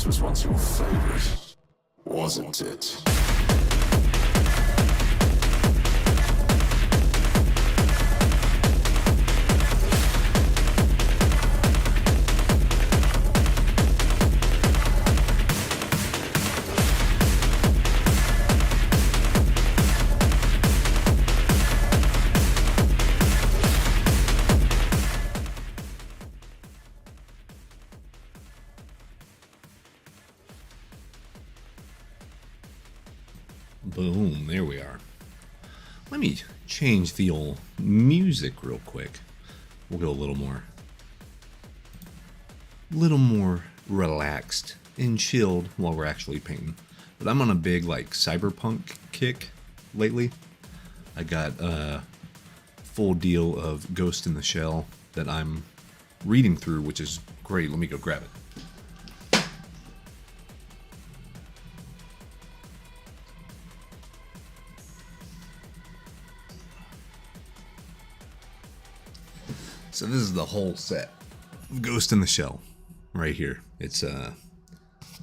was once your favorite, wasn't it? Boom, there we are. Let me change the old music real quick. We'll go a little more relaxed and chilled while we're actually painting. But I'm on a big like cyberpunk kick lately. I got a full deal of Ghost in the Shell that I'm reading through, which is great. Let me go grab it. So this is the whole set of Ghost in the Shell right here. It's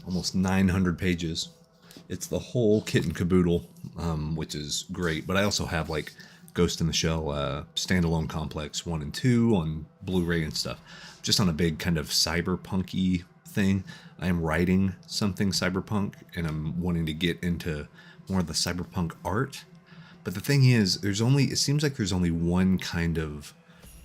almost 900 pages. It's the whole kit and caboodle, which is great. But I also have like Ghost in the Shell standalone complex 1 and 2 on Blu-ray and stuff. Just on a big kind of cyberpunk-y thing. I am writing something cyberpunk and I'm wanting to get into more of the cyberpunk art. But the thing is, it seems like there's only one kind of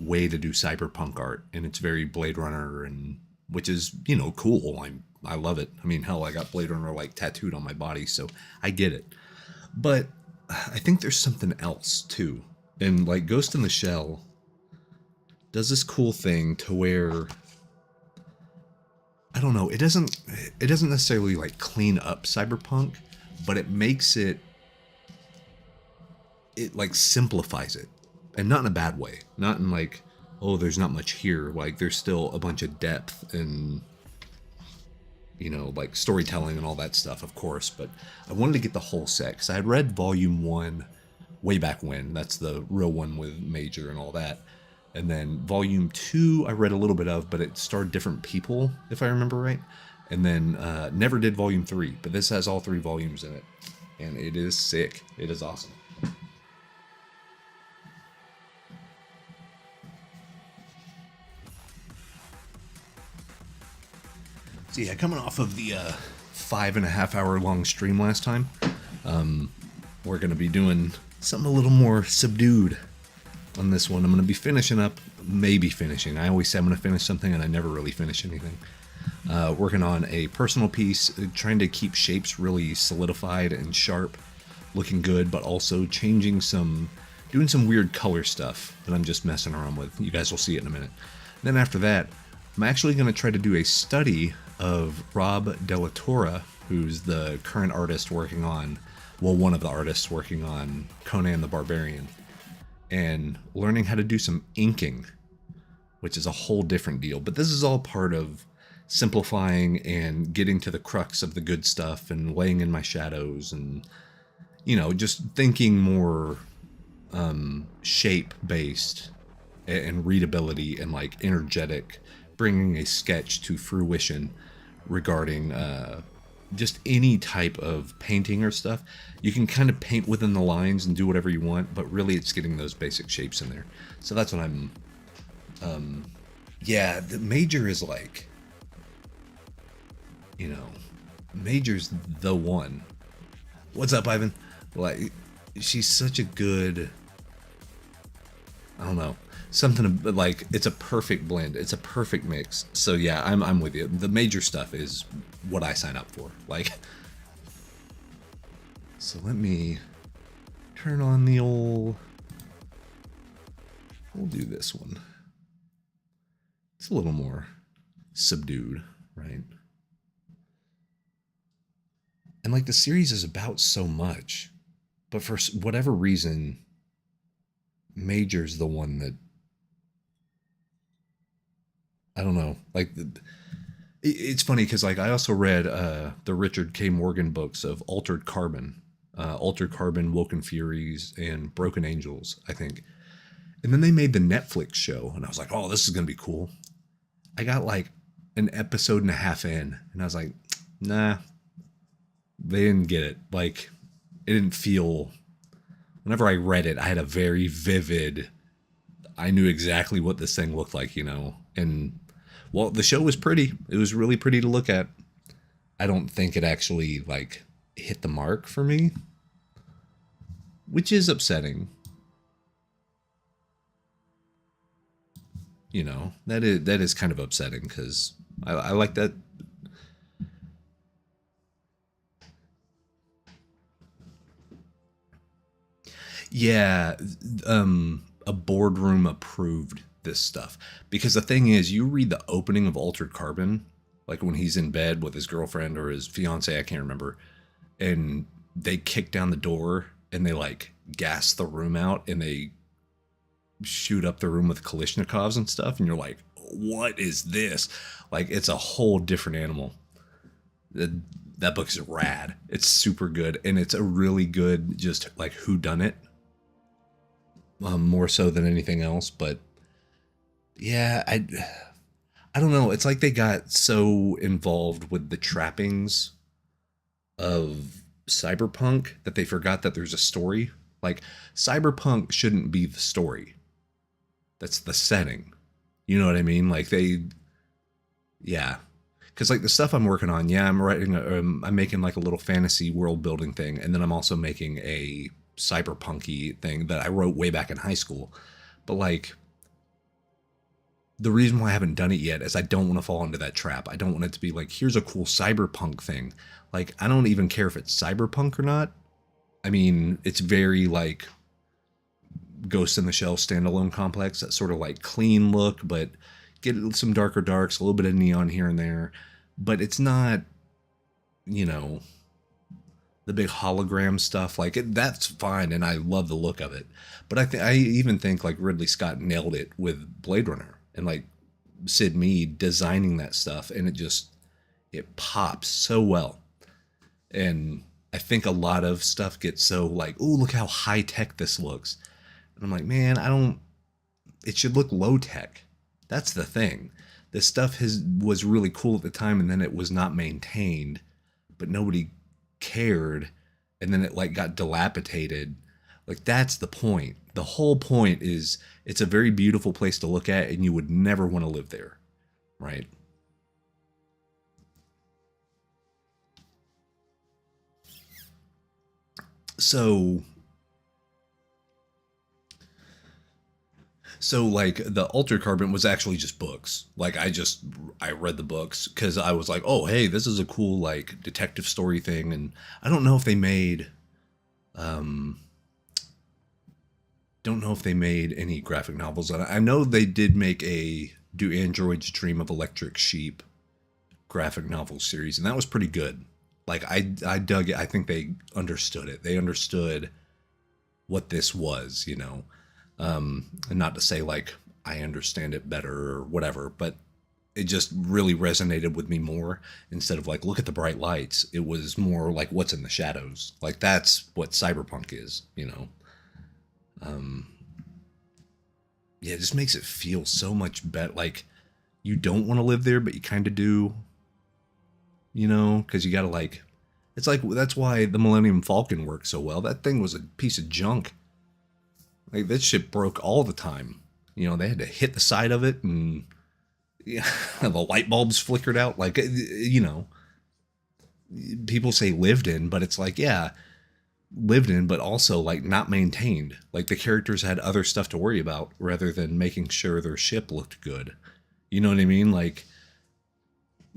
way to do cyberpunk art, and it's very Blade Runner, and which is, you know, cool. I love it. I mean, hell, I got Blade Runner like tattooed on my body, so I get it. But I think there's something else too. And like Ghost in the Shell does this cool thing to where, I don't know, it doesn't necessarily like clean up cyberpunk, but it makes it like simplifies it. And not in a bad way. Not in like, oh, there's not much here. Like, there's still a bunch of depth and, you know, like storytelling and all that stuff, of course. But I wanted to get the whole set because I had read Volume 1 way back when. That's the real one with Major and all that. And then Volume 2 I read a little bit of, but it starred different people, if I remember right. And then never did Volume 3. But this has all 3 volumes in it. And it is sick. It is awesome. So yeah, coming off of the 5.5 hour long stream last time, we're going to be doing something a little more subdued on this one. I'm going to be finishing up, maybe finishing. I always say I'm going to finish something and I never really finish anything. Working on a personal piece, trying to keep shapes really solidified and sharp, looking good, but also doing some weird color stuff that I'm just messing around with. You guys will see it in a minute. Then after that, I'm actually going to try to do a study of Rob Della Torre, who's the current artist working on, well, one of the artists working on Conan the Barbarian, and learning how to do some inking, which is a whole different deal. But this is all part of simplifying and getting to the crux of the good stuff and laying in my shadows and, you know, just thinking more shape-based and readability and like energetic, bringing a sketch to fruition regarding just any type of painting or stuff. You can kind of paint within the lines and do whatever you want, but really it's getting those basic shapes in there. So that's what I'm yeah, the Major is like, you know, Major's the one. What's up, Ivan? Like, she's such a good, I don't know, something like, it's a perfect blend. It's a perfect mix. So yeah, I'm with you. The Major stuff is what I sign up for. Like, so let me turn on the old, we'll do this one. It's a little more subdued, right? And like the series is about so much, but for whatever reason, Major's the one that, I don't know, like, it's funny because like I also read the Richard K. Morgan books of Altered Carbon, Woken Furies, and Broken Angels, I think. And then they made the Netflix show, and I was like, oh, this is going to be cool. I got like an episode and a half in, and I was like, nah, they didn't get it. Like, it didn't feel. Whenever I read it, I had a very vivid. I knew exactly what this thing looked like, And, well, the show was pretty. It was really pretty to look at. I don't think it actually, like, hit the mark for me, which is upsetting. That is kind of upsetting because I like that. Yeah, a boardroom approved this stuff because the thing is, you read the opening of Altered Carbon, like when he's in bed with his girlfriend or his fiance, I can't remember, and they kick down the door and they like gas the room out and they shoot up the room with Kalishnikovs and stuff, and you're like, what is this? Like, it's a whole different animal. That, that book is rad. It's super good, and it's a really good just like who done it, more so than anything else. But yeah, I don't know. It's like they got so involved with the trappings of cyberpunk that they forgot that there's a story. Like, cyberpunk shouldn't be the story. That's the setting. You know what I mean? Like, yeah. Because like the stuff I'm working on, yeah, I'm making like a little fantasy world building thing, and then I'm also making a cyberpunky thing that I wrote way back in high school. But like, the reason why I haven't done it yet is I don't want to fall into that trap. I don't want it to be like, here's a cool cyberpunk thing. Like, I don't even care if it's cyberpunk or not. I mean, it's very like Ghost in the Shell standalone complex, that sort of like clean look, but get some darker darks, a little bit of neon here and there. But it's not, you know, the big hologram stuff. Like, that's fine, and I love the look of it. But I even think like Ridley Scott nailed it with Blade Runner, and like Sid Mead designing that stuff, and it pops so well. And I think a lot of stuff gets so like, oh, look how high tech this looks. And I'm like, man, it should look low tech. That's the thing. This stuff was really cool at the time, and then it was not maintained, but nobody cared, and then it like got dilapidated. Like, that's the point. The whole point is it's a very beautiful place to look at, and you would never want to live there, right? So like the Altered Carbon was actually just books. Like, I read the books because I was like, oh hey, this is a cool like detective story thing. And I um don't know if they made any graphic novels. I know they did make a Do Androids Dream of Electric Sheep graphic novel series, and that was pretty good. Like, I dug it. I think they understood it. They understood what this was, and not to say like I understand it better or whatever, but it just really resonated with me more. Instead of like, look at the bright lights, it was more like, what's in the shadows. Like, that's what cyberpunk is. Um, yeah, it just makes it feel so much better. Like, you don't want to live there, but you kind of do, because you got to like, it's like, that's why the Millennium Falcon worked so well. That thing was a piece of junk. Like, that shit broke all the time. They had to hit the side of it, and yeah, the light bulbs flickered out. Like, people say lived in, but it's like, yeah, lived in, but also like not maintained. Like, the characters had other stuff to worry about rather than making sure their ship looked good. You know what I mean? Like,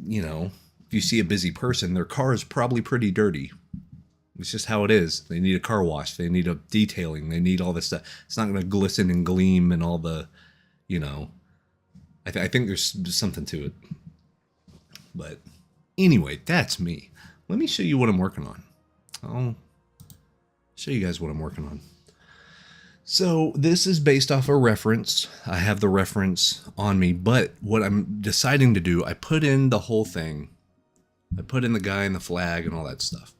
if you see a busy person, their car is probably pretty dirty. It's just how it is. They need a car wash. They need a detailing. They need all this stuff. It's not going to glisten and gleam and all the, you know. I think there's something to it. But anyway, that's me. Let me show you what I'm working on. I'll show you guys what I'm working on. So this is based off a reference. I have the reference on me, but what I'm deciding to do, I put in the whole thing. I put in the guy and the flag and all that stuff.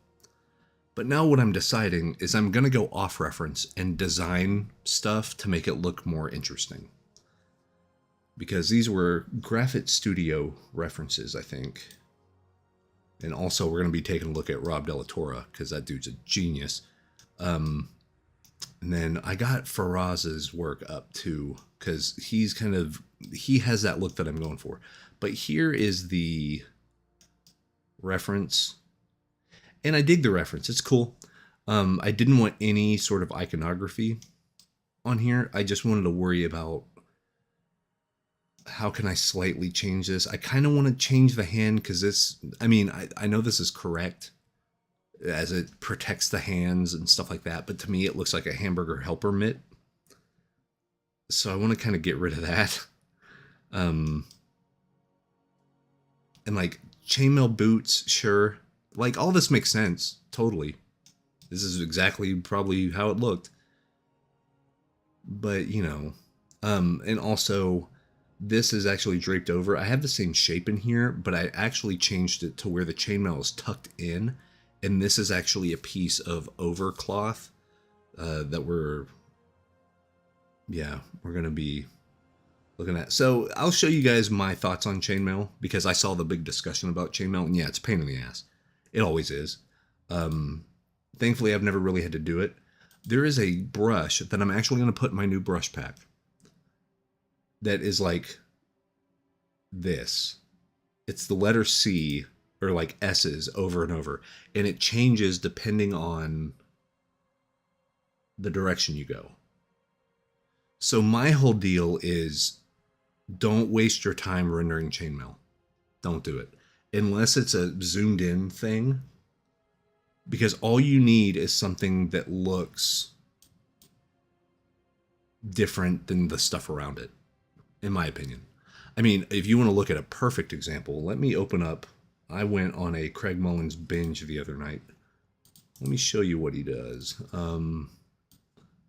But now what I'm deciding is I'm going to go off reference and design stuff to make it look more interesting. Because these were Graphic Studio references, I think. And also, we're going to be taking a look at Rob Della Torre, because that dude's a genius. And then I got Faraz's work up too, because he has that look that I'm going for. But here is the reference. And I dig the reference. It's cool. I didn't want any sort of iconography on here. I just wanted to worry about how can I slightly change this. I kind of want to change the hand because this, I know this is correct as it protects the hands and stuff like that. But to me, it looks like a hamburger helper mitt. So I want to kind of get rid of that. And like chainmail boots, sure. Like all this makes sense. Totally. This is exactly probably how it looked. But, and also this is actually draped over. I have the same shape in here, but I actually changed it to where the chainmail is tucked in. And this is actually a piece of overcloth that we're going to be looking at. So I'll show you guys my thoughts on chainmail because I saw the big discussion about chainmail. And yeah, it's a pain in the ass. It always is. Thankfully, I've never really had to do it. There is a brush that I'm actually going to put in my new brush pack that is like this. It's the letter C or like S's over and over. And it changes depending on the direction you go. So my whole deal is don't waste your time rendering chainmail. Don't do it. Unless it's a zoomed in thing. Because all you need is something that looks different than the stuff around it, in my opinion. I mean, if you want to look at a perfect example, let me open up. I went on a Craig Mullins binge the other night. Let me show you what he does. I'm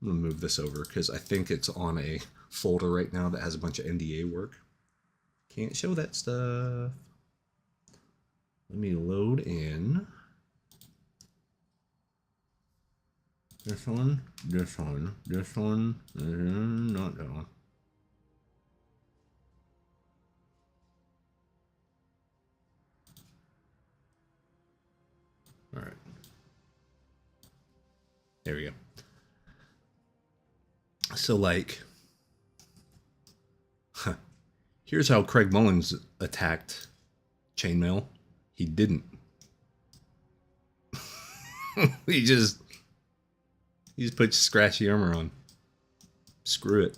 going to move this over because I think it's on a folder right now that has a bunch of NDA work. Can't show that stuff. Let me load in. This one, not that one. All right. There we go. So, like, here's how Craig Mullins attacked chainmail. He didn't. He just put scratchy armor on. Screw it.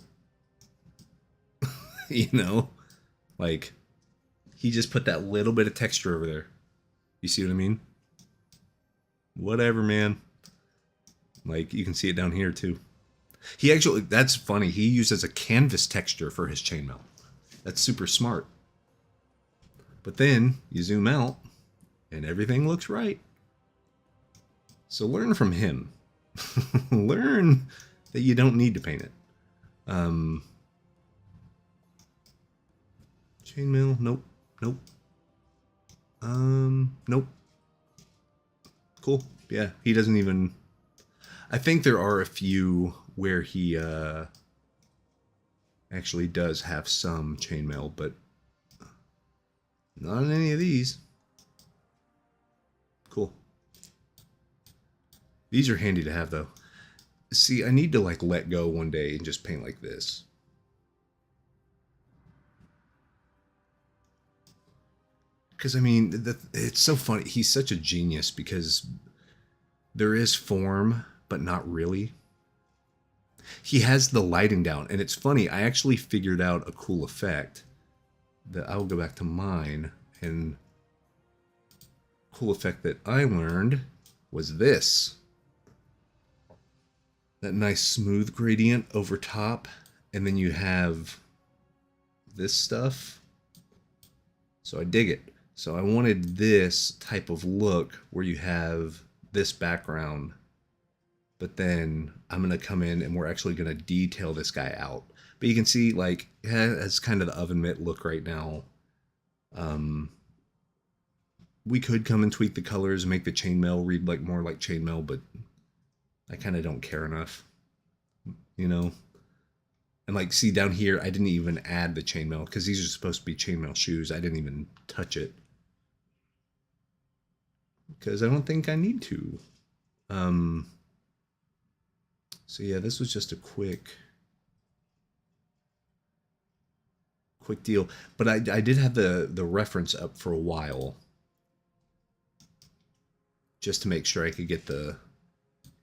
Like, he just put that little bit of texture over there. You see what I mean? Whatever, man. Like, you can see it down here, too. He actually, that's funny. He uses a canvas texture for his chainmail. That's super smart. But then, you zoom out, and everything looks right. So learn from him. Learn that you don't need to paint it. Chainmail, nope. Nope. Cool. Yeah, he doesn't even... I think there are a few where he actually does have some chainmail, but not on any of these. Cool. These are handy to have, though. See, I need to, like, let go one day and just paint like this. Because, I mean, it's so funny. He's such a genius because there is form, but not really. He has the lighting down. And it's funny. I actually figured out a cool effect that I will go back to mine. And cool effect that I learned was this. That nice smooth gradient over top. And then you have this stuff. So I dig it. So I wanted this type of look where you have this background. But then I'm going to come in and we're actually going to detail this guy out. But you can see, like, it's kind of the oven mitt look right now. We could come and tweak the colors and make the chainmail read like more like chainmail, but I kind of don't care enough, you know? And like, see down here, I didn't even add the chainmail because these are supposed to be chainmail shoes. I didn't even touch it. because I don't think I need to. So yeah, this was just a quick deal. But I did have the reference up for a while, just to make sure I could get the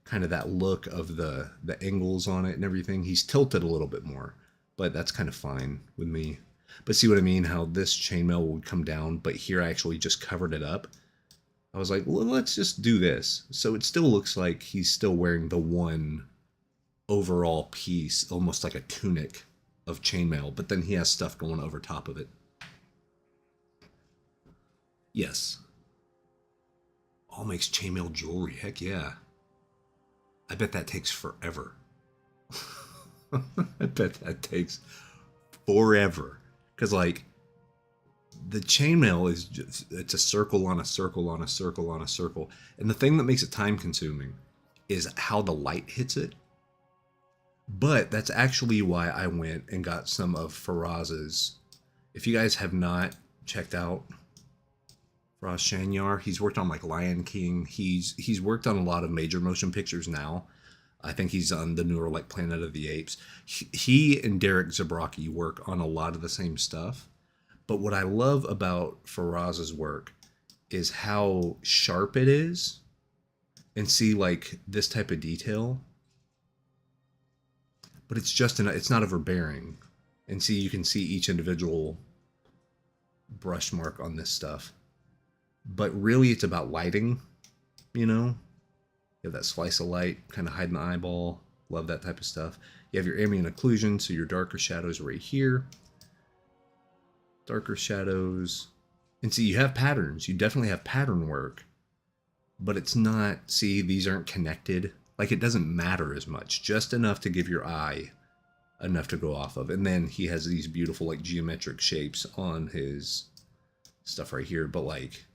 kind of that look of the angles on it and everything. He's tilted a little bit more, but that's kind of fine with me. But see what I mean? How this chainmail would come down, but here I actually just covered it up. I was like, well, let's just do this. So it still looks like he's still wearing the one overall piece, almost like a tunic of chainmail, but then he has stuff going over top of it. Yes. All makes chainmail jewelry. Heck yeah. I bet that takes forever. I bet that takes forever. Because, like, the chainmail is just, it's a circle on a circle on a circle on a circle. And the thing that makes it time consuming is how the light hits it. But that's actually why I went and got some of Faraz's. If you guys have not checked out Faraz Shanyar, he's worked on like Lion King. He's worked on a lot of major motion pictures now. I think he's on the newer like Planet of the Apes. He and Derek Zabrocki work on a lot of the same stuff. But what I love about Faraz's work is how sharp it is, and see like this type of detail. But it's just it's not overbearing, and see you can see each individual brush mark on this stuff. But really, it's about lighting. You know, you have that slice of light, kind of hiding the eyeball. Love that type of stuff. You have your ambient occlusion, so your darker shadows right here. Darker shadows. And see, you have patterns. You definitely have pattern work. But it's not, see, these aren't connected. Like, it doesn't matter as much. Just enough to give your eye enough to go off of. And then he has these beautiful, like, geometric shapes on his stuff right here. But, like,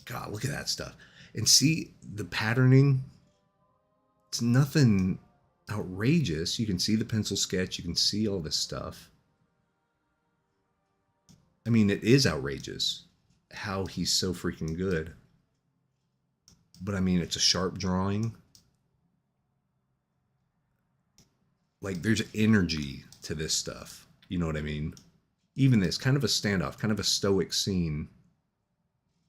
God, look at that stuff. And see, the patterning, it's nothing outrageous. You can see the pencil sketch. You can see all this stuff. I mean, it is outrageous how he's so freaking good. But I mean, it's a sharp drawing. Like, there's energy to this stuff. You know what I mean? Even this, kind of a standoff, kind of a stoic scene.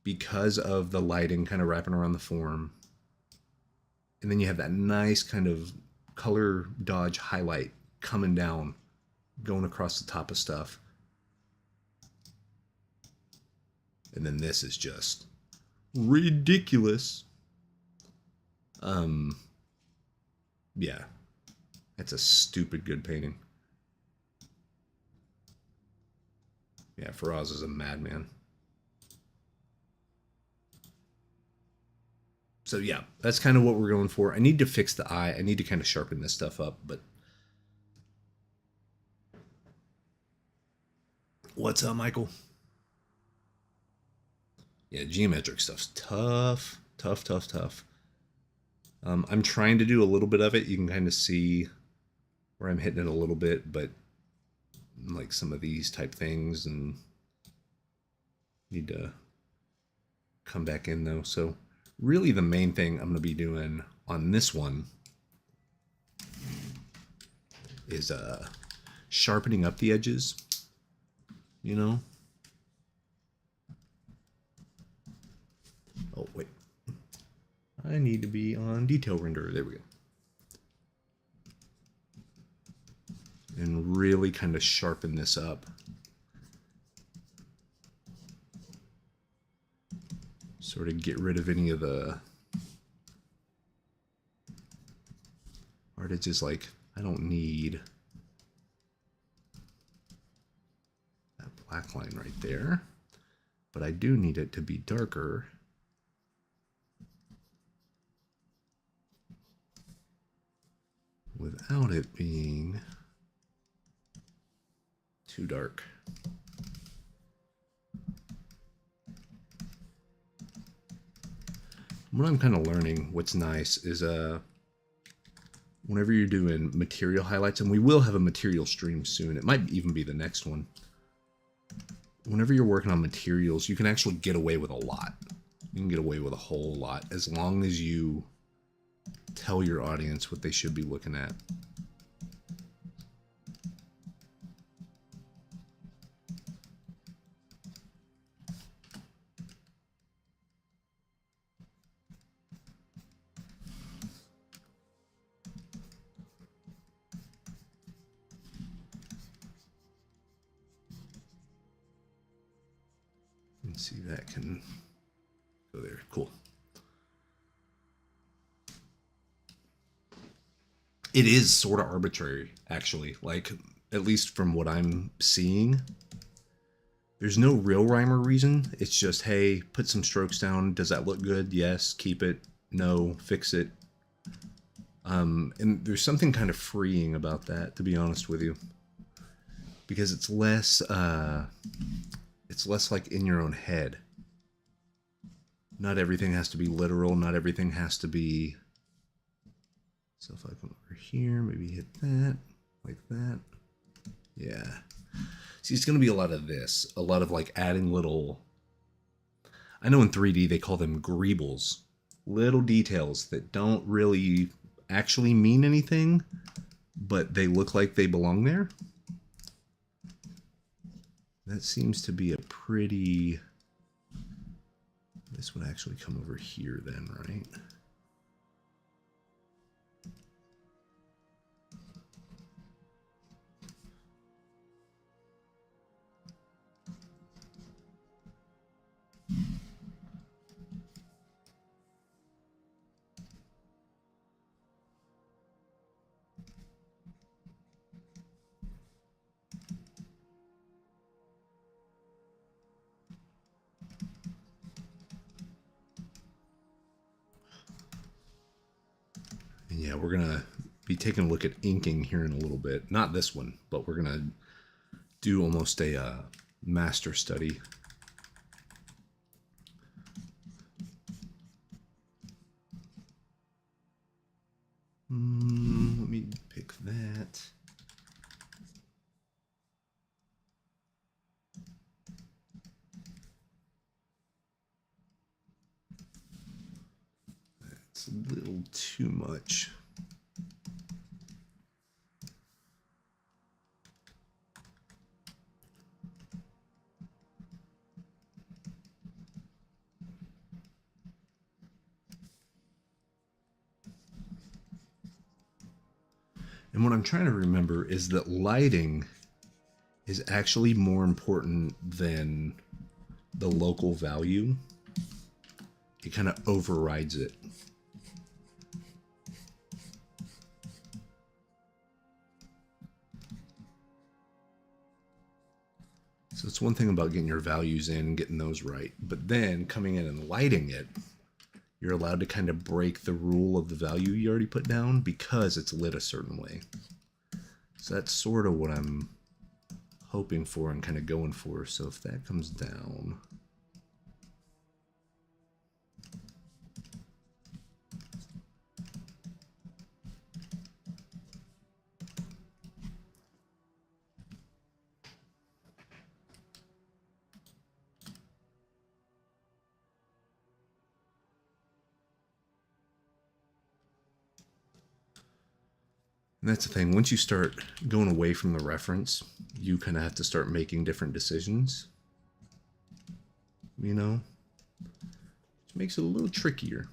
Because of the lighting kind of wrapping around the form. And then you have that nice kind of color dodge highlight coming down, going across the top of stuff. And then this is just ridiculous. Yeah. That's a stupid good painting. Yeah, Faraz is a madman. So yeah, that's kind of what we're going for. I need to fix the eye. I need to kind of sharpen this stuff up, but what's up, Michael? Yeah, geometric stuff's tough. Tough. I'm trying to do a little bit of it. You can kind of see where I'm hitting it a little bit, but like some of these type things, and need to come back in though. So really the main thing I'm going to be doing on this one is sharpening up the edges, you know. Oh, wait. I need to be on detail renderer. There we go. And really kind of sharpen this up. Sort of get rid of any of the art edges. Like, I don't need that black line right there, but I do need it to be darker. Without it being too dark. What I'm kind of learning, what's nice, is whenever you're doing material highlights, and we will have a material stream soon, it might even be the next one. Whenever you're working on materials, you can actually get away with a lot. You can get away with a whole lot as long as you tell your audience what they should be looking at. Let's see, that can go there. Cool. It is sort of arbitrary, actually. Like, at least from what I'm seeing, there's no real rhyme or reason. It's just, hey, put some strokes down. Does that look good? Yes. Keep it. No. Fix it. And there's something kind of freeing about that, to be honest with you, because it's less like in your own head. Not everything has to be literal. Not everything has to be. So if I come over here, maybe hit that, like that. Yeah. See, it's going to be a lot of this. A lot of like adding little. I know in 3D they call them greebles. Little details that don't really actually mean anything, but they look like they belong there. That seems to be a pretty... This would actually come over here then, right? Yeah, we're going to be taking a look at inking here in a little bit. Not this one, but we're going to do almost a master study. Let me pick that. That's a little too much. And what I'm trying to remember is that lighting is actually more important than the local value. It kind of overrides it. So it's one thing about getting your values in and getting those right, but then coming in and lighting it, you're allowed to kind of break the rule of the value you already put down because it's lit a certain way. So that's sort of what I'm hoping for and kind of going for. So if that comes down, and that's the thing, once you start going away from the reference, you kind of have to start making different decisions, you know, which makes it a little trickier.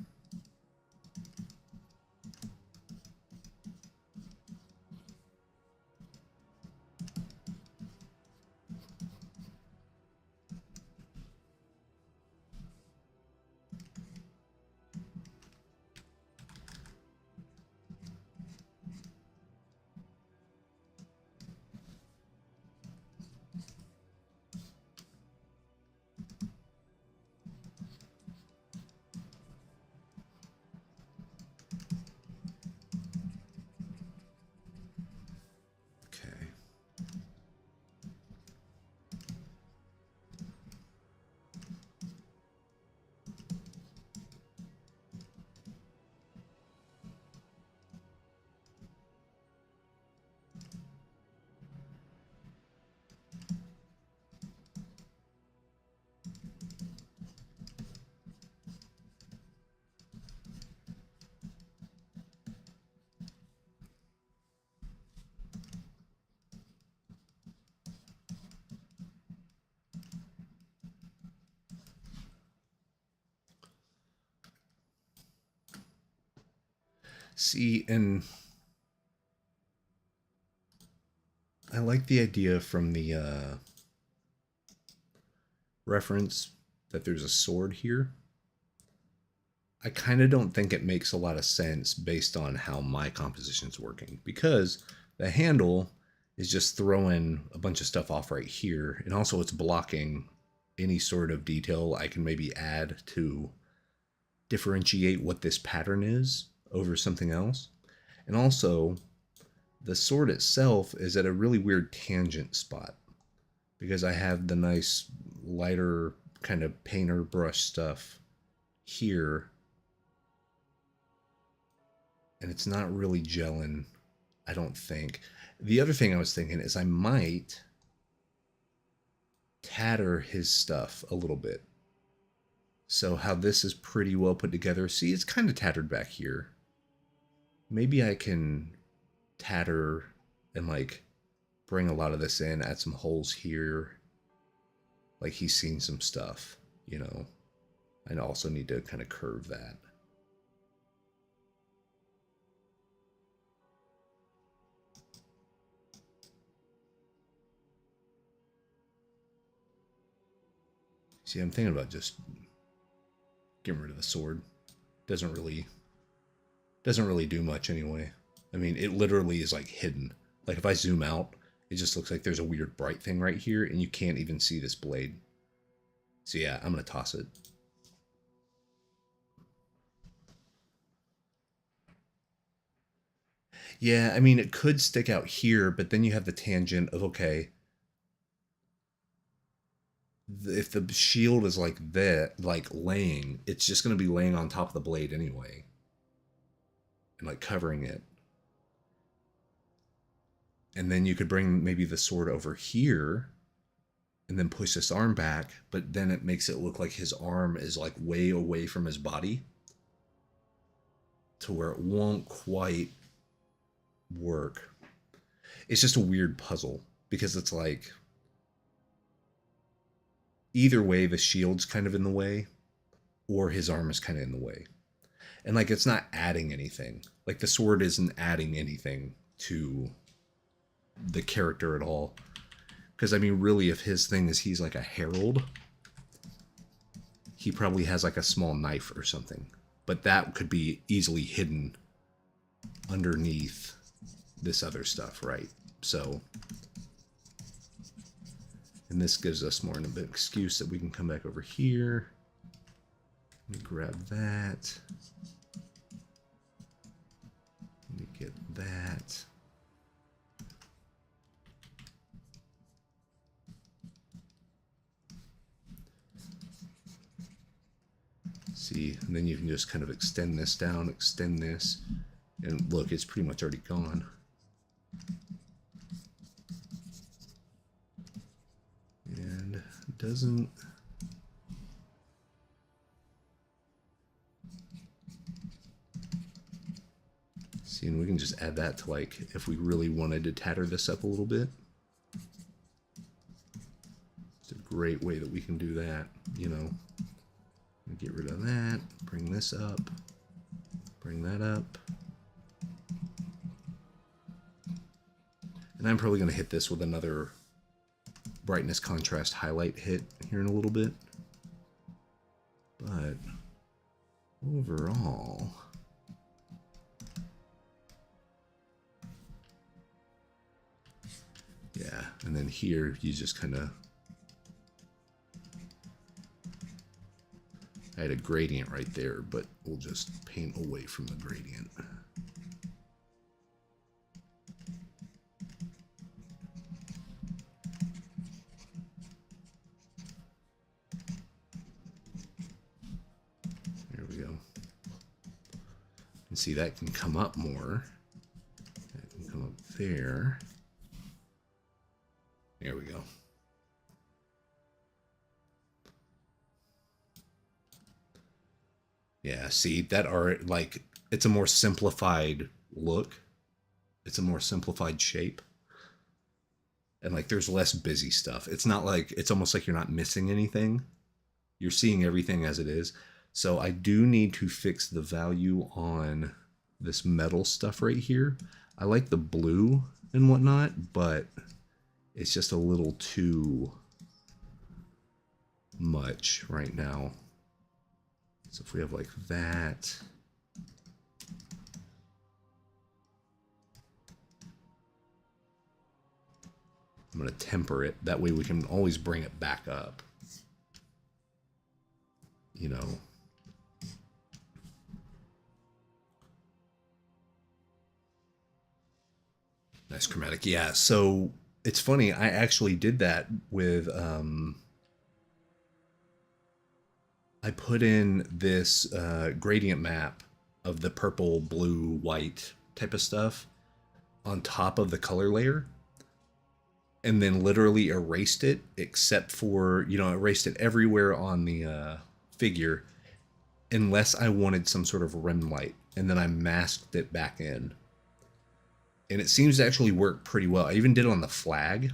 See, and I like the idea from the reference that there's a sword here. I kind of don't think it makes a lot of sense based on how my composition's working, because the handle is just throwing a bunch of stuff off right here, and also it's blocking any sort of detail I can maybe add to differentiate what this pattern is over something else. And also, the sword itself is at a really weird tangent spot, because I have the nice lighter kind of painter brush stuff here, and it's not really gelling, I don't think. The other thing I was thinking is I might tatter his stuff a little bit. So how this is pretty well put together. See, it's kind of tattered back here. Maybe I can tatter and like bring a lot of this in, add some holes here. Like he's seen some stuff, you know. I also need to kind of curve that. See, I'm thinking about just getting rid of the sword. Doesn't really do much anyway. I mean, it literally is like hidden. Like if I zoom out, it just looks like there's a weird bright thing right here, and you can't even see this blade. So yeah, I'm gonna toss it. Yeah, I mean, it could stick out here, but then you have the tangent of, okay, if the shield is like that, like laying, it's just going to be laying on top of the blade anyway. And like covering it. And then you could bring maybe the sword over here and then push this arm back, but then it makes it look like his arm is like way away from his body to where it won't quite work. It's just a weird puzzle because it's like either way the shield's kind of in the way or his arm is kind of in the way. And like it's not adding anything. Like the sword isn't adding anything to the character at all. Because I mean really if his thing is he's like a herald, he probably has like a small knife or something. But that could be easily hidden underneath this other stuff, right? So, and this gives us more of an excuse that we can come back over here. Let me grab that. Let me get that. See, and then you can just kind of extend this down, extend this, and look, it's pretty much already gone. And it doesn't... See, and we can just add that to like, if we really wanted to tatter this up a little bit. It's a great way that we can do that, you know. Get rid of that, bring this up, bring that up. And I'm probably going to hit this with another brightness contrast highlight hit here in a little bit. But overall, yeah, and then here you just kind of, I had a gradient right there, but we'll just paint away from the gradient. There we go. And see, that can come up more. That can come up there. There we go. Yeah, see, that are like, it's a more simplified look. It's a more simplified shape. And like, there's less busy stuff. It's not like, it's almost like you're not missing anything. You're seeing everything as it is. So I do need to fix the value on this metal stuff right here. I like the blue and whatnot, but it's just a little too much right now. So if we have like that. I'm going to temper it. That way we can always bring it back up. You know. Nice chromatic. Yeah, so it's funny. I actually did that with... I put in this gradient map of the purple, blue, white type of stuff on top of the color layer. And then literally erased it, except for, you know, erased it everywhere on the figure, unless I wanted some sort of rim light. And then I masked it back in. And it seems to actually work pretty well. I even did it on the flag,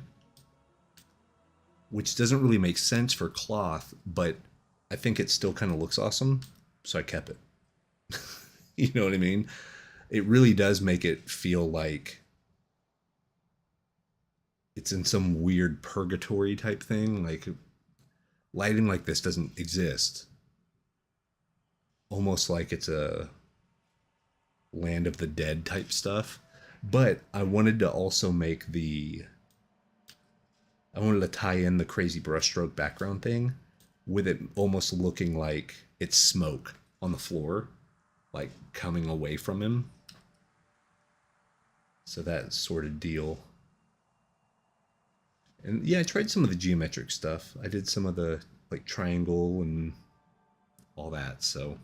which doesn't really make sense for cloth, but I think it still kind of looks awesome, so I kept it. You know what I mean? It really does make it feel like it's in some weird purgatory type thing. Like, lighting like this doesn't exist. Almost like it's a Land of the Dead type stuff. But I wanted to also make I wanted to tie in the crazy brushstroke background thing with it almost looking like it's smoke on the floor, like coming away from him. So that sort of deal. And yeah, I tried some of the geometric stuff. I did some of the like triangle and all that, so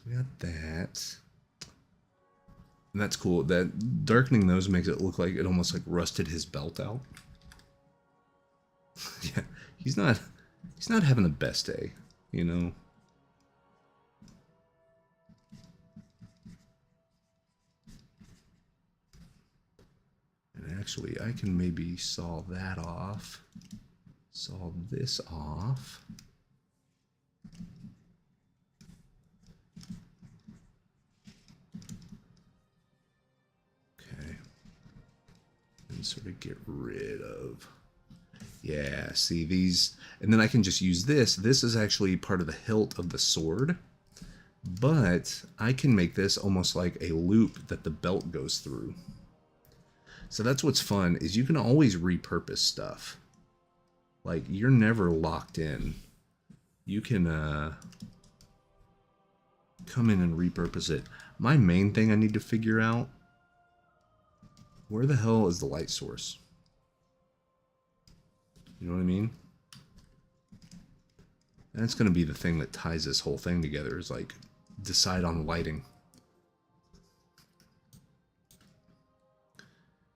we got that. And that's cool. That darkening those makes it look like it almost like rusted his belt out. Yeah, he's not having the best day, you know. And actually, I can maybe saw that off. Saw this off. Okay. And sort of get rid of... Yeah, see these, and then I can just use this. This is actually part of the hilt of the sword, but I can make this almost like a loop that the belt goes through. So that's what's fun, is you can always repurpose stuff. Like, you're never locked in. You can come in and repurpose it. My main thing I need to figure out, where the hell is the light source? You know what I mean? That's going to be the thing that ties this whole thing together, is like, decide on lighting.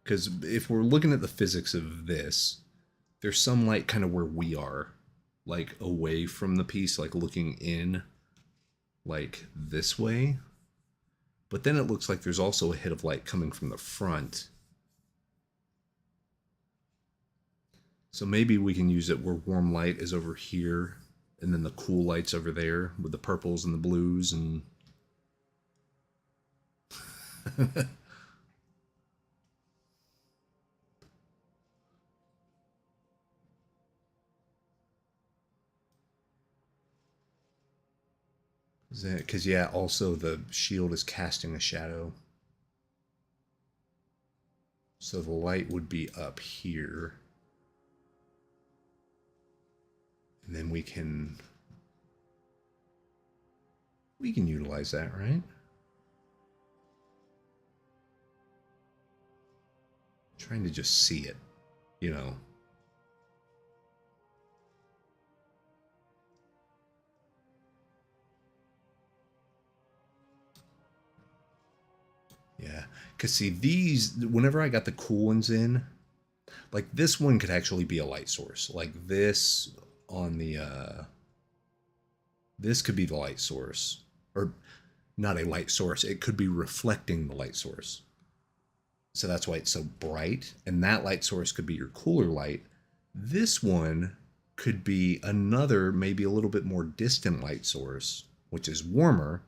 Because if we're looking at the physics of this, there's some light kind of where we are, like away from the piece, like looking in, like this way. But then it looks like there's also a hit of light coming from the front. So maybe we can use it where warm light is over here, and then the cool light's over there with the purples and the blues and... Because, yeah, also the shield is casting a shadow. So the light would be up here. And then we can utilize that, right? Trying to just see it, you know. Yeah, because see, these, whenever I got the cool ones in, like this one could actually be a light source. Like this on the, this could be the light source. Or not a light source, it could be reflecting the light source. So that's why it's so bright. And that light source could be your cooler light. This one could be another, maybe a little bit more distant light source, which is warmer.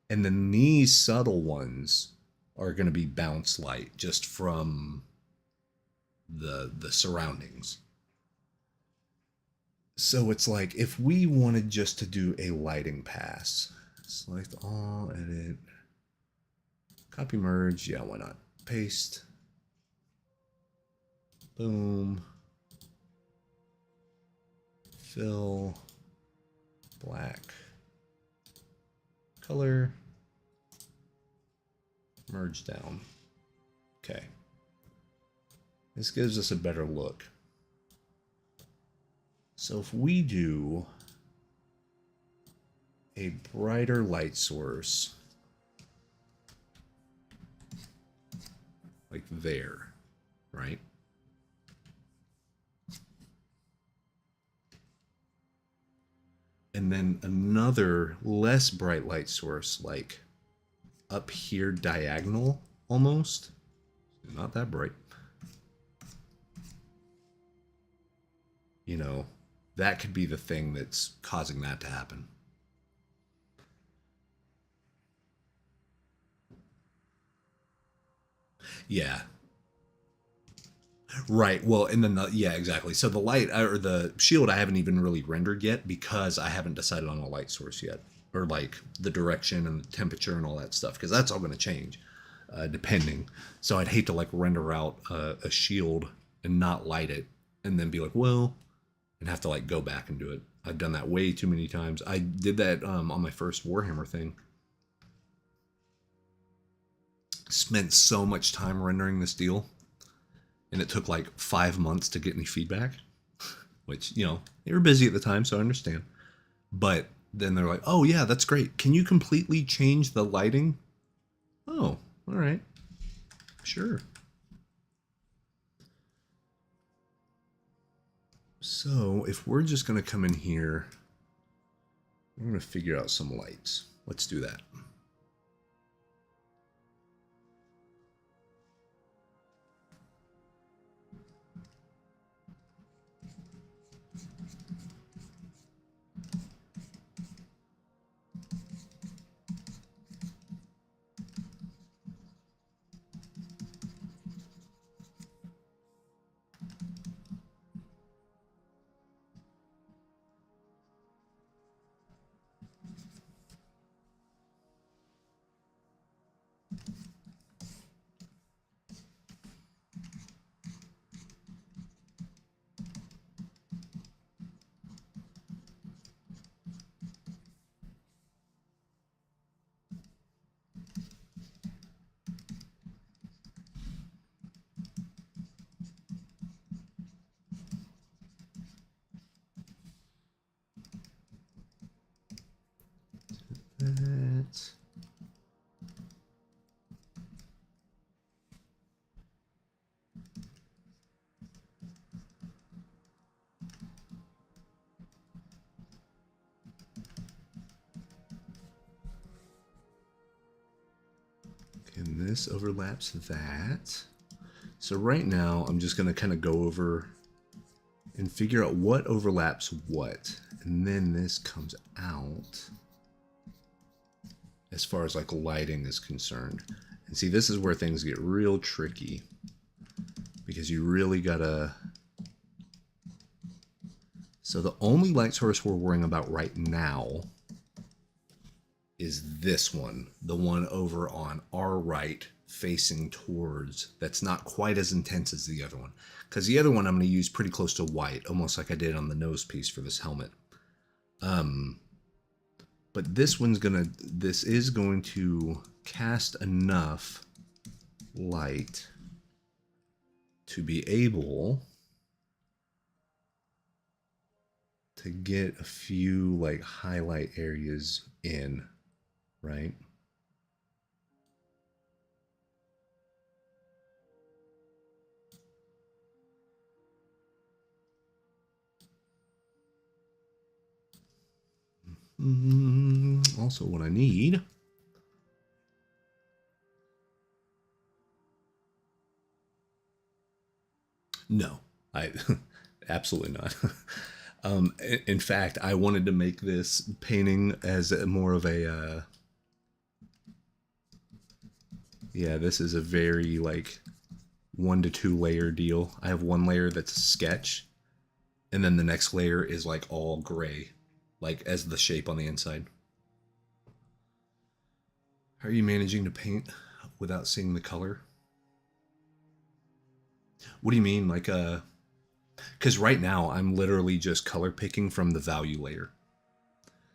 And then these subtle ones are going to be bounce light just from the surroundings. So it's like if we wanted just to do a lighting pass, select all, edit, copy, merge. Yeah, why not? Paste. Boom. Fill. Black. Color. Merge down. Okay. This gives us a better look. So if we do a brighter light source, like there, right? And then another less bright light source, like up here diagonal almost. Not that bright. You know, that could be the thing that's causing that to happen. Yeah. Right. Well, and then yeah, exactly. So the light or the shield I haven't even really rendered yet because I haven't decided on a light source yet, or like the direction and the temperature and all that stuff, because that's all going to change depending. So I'd hate to like render out a shield and not light it and then be like, well, and have to like go back and do it. I've done that way too many times. I did that on my first Warhammer thing. Spent so much time rendering this deal, and it took like 5 months to get any feedback, which, you know, they were busy at the time, so I understand. But then they're like, oh yeah, that's great. Can you completely change the lighting? Oh, all right. Sure. So if we're just going to come in here, we're going to figure out some lights. Let's do that. That. And this overlaps that. So right now I'm just going to kind of go over and figure out what overlaps what. And then this comes out as far as like lighting is concerned. And see, this is where things get real tricky, because you really gotta... So the only light source we're worrying about right now is this one, the one over on our right facing towards, that's not quite as intense as the other one, because the other one I'm going to use pretty close to white, almost like I did on the nose piece for this helmet. But this one's this is going to cast enough light to be able to get a few like highlight areas in, right? Also what I need no, I absolutely not. In fact, I wanted to make this painting as more of a, yeah, this is a very like 1 to 2 layer deal. I have one layer that's a sketch, and then the next layer is like all gray, like as the shape on the inside. How are you managing to paint without seeing the color? What do you mean? Like, because right now I'm literally just color picking from the value layer.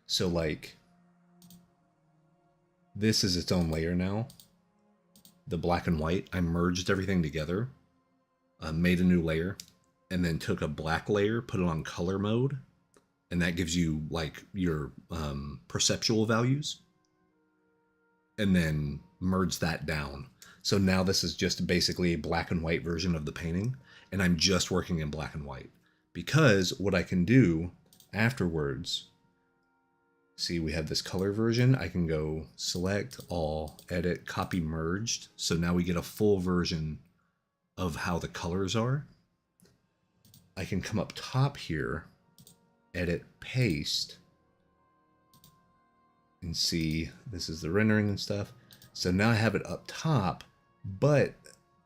So like, this is its own layer now. The black and white, I merged everything together, made a new layer, and then took a black layer, put it on color mode, and that gives you like your perceptual values, and then merge that down. So now this is just basically a black and white version of the painting, and I'm just working in black and white. Because what I can do afterwards, see, we have this color version. I can go select all, edit, copy merged. So now we get a full version of how the colors are. I can come up top here, edit, paste, and see this is the rendering and stuff. So now I have it up top, but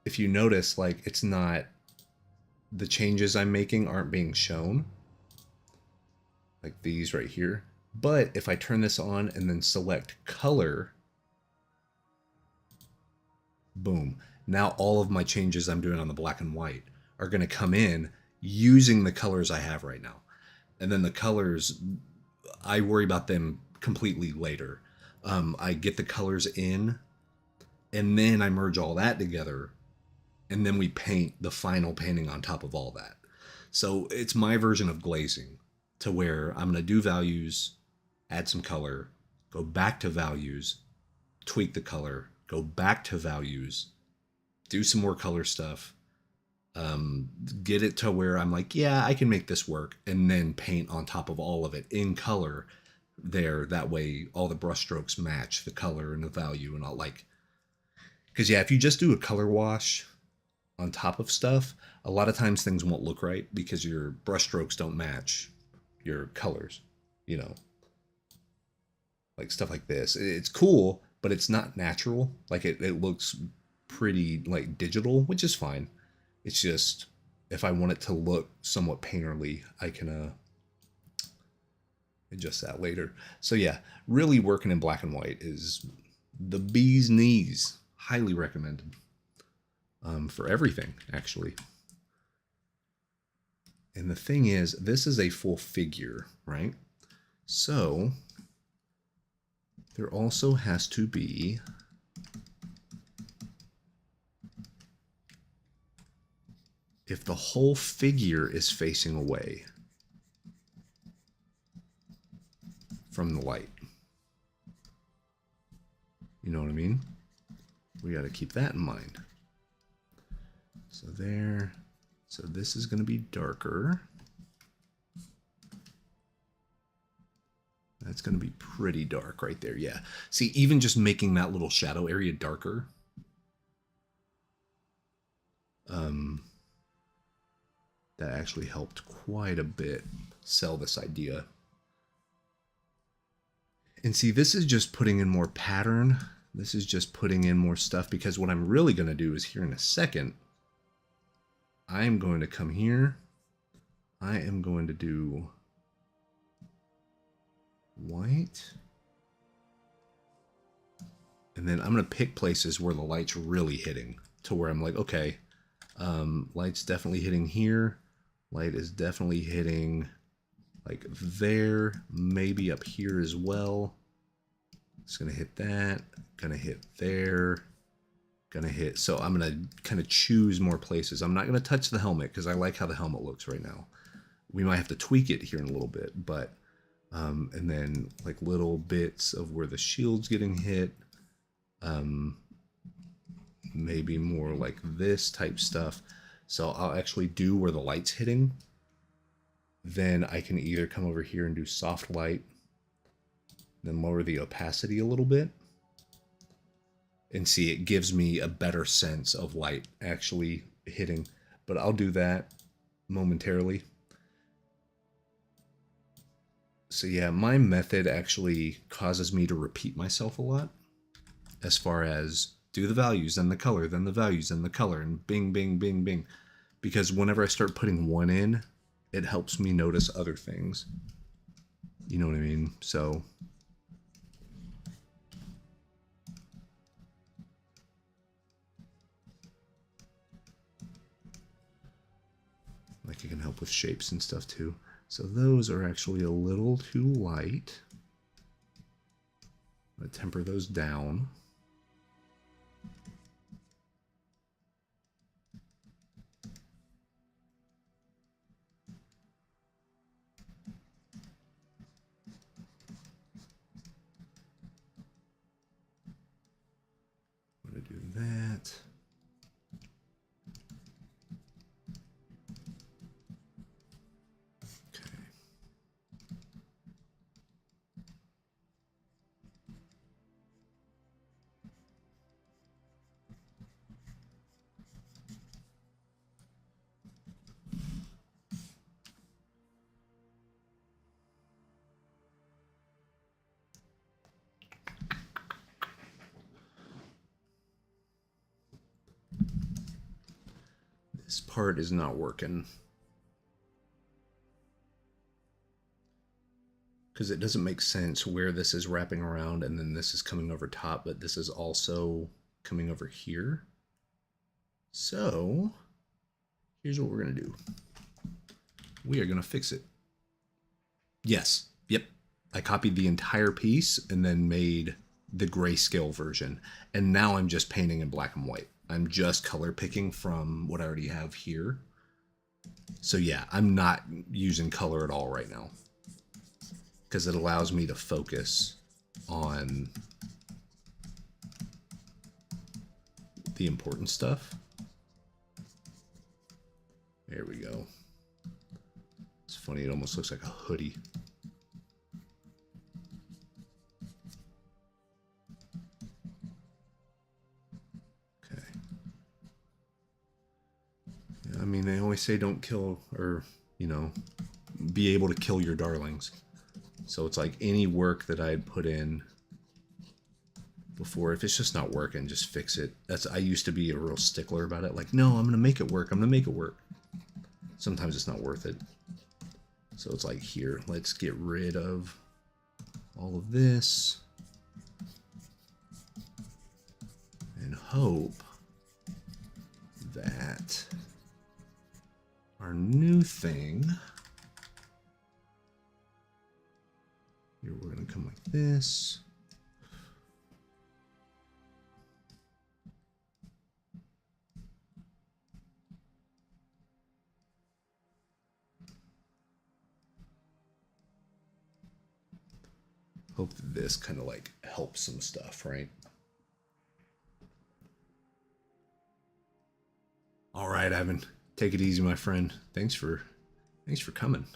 if you notice, like, it's not, the changes I'm making aren't being shown, like these right here. But if I turn this on and then select color, boom, now all of my changes I'm doing on the black and white are going to come in using the colors I have right now. And then the colors, I worry about them completely later. I get the colors in, and then I merge all that together, and then we paint the final painting on top of all that. So it's my version of glazing, to where I'm going to do values, add some color, go back to values, tweak the color, go back to values, do some more color stuff, get it to where I'm like, yeah, I can make this work, and then paint on top of all of it in color there. That way all the brush strokes match the color and the value and all, like, because yeah, if you just do a color wash on top of stuff, a lot of times things won't look right because your brush strokes don't match your colors, you know, like stuff like this. It's cool, but it's not natural. Like it looks pretty like digital, which is fine. It's just, if I want it to look somewhat painterly, I can adjust that later. So yeah, really working in black and white is the bee's knees. Highly recommended for everything, actually. And the thing is, this is a full figure, right? So there also has to be if the whole figure is facing away from the light. You know what I mean? We got to keep that in mind. So there. So this is going to be darker. That's going to be pretty dark right there. Yeah. See, even just making that little shadow area darker, that actually helped quite a bit sell this idea. And see, this is just putting in more pattern. This is just putting in more stuff, because what I'm really going to do is here in a second, I am going to come here. I am going to do white. And then I'm going to pick places where the light's really hitting, to where I'm like, okay, light's definitely hitting here. Light is definitely hitting like there, maybe up here as well. It's going to hit that, going to hit there, going to hit. So I'm going to kind of choose more places. I'm not going to touch the helmet because I like how the helmet looks right now. We might have to tweak it here in a little bit, but, and then like little bits of where the shield's getting hit, maybe more like this type stuff. So I'll actually do where the light's hitting. Then I can either come over here and do soft light, then lower the opacity a little bit. And see, it gives me a better sense of light actually hitting. But I'll do that momentarily. So yeah, my method actually causes me to repeat myself a lot as far as do the values, then the color, then the values, then the color, and bing, bing, bing, bing. Because whenever I start putting one in, it helps me notice other things. You know what I mean? So like it can help with shapes and stuff too. So those are actually a little too light. I'm going to temper those down. I'm going to do that. This part is not working. Because it doesn't make sense where this is wrapping around and then this is coming over top, but this is also coming over here. So here's what we're going to do. We are going to fix it. Yes. Yep. I copied the entire piece and then made the grayscale version. And now I'm just painting in black and white. I'm just color picking from what I already have here. So yeah, I'm not using color at all right now, because it allows me to focus on the important stuff. There we go. It's funny, it almost looks like a hoodie. Okay. I mean, they always say don't kill, or, you know, be able to kill your darlings. So it's like any work that I had put in before, if it's just not working, just fix it. I used to be a real stickler about it. Like, no, I'm going to make it work. I'm going to make it work. Sometimes it's not worth it. So it's like, here, let's get rid of all of this and hope that our new thing, here we're going to come like this. Hope that this kind of like helps some stuff, right? All right, Ivan, take it easy, my friend. Thanks for coming.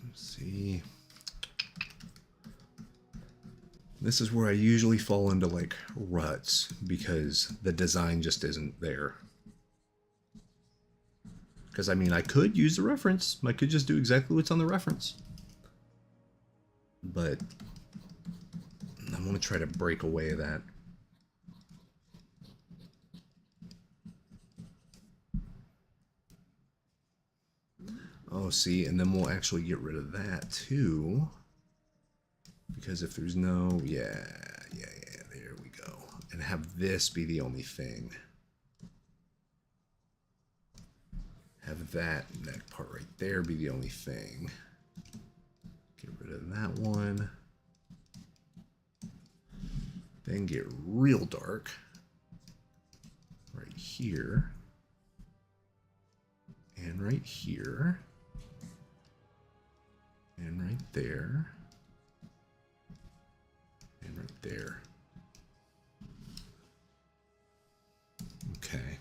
Let's see. This is where I usually fall into like ruts because the design just isn't there. Because I mean, I could use the reference. I could just do exactly what's on the reference. But I'm going to try to break away of that. Oh, see, and then we'll actually get rid of that too. Because if there's no, yeah, there we go. And have this be the only thing. Have that neck part right there be the only thing. Get rid of that one. Then get real dark right here. And right here. And right there. And right there. Okay.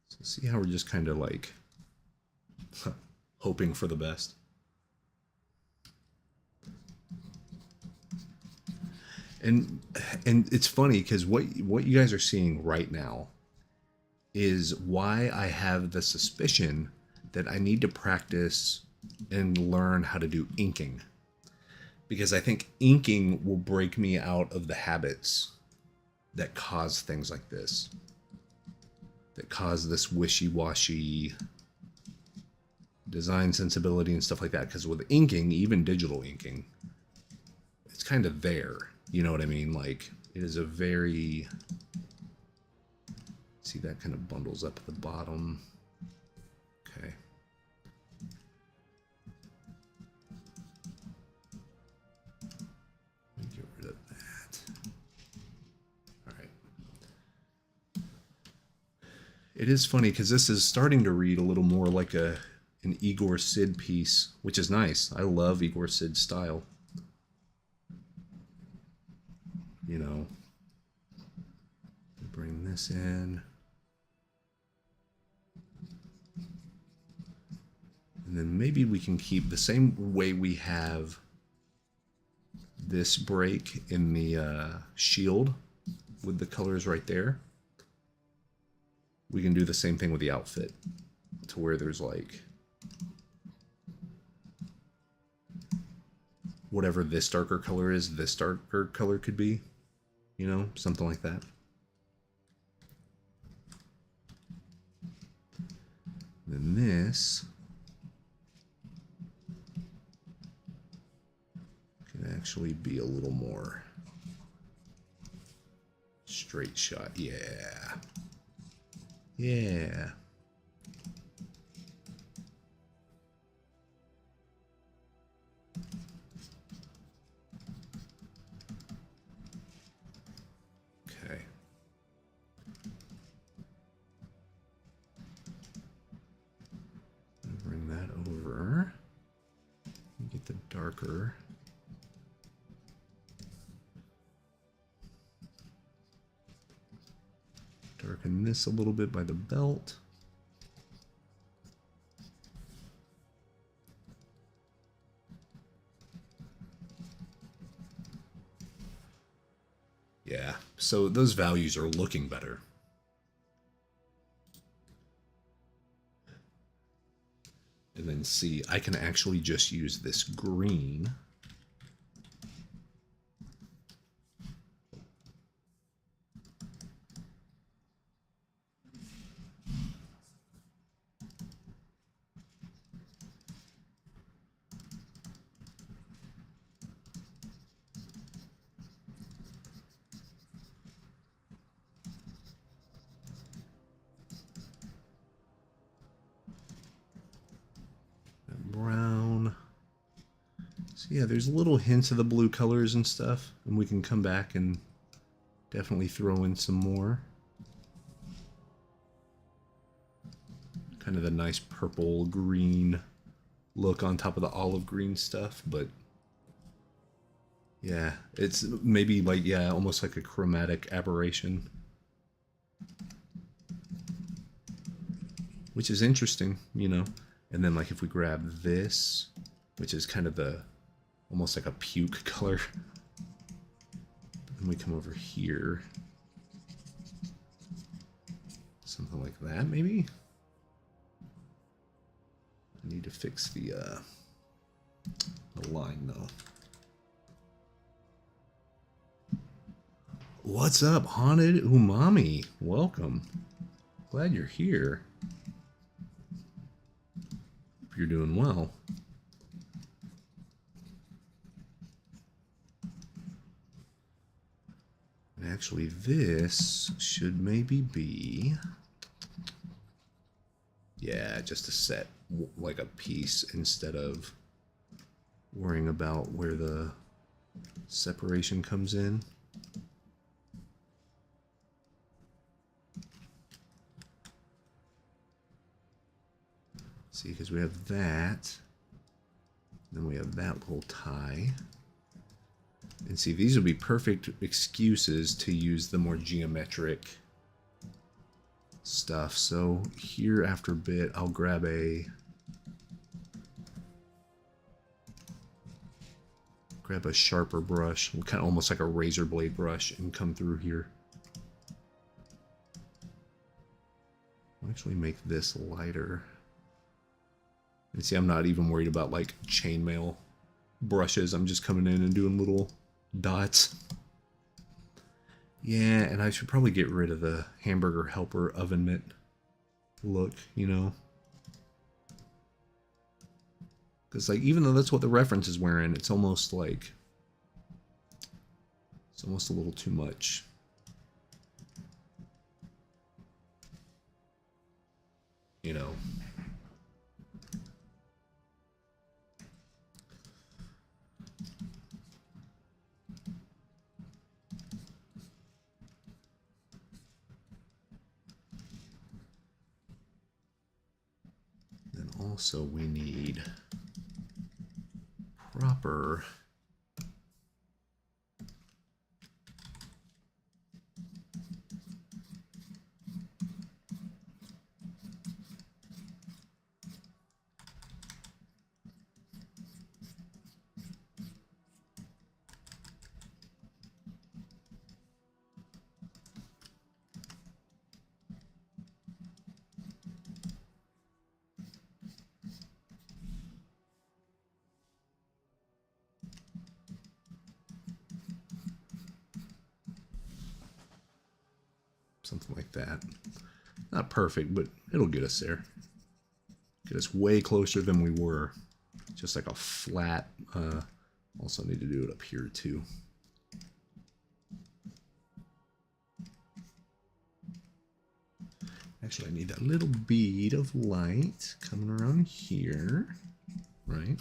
So see how we're just kind of like hoping for the best. And it's funny because what you guys are seeing right now is why I have the suspicion that I need to practice and learn how to do inking. Because I think inking will break me out of the habits that cause things like this. That cause this wishy-washy design sensibility and stuff like that. Because with inking, even digital inking, it's kind of there. You know what I mean? Like, it is a very... See, that kind of bundles up at the bottom. Okay. Let me get rid of that. All right. It is funny because this is starting to read a little more like an Igor Sid piece, which is nice. I love Igor Sid's style. You know, bring this in. And then maybe we can keep the same way we have this break in the shield with the colors right there. We can do the same thing with the outfit to where there's like whatever this darker color is, this darker color could be, you know, something like that. Then this can actually be a little more straight shot. Yeah. Yeah. Okay. Bring that over. Get the darker. Darken this a little bit by the belt. Yeah, so those values are looking better. And then see, I can actually just use this green. Brown. So yeah, there's little hints of the blue colors and stuff, and we can come back and definitely throw in some more. Kind of the nice purple green look on top of the olive green stuff, but yeah, it's maybe like, yeah, almost like a chromatic aberration, which is interesting, you know. And then like if we grab this, which is kind of the almost like a puke color, and we come over here, something like that maybe. I need to fix the line though. What's up, Haunted Umami? Welcome. Glad you're here. Hope you're doing well. And actually, this should maybe be... Yeah, just a set, like a piece, instead of worrying about where the separation comes in. See, because we have that, then we have that little tie. And see, these would be perfect excuses to use the more geometric stuff. So here after a bit, I'll grab grab a sharper brush, kind of almost like a razor blade brush, and come through here. I'll actually make this lighter. And see, I'm not even worried about like chainmail brushes. I'm just coming in and doing little dots. Yeah, and I should probably get rid of the hamburger helper oven mitt look, you know? Because, like, even though that's what the reference is wearing, it's almost like... It's almost a little too much. You know? Then also we need proper something like that. Not perfect, but it'll get us there. Get us way closer than we were. Just like a flat. Also need to do it up here too. Actually, I need that little bead of light coming around here. Right?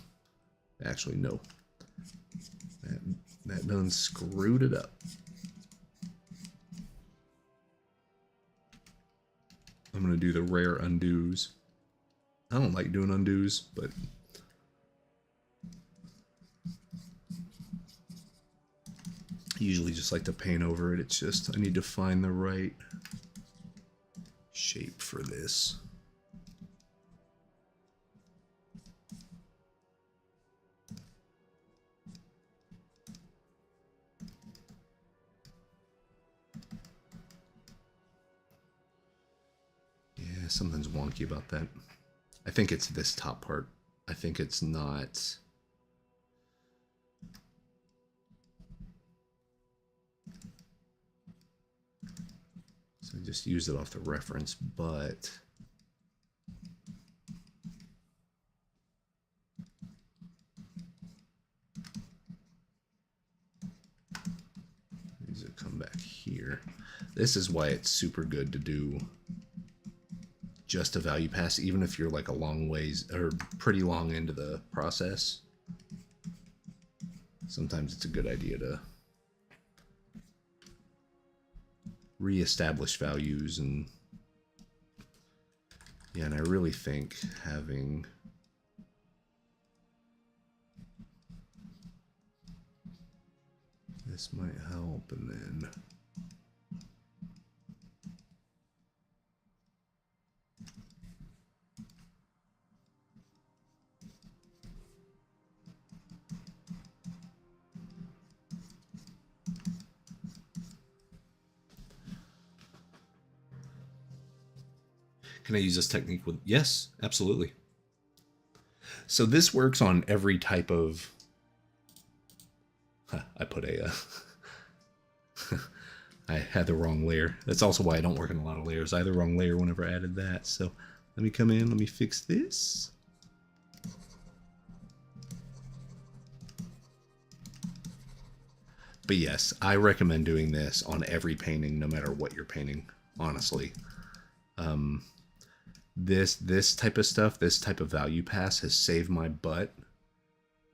Actually, no. That done screwed it up. I'm going to do the rare undos. I don't like doing undos, but I usually just like to paint over it. It's just, I need to find the right shape for this. Yeah, something's wonky about that. I think it's this top part. I think it's not. So I just used it off the reference, but these will come back here. This is why it's super good to do just a value pass, even if you're like a long ways or pretty long into the process. Sometimes it's a good idea to reestablish values. And yeah, and I really think having this might help. And then can I use this technique with? Yes, absolutely. So this works on every type of. I put a. I had the wrong layer. That's also why I don't work in a lot of layers. I had the wrong layer whenever I added that. So let me come in. Let me fix this. But yes, I recommend doing this on every painting, no matter what you're painting. Honestly. This type of stuff, this type of value pass has saved my butt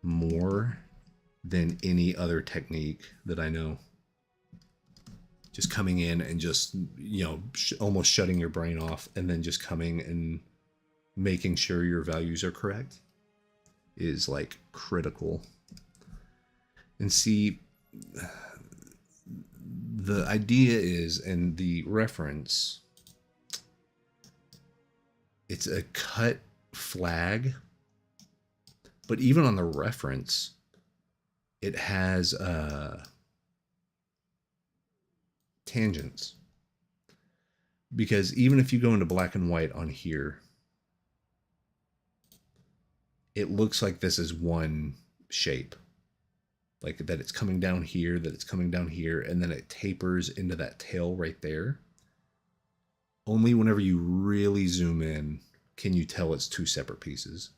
more than any other technique that I know. Just coming in and just, you know, almost shutting your brain off and then just coming and making sure your values are correct is like critical. And see, the idea is, and the reference, it's a cut flag, but even on the reference, it has tangents. Because even if you go into black and white on here, it looks like this is one shape. Like that it's coming down here, that it's coming down here, and then it tapers into that tail right there. Only whenever you really zoom in can you tell it's two separate pieces.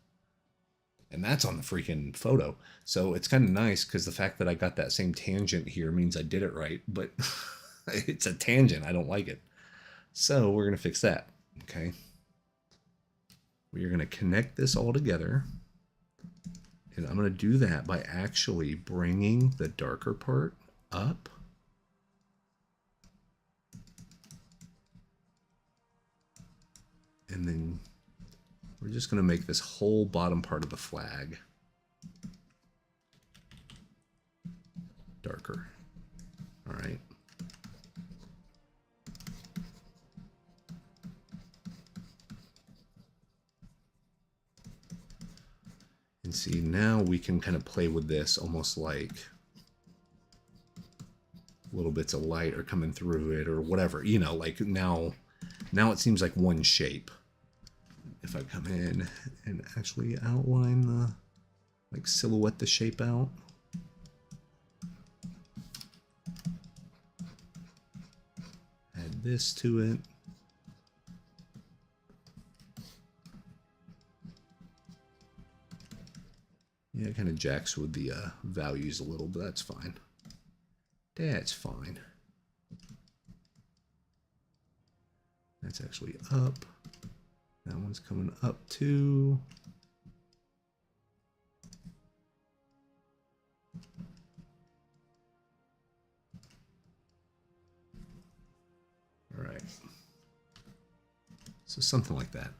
And that's on the freaking photo. So it's kind of nice because the fact that I got that same tangent here means I did it right, but it's a tangent. I don't like it. So we're going to fix that. Okay. We're going to connect this all together. And I'm going to do that by actually bringing the darker part up. And then we're just going to make this whole bottom part of the flag darker. All right. And see, now we can kind of play with this almost like little bits of light are coming through it or whatever, you know, like now it seems like one shape. If I come in and actually outline the, like silhouette the shape out. Add this to it. Yeah, it kind of jacks with the values a little, but that's fine. That's fine. That's actually up. That one's coming up too. All right. So something like that.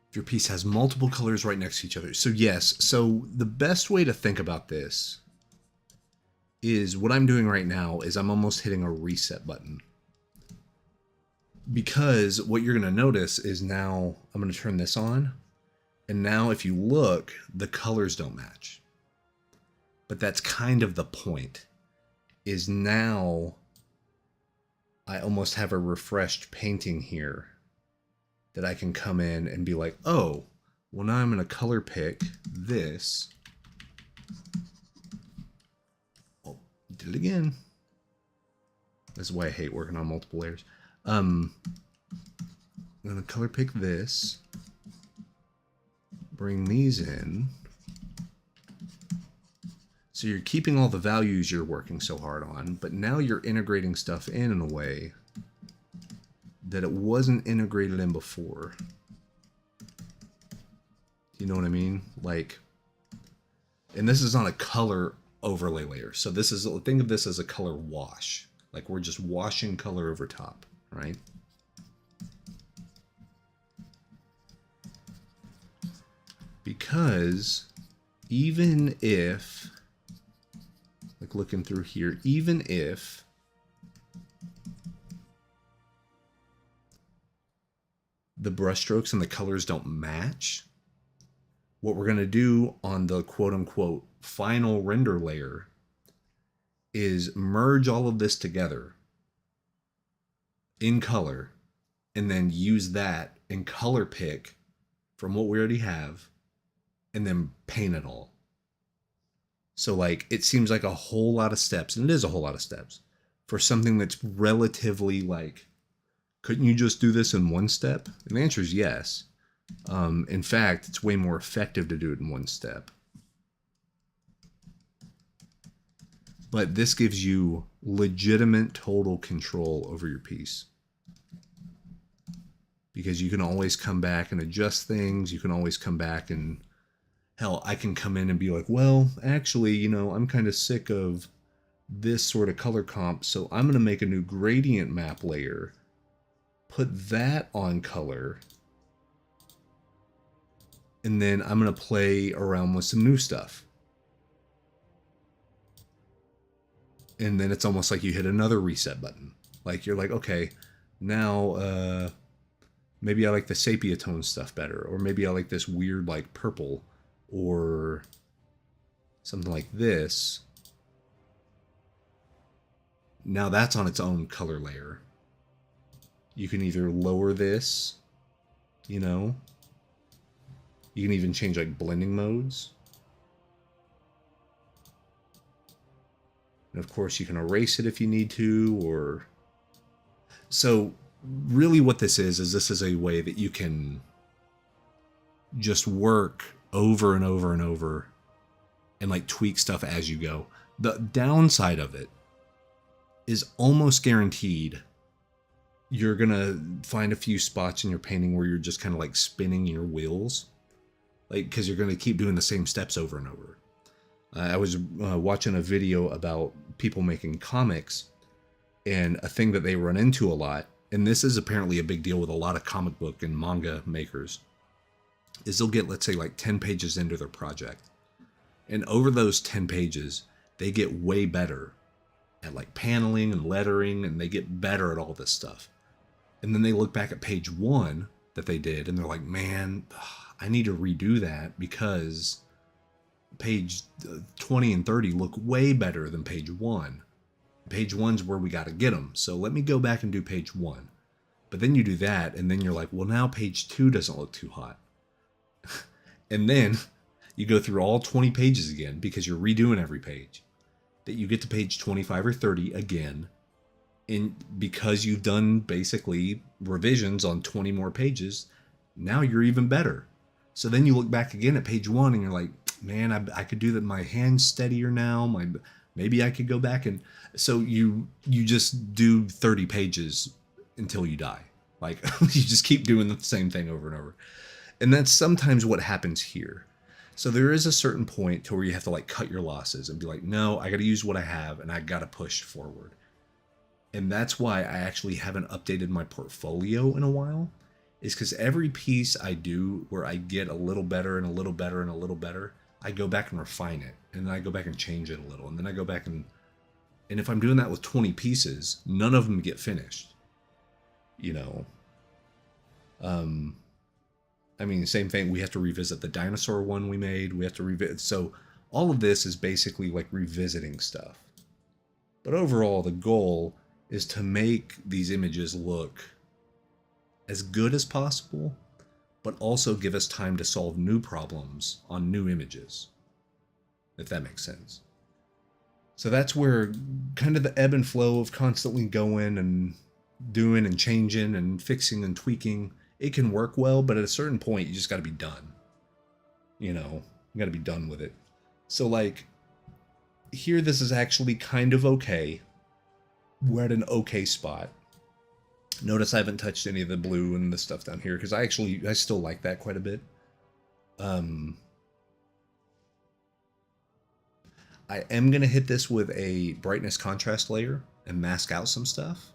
If your piece has multiple colors right next to each other. So yes, so the best way to think about this is what I'm doing right now is I'm almost hitting a reset button. Because what you're going to notice is now I'm going to turn this on. And now if you look, the colors don't match. But that's kind of the point. Is now I almost have a refreshed painting here that I can come in and be like, oh, well now I'm going to color pick this. Oh, did it again. That's why I hate working on multiple layers. I'm going to color pick this. Bring these in. So you're keeping all the values you're working so hard on, but now you're integrating stuff in a way that it wasn't integrated in before. You know what I mean? Like, and this is on a color overlay layer. So this is, think of this as a color wash. Like we're just washing color over top, right? Because even if, like looking through here, even if the brushstrokes and the colors don't match, what we're going to do on the quote-unquote final render layer is merge all of this together in color and then use that and color pick from what we already have and then paint it all. So like it seems like a whole lot of steps, and it is a whole lot of steps for something that's relatively like, couldn't you just do this in one step? And the answer is yes. In fact, it's way more effective to do it in one step. But this gives you legitimate total control over your piece. Because you can always come back and adjust things. You can always come back and, hell, I can come in and be like, well, actually, you know, I'm kind of sick of this sort of color comp, so I'm going to make a new gradient map layer. Put that on color, and then I'm going to play around with some new stuff. And then it's almost like you hit another reset button. Like you're like, okay, now Maybe I like the sepia tone stuff better, or maybe I like this weird like purple, or something like this. Now that's on its own color layer. You can either lower this, you know. You can even change like blending modes. And of course you can erase it if you need to, or... So really what this is this is a way that you can just work over and over and over and like tweak stuff as you go. The downside of it is almost guaranteed you're gonna find a few spots in your painting where you're just kind of like spinning your wheels, like, because you're gonna keep doing the same steps over and over. I was watching a video about people making comics, and a thing that they run into a lot, and this is apparently a big deal with a lot of comic book and manga makers, is they'll get, let's say, like 10 pages into their project, and over those 10 pages they get way better at like paneling and lettering, and they get better at all this stuff. And then they look back at page 1 that they did, and they're like, man, I need to redo that because page 20 and 30 look way better than page 1. Page 1's where we got to get them, so let me go back and do page 1. But then you do that, and then you're like, well, now page 2 doesn't look too hot. And then you go through all 20 pages again because you're redoing every page. That you get to page 25 or 30 again, and because you've done basically revisions on 20 more pages, now you're even better. So then you look back again at page 1 and you're like, man, I could do that. My hand's steadier now. Maybe I could go back. And so you just do 30 pages until you die. Like, you just keep doing the same thing over and over. And that's sometimes what happens here. So there is a certain point to where you have to like cut your losses and be like, no, I got to use what I have and I got to push forward. And that's why I actually haven't updated my portfolio in a while, is because every piece I do where I get a little better and a little better and a little better, I go back and refine it. And then I go back and change it a little. And then I go back and if I'm doing that with 20 pieces, none of them get finished. You know? I mean, same thing. We have to revisit the dinosaur one we made. We have to revisit. So all of this is basically like revisiting stuff. But overall, the goal is to make these images look as good as possible, but also give us time to solve new problems on new images, if that makes sense. So that's where kind of the ebb and flow of constantly going and doing and changing and fixing and tweaking, it can work well, but at a certain point, you just got to be done. You know, you got to be done with it. So like, here this is actually kind of okay. We're at an okay spot. Notice I haven't touched any of the blue and the stuff down here, because I still like that quite a bit. I am going to hit this with a brightness contrast layer and mask out some stuff.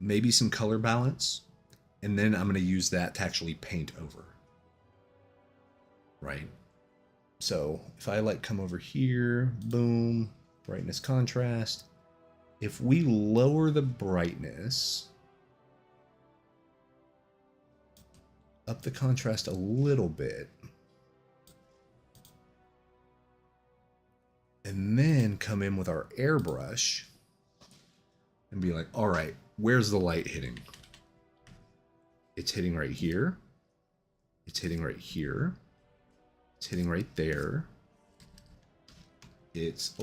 Maybe some color balance. And then I'm going to use that to actually paint over. Right? So if I like come over here, boom, brightness contrast. If we lower the brightness, up the contrast a little bit, and then come in with our airbrush and be like, all right, where's the light hitting? It's hitting right here. It's hitting right here. It's hitting right there. It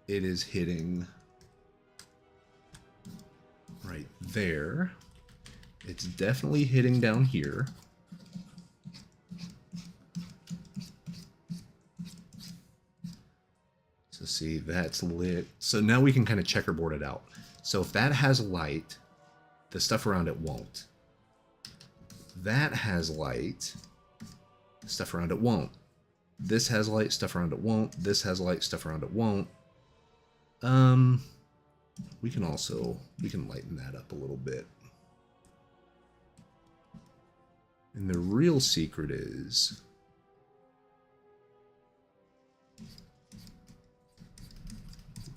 is hitting right there. It's definitely hitting down here. So see, that's lit. So now we can kind of checkerboard it out. So if that has light, the stuff around it won't. That has light, stuff around it won't. This has light, stuff around it won't. This has light, stuff around it won't. We can lighten that up a little bit. And the real secret is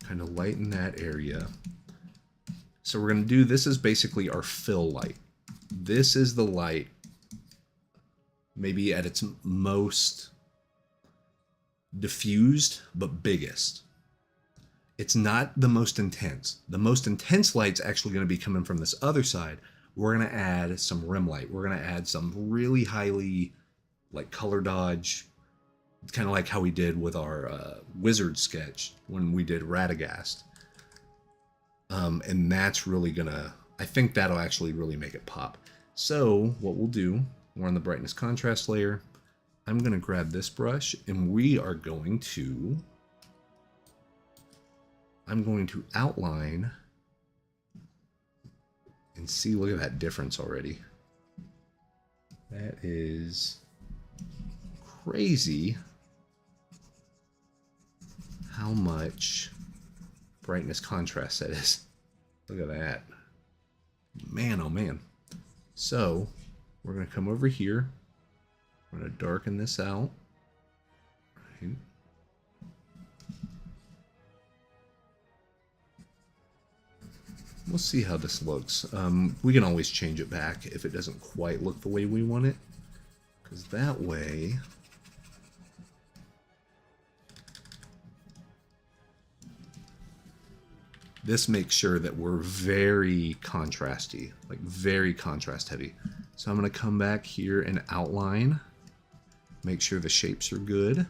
kind of lighten that area. So we're going to do, this is basically our fill light. This is the light maybe at its most diffused, but biggest. It's not the most intense. The most intense light's actually going to be coming from this other side. We're going to add some rim light. We're going to add some really highly like color dodge, kind of like how we did with our wizard sketch when we did Radagast. And that's really going to, I think that'll actually really make it pop. So what we'll do, we're on the brightness contrast layer. I'm going to grab this brush and we are going to, I'm going to outline and see, look at that difference already. That is crazy how much brightness contrast that is. Look at that. Man, oh man. So we're going to come over here. We're going to darken this out. Right. We'll see how this looks. We can always change it back if it doesn't quite look the way we want it. Because that way, this makes sure that we're very contrasty, like very contrast heavy. So I'm going to come back here and outline, make sure the shapes are good.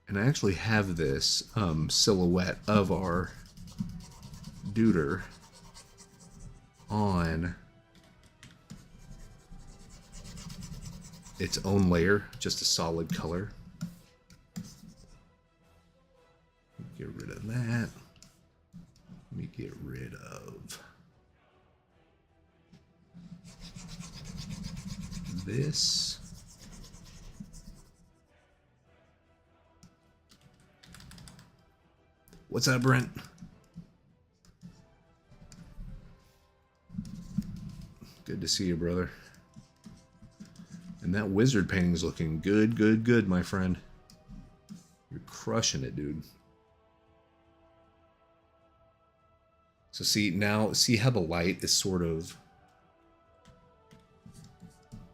And I actually have this silhouette of our duder on its own layer, just a solid color. Get rid of that. Let me get rid of this. What's up, Brent? Good to see you, brother. And that wizard painting is looking good, good, good, my friend. You're crushing it, dude. So see, now, see how the light is sort of...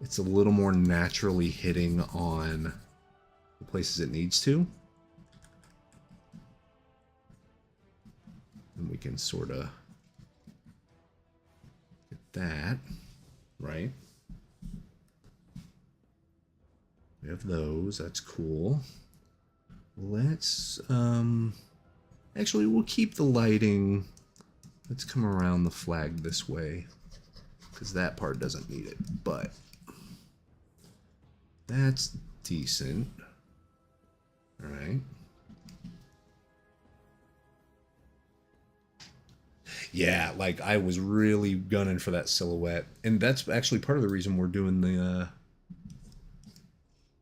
It's a little more naturally hitting on the places it needs to. And we can sort of get that, right? We have those, that's cool. Let's, actually we'll keep the lighting. Let's come around the flag this way, because that part doesn't need it, but that's decent. All right. Yeah, like I was really gunning for that silhouette. And that's actually part of the reason we're doing the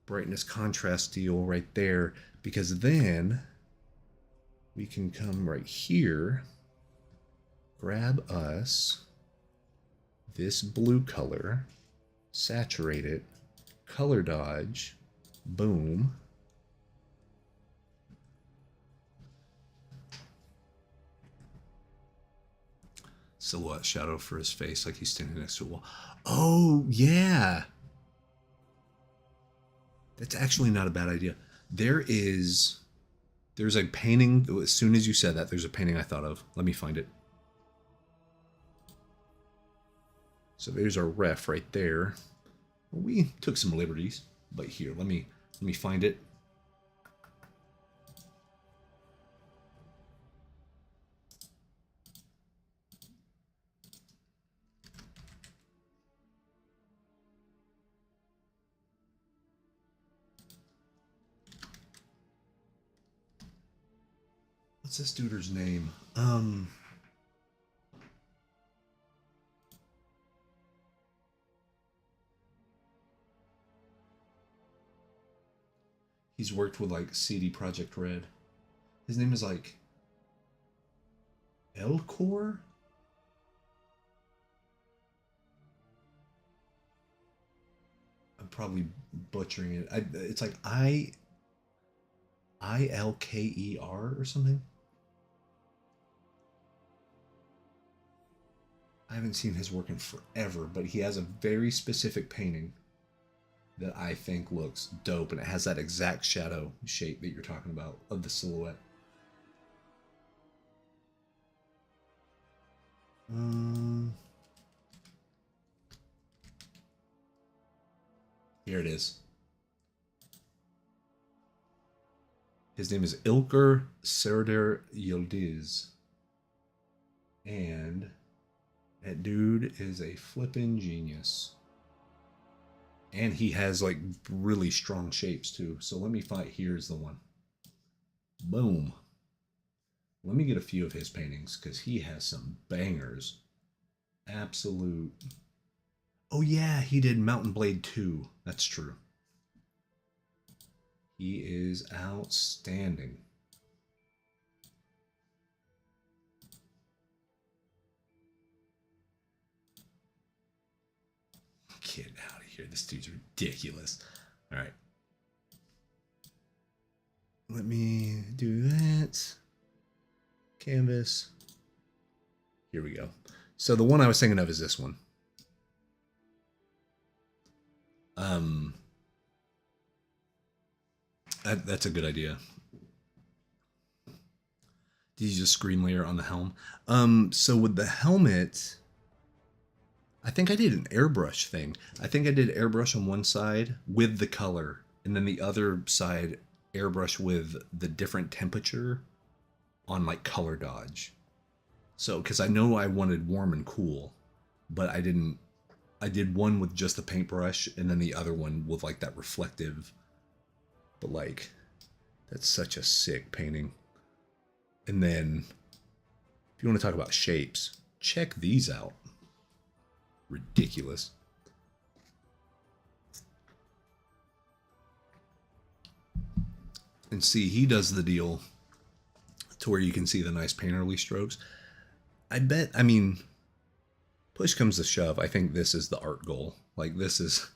brightness contrast deal right there. Because then we can come right here, grab us this blue color, saturate it, color dodge, boom. Silhouette shadow for his face like he's standing next to a wall. Oh, yeah. That's actually not a bad idea. There's a painting. As soon as you said that, there's a painting I thought of. Let me find it. So there's our ref right there. We took some liberties, but here, let me find it. What's this dude's name? He's worked with like CD Projekt Red. His name is like Elcor? I'm probably butchering it. It's like Ilker or something. I haven't seen his work in forever, but he has a very specific painting that I think looks dope, and it has that exact shadow shape that you're talking about of the silhouette. Here it is. His name is Ilker Serdar Yildiz. And that dude is a flippin' genius. And he has like really strong shapes too. So let me find, here's the one. Boom. Let me get a few of his paintings because he has some bangers. Absolute. Oh yeah, he did Mountain Blade 2. That's true. He is outstanding. Get out of here. This dude's ridiculous. All right. Let me do that. Canvas. Here we go. So the one I was thinking of is this one. That's a good idea. Did you just screen layer on the helm? So with the helmet, I think I did an airbrush thing. I think I did airbrush on one side with the color, and then the other side airbrush with the different temperature on like color dodge. So, because I know I wanted warm and cool, but I didn't. I did one with just the paintbrush, and then the other one with like that reflective. But like, that's such a sick painting. And then, if you want to talk about shapes, check these out. Ridiculous. And see, he does the deal to where you can see the nice painterly strokes. I bet, I mean, push comes to shove, I think this is the art goal. Like this is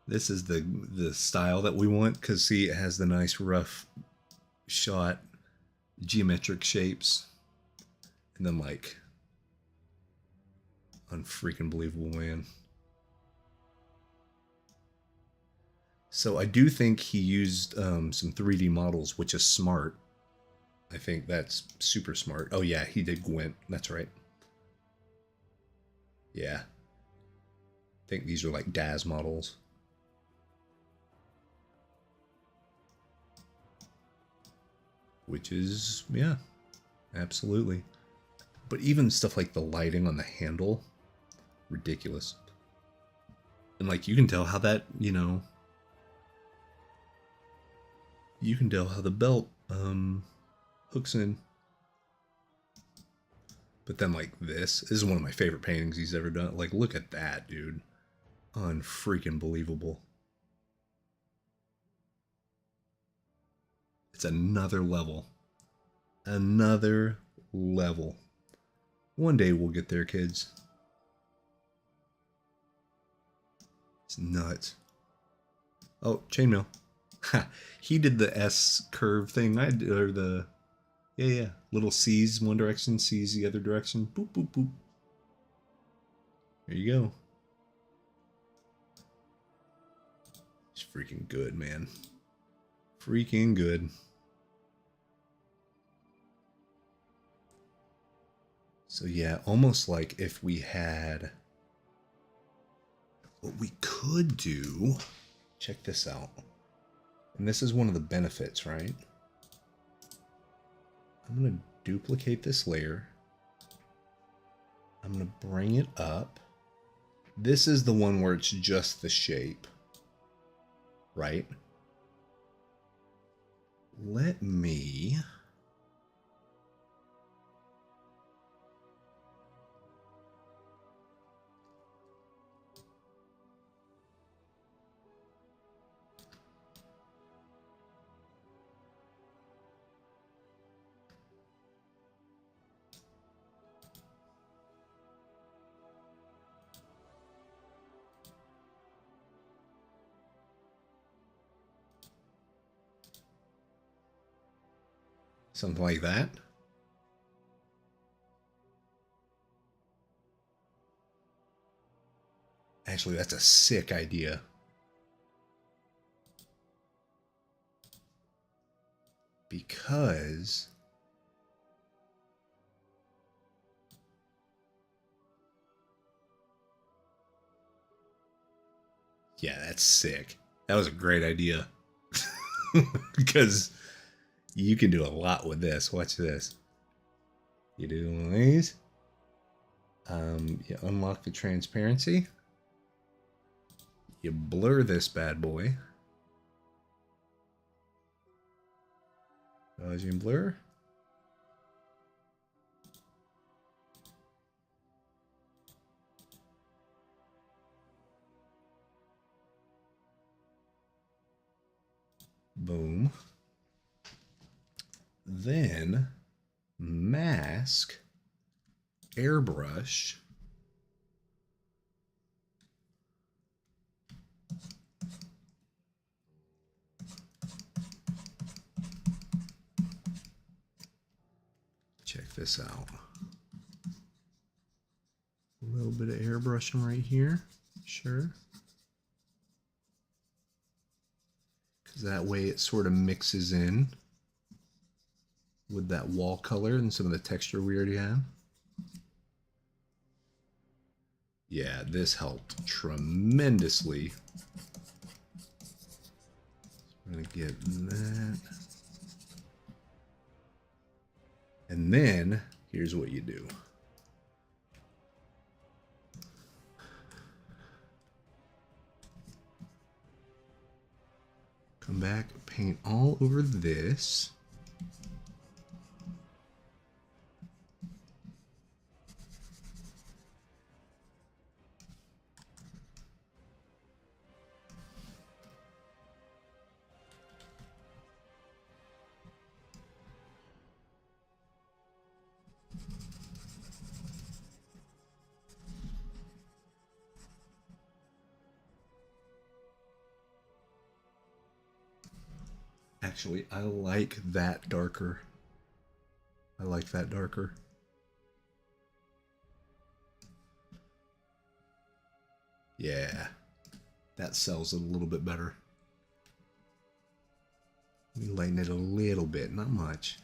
the style that we want, because see, it has the nice rough shot geometric shapes, and then like unfreaking believable, man. So I do think he used some 3D models, which is smart. I think that's super smart. Oh yeah, he did Gwent. That's right. Yeah. I think these are like DAZ models. Which is, yeah, absolutely. But even stuff like the lighting on the handle, ridiculous. And like you can tell how that, you know, you can tell how the belt hooks in. But then like this is one of my favorite paintings he's ever done. Like look at that, dude. Unfreaking believable. It's another level. Another level. One day we'll get there, kids. It's nuts. Oh, chainmail. He did the S curve thing. I did, or the, yeah, little C's one direction, C's the other direction. Boop, boop, boop. There you go. It's freaking good, man. Freaking good. So yeah, almost like if we had, what we could do, check this out. And this is one of the benefits, right? I'm going to duplicate this layer. I'm going to bring it up. This is the one where it's just the shape, right? Let me... Something like that. Actually, that's a sick idea. Because yeah, that's sick. That was a great idea. Because you can do a lot with this. Watch this. You do one of these. You unlock the transparency. You blur this bad boy. Gaussian blur. Boom. Then mask, airbrush. Check this out. A little bit of airbrushing right here. Sure. Because that way it sort of mixes in with that wall color and some of the texture we already have. Yeah, this helped tremendously. I'm going to get that. And then, here's what you do. Come back, paint all over this. Actually, I like that darker. I like that darker. Yeah, that sells it a little bit better. We lighten it a little bit, not much.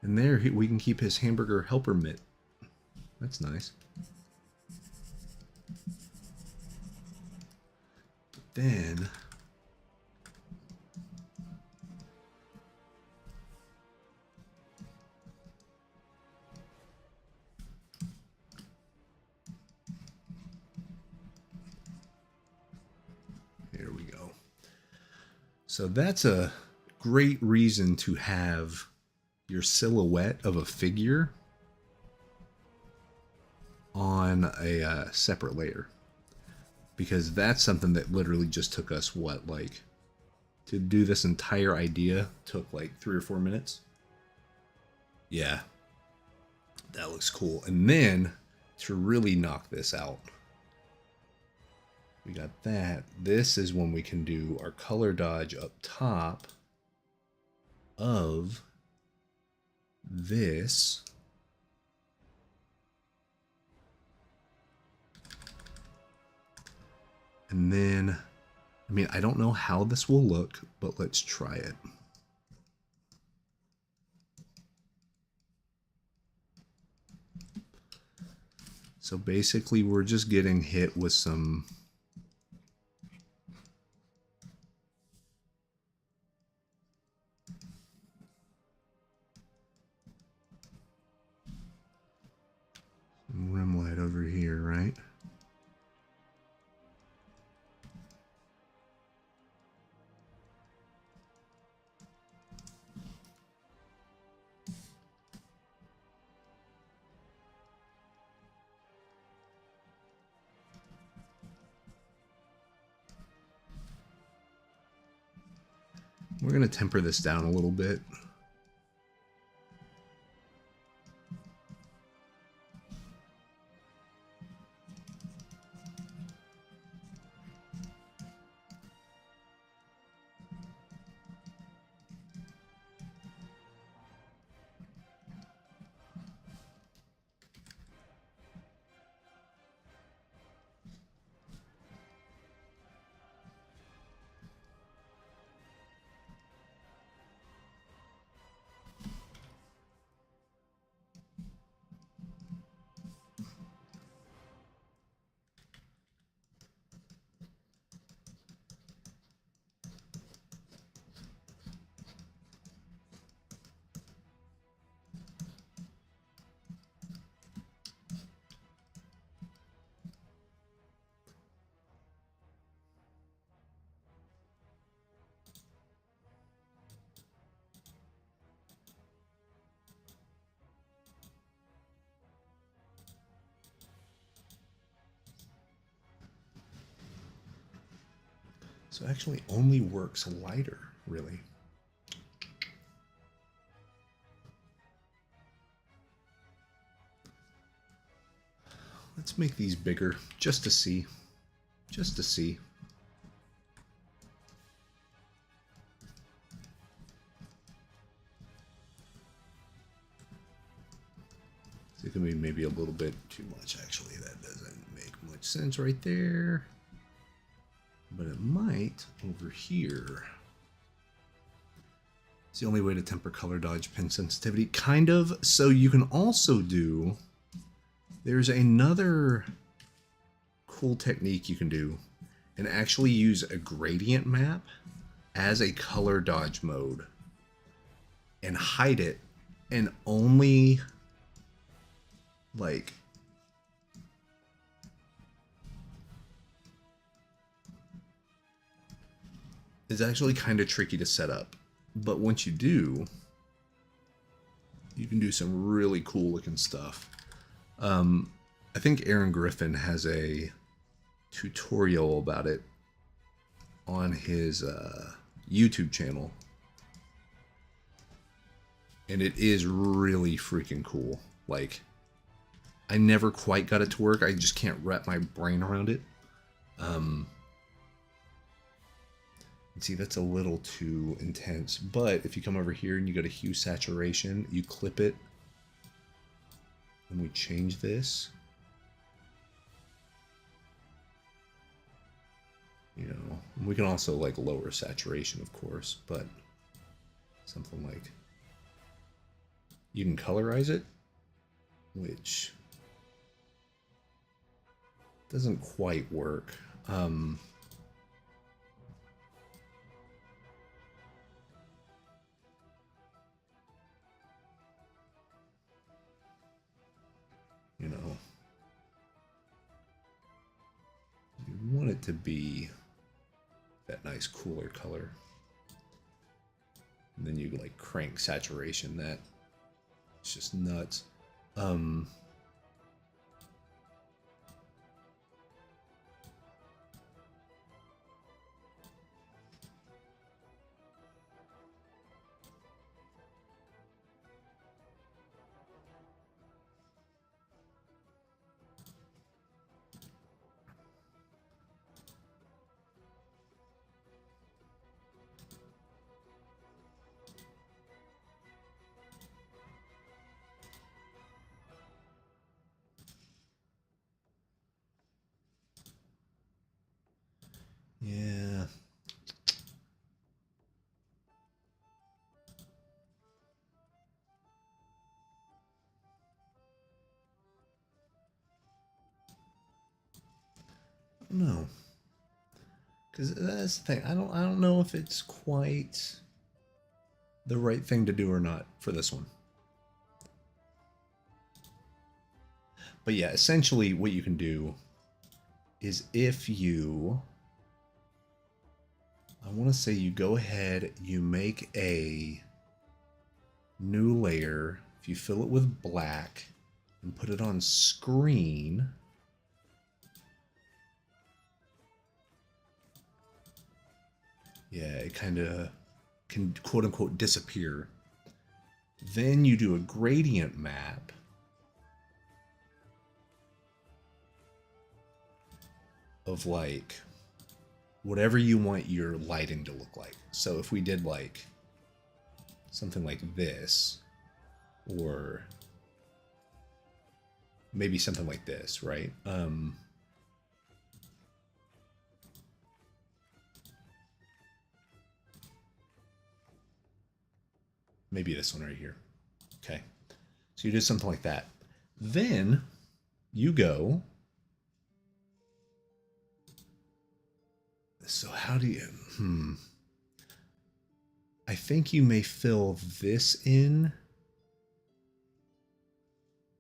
And there we can keep his hamburger helper mitt. That's nice. But then here we go. So that's a great reason to have your silhouette of a figure on a separate layer, because that's something that literally just took us what, like, to do this entire idea took like 3 or 4 minutes. Yeah, that looks cool. And then to really knock this out, we got that. This is when we can do our color dodge up top of this. And then, I mean, I don't know how this will look, but let's try it. So basically, we're just getting hit with some rim light over here, right? We're going to temper this down a little bit. So it actually only works lighter, really. Let's make these bigger, just to see. Just to see. So it can be maybe a little bit too much, actually. That doesn't make much sense right there. But it might over here. It's the only way to temper color dodge pin sensitivity. Kind of. So you can also do... There's another cool technique you can do and actually use a gradient map as a color dodge mode and hide it and only like it's actually kind of tricky to set up, but once you do, you can do some really cool looking stuff. I think Aaron Griffin has a tutorial about it on his YouTube channel. And it is really freaking cool. Like, I never quite got it to work. I just can't wrap my brain around it. See, that's a little too intense. But if you come over here and you go to hue saturation, you clip it. And we change this. You know, we can also like lower saturation, of course, but something like you can colorize it, which doesn't quite work. You know, you want it to be that nice cooler color. And then you like crank saturation. That it's just nuts. Yeah. No. Because that's the thing. I don't know if it's quite the right thing to do or not for this one. But yeah, essentially what you can do is if you, I want to say you go ahead, you make a new layer, if you fill it with black and put it on screen, yeah, it kind of can quote unquote disappear. Then you do a gradient map. Of like whatever you want your lighting to look like. So if we did like something like this, or maybe something like this, right? Maybe this one right here. Okay. So you do something like that. Then you go. So how do you, I think you may fill this in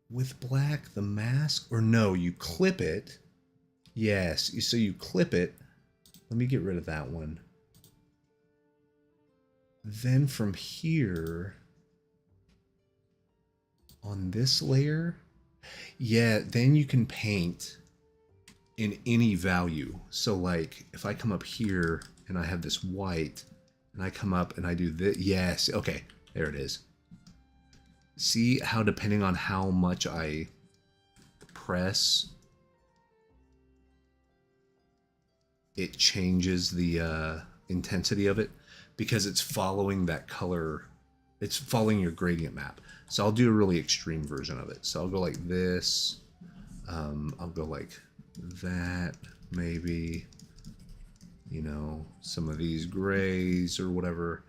with black, the mask, or no, you clip it. Yes, so you clip it. Let me get rid of that one. Then from here, on this layer, yeah, then you can paint in any value. So like if I come up here and I have this white, and I come up and I do this. Yes, okay, there it is. See how depending on how much I press, it changes the intensity of it, because it's following that color. It's following your gradient map. So I'll do a really extreme version of it. So I'll go like this. I'll go like that, maybe. You know, some of these grays or whatever.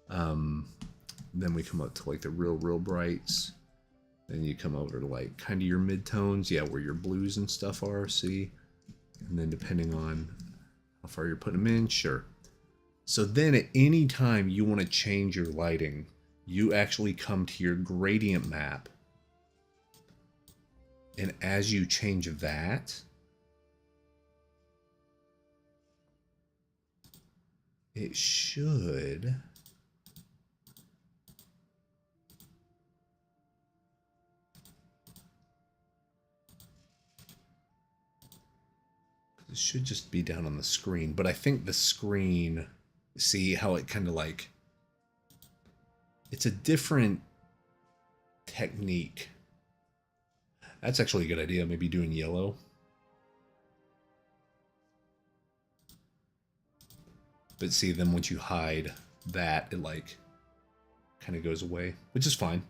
Then we come up to like the real brights. Then you come over to like kind of your midtones, yeah, where your blues and stuff are, see? And then depending on how far you're putting them in, sure. So then at any time you want to change your lighting, you actually come to your gradient map. And as you change that, it should... It should just be down on the screen, but I think the screen, see how it kind of like, it's a different technique. That's actually a good idea, maybe doing yellow. But see, then once you hide that, it like kind of goes away, which is fine.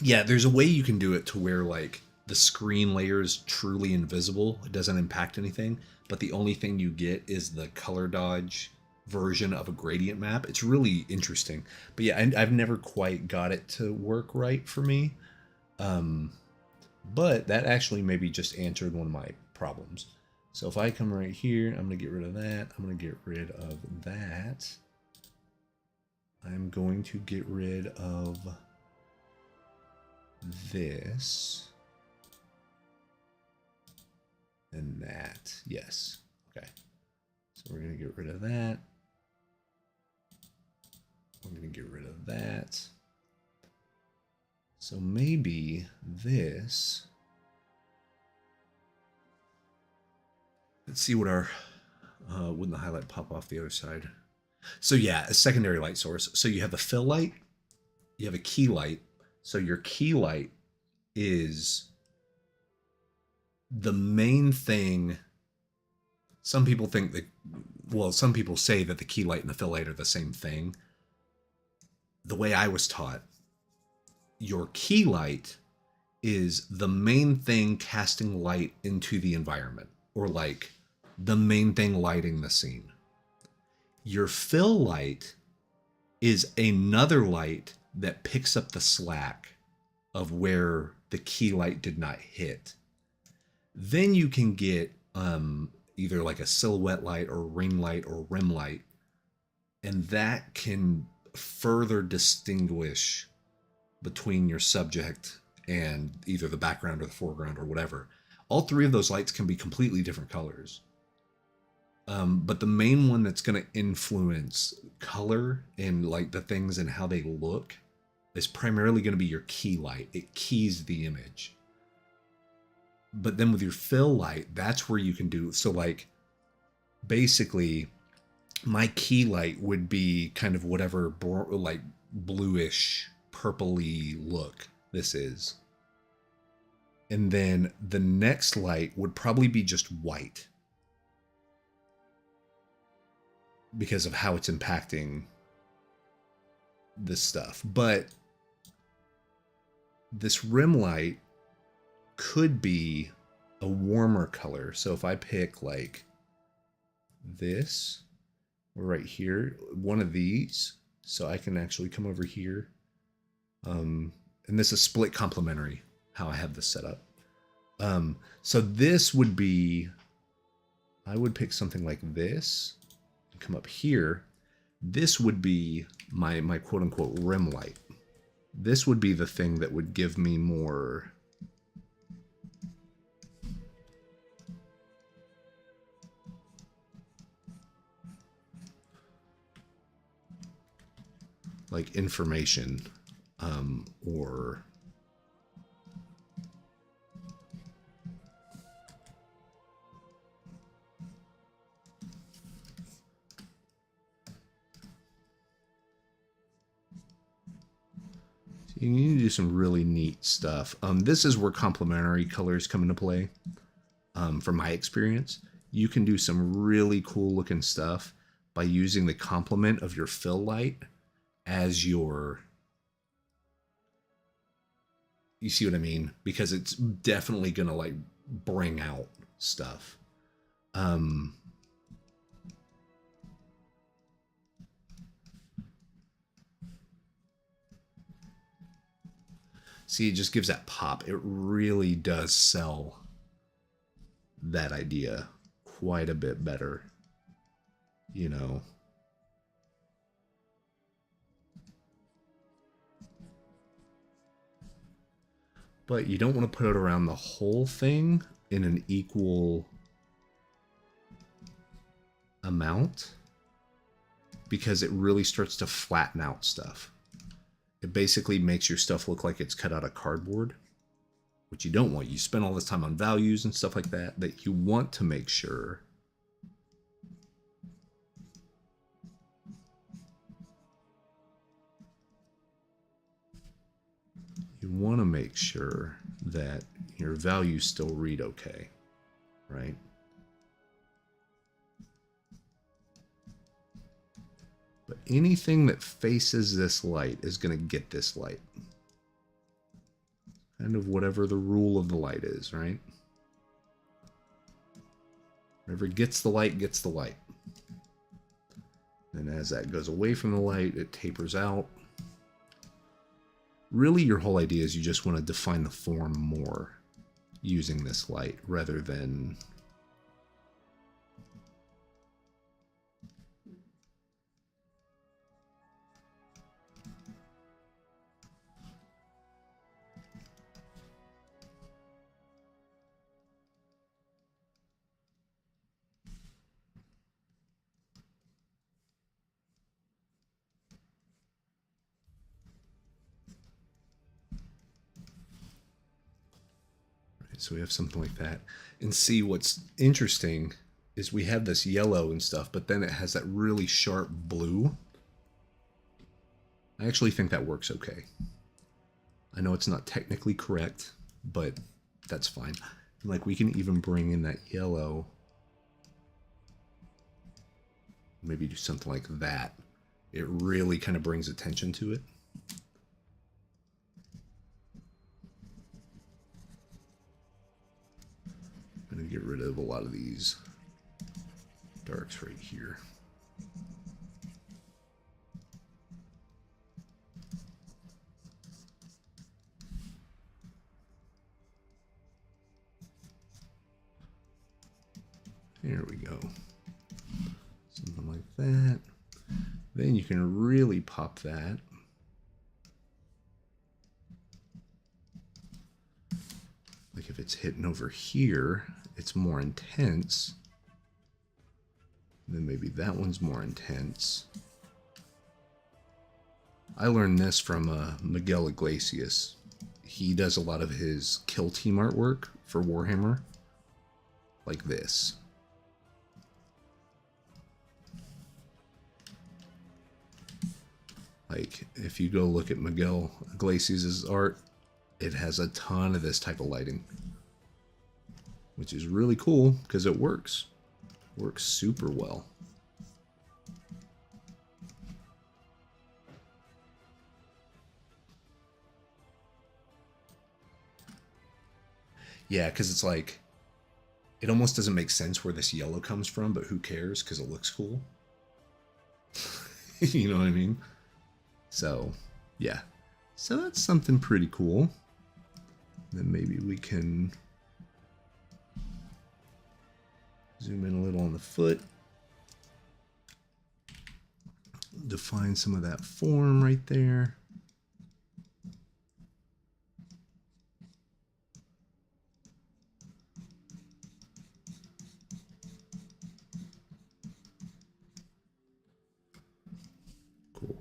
Yeah, there's a way you can do it to where like the screen layer is truly invisible. It doesn't impact anything, but the only thing you get is the color dodge version of a gradient map. It's really interesting. But yeah, I've never quite got it to work right for me. But that actually maybe just answered one of my problems. So if I come right here, I'm going to get rid of that. I'm going to get rid of that. I'm going to get rid of this. And that, yes. Okay. So we're going to get rid of that. We're going to get rid of that. So maybe this... Let's see what our... wouldn't the highlight pop off the other side? So yeah, a secondary light source. So you have a fill light. You have a key light. So your key light is... the main thing. Some people think that, well, some people say that the key light and the fill light are the same thing. The way I was taught, your key light is the main thing casting light into the environment, or like the main thing lighting the scene. Your fill light is another light that picks up the slack of where the key light did not hit. Then you can get either like a silhouette light or ring light or rim light, and that can further distinguish between your subject and either the background or the foreground or whatever. All three of those lights can be completely different colors. But the main one that's going to influence color and like the things and how they look is primarily going to be your key light. It keys the image. But then with your fill light, that's where you can do, so like basically my key light would be kind of whatever like bluish purpley look this is. And then the next light would probably be just white because of how it's impacting this stuff. But this rim light could be a warmer color. So if I pick like this right here, one of these, so I can actually come over here. And this is split complementary, how I have this set up. So this would be, I would pick something like this and come up here. This would be my quote unquote rim light. This would be the thing that would give me more like information, or You need to do some really neat stuff. This is where complementary colors come into play. From my experience, you can do some really cool looking stuff by using the complement of your fill light as your... You see what I mean? Because it's definitely gonna like bring out stuff. See, it just gives that pop. It really does sell that idea quite a bit better, you know. But you don't want to put it around the whole thing in an equal amount, because it really starts to flatten out stuff. It basically makes your stuff look like it's cut out of cardboard, which you don't want. You spend all this time on values and stuff like that, that you want to make sure that your values still read okay, right? But anything that faces this light is going to get this light. Kind of whatever the rule of the light is, right? Whatever gets the light, gets the light. And as that goes away from the light, it tapers out. Really, your whole idea is you just want to define the form more using this light rather than... So we have something like that. And see, what's interesting is we have this yellow and stuff, but then it has that really sharp blue. I actually think that works okay. I know it's not technically correct, but that's fine. Like, we can even bring in that yellow. Maybe do something like that. It really kind of brings attention to it. I'm going to get rid of a lot of these darks right here. There we go. Something like that. Then you can really pop that. Like if it's hitting over here, it's more intense. Then maybe that one's more intense. I learned this from Miguel Iglesias. He does a lot of his kill team artwork for Warhammer. Like this. Like, if you go look at Miguel Iglesias' art, it has a ton of this type of lighting. Which is really cool, because it works. Works super well. Yeah, because it's like, it almost doesn't make sense where this yellow comes from, but who cares, because it looks cool. You know what I mean? So, yeah. So that's something pretty cool. Then maybe we can zoom in a little on the foot. Define some of that form right there. Cool.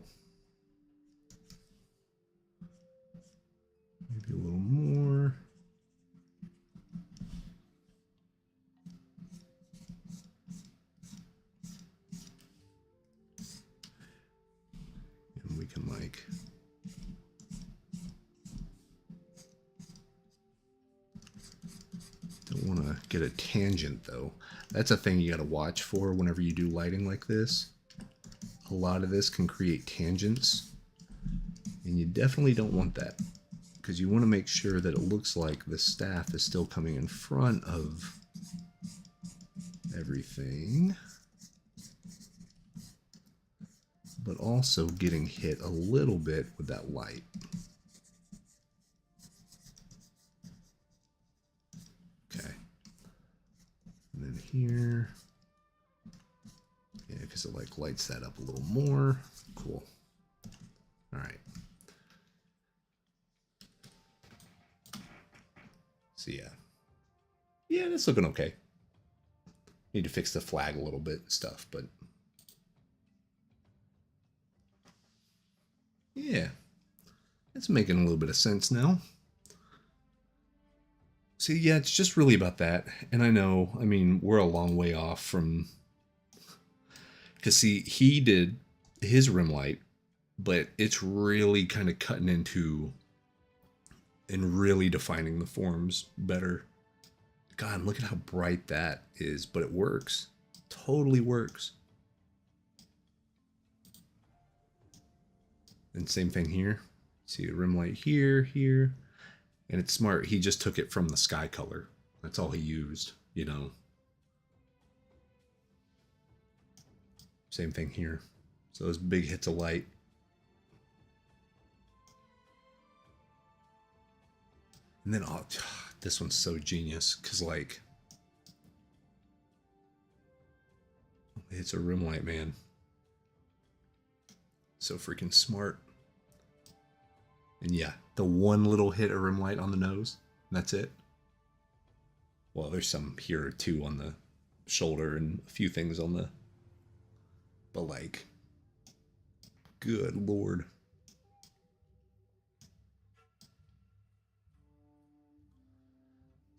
Maybe a little more. And we can like get a tangent though. That's a thing you got to watch for whenever you do lighting like this. A lot of this can create tangents, and you definitely don't want that, because you want to make sure that it looks like the staff is still coming in front of everything, but also getting hit a little bit with that light. Okay. And then here, yeah, because it like lights that up a little more. Cool. All right. So yeah, that's looking okay. Need to fix the flag a little bit and stuff, but yeah, it's making a little bit of sense now. See, yeah, it's just really about that. And I know, I mean, we're a long way off from, because see, he did his rim light, but it's really kind of cutting into and really defining the forms better. God, look at how bright that is, but it works. Totally works. And same thing here. See a rim light here, here. And it's smart. He just took it from the sky color. That's all he used, you know. Same thing here. So those big hits of light. And then, oh, this one's so genius, because, like, it's a rim light, man. So freaking smart. And yeah, the one little hit of rim light on the nose, that's it. Well, there's some here or two on the shoulder and a few things on the... But, like, good lord.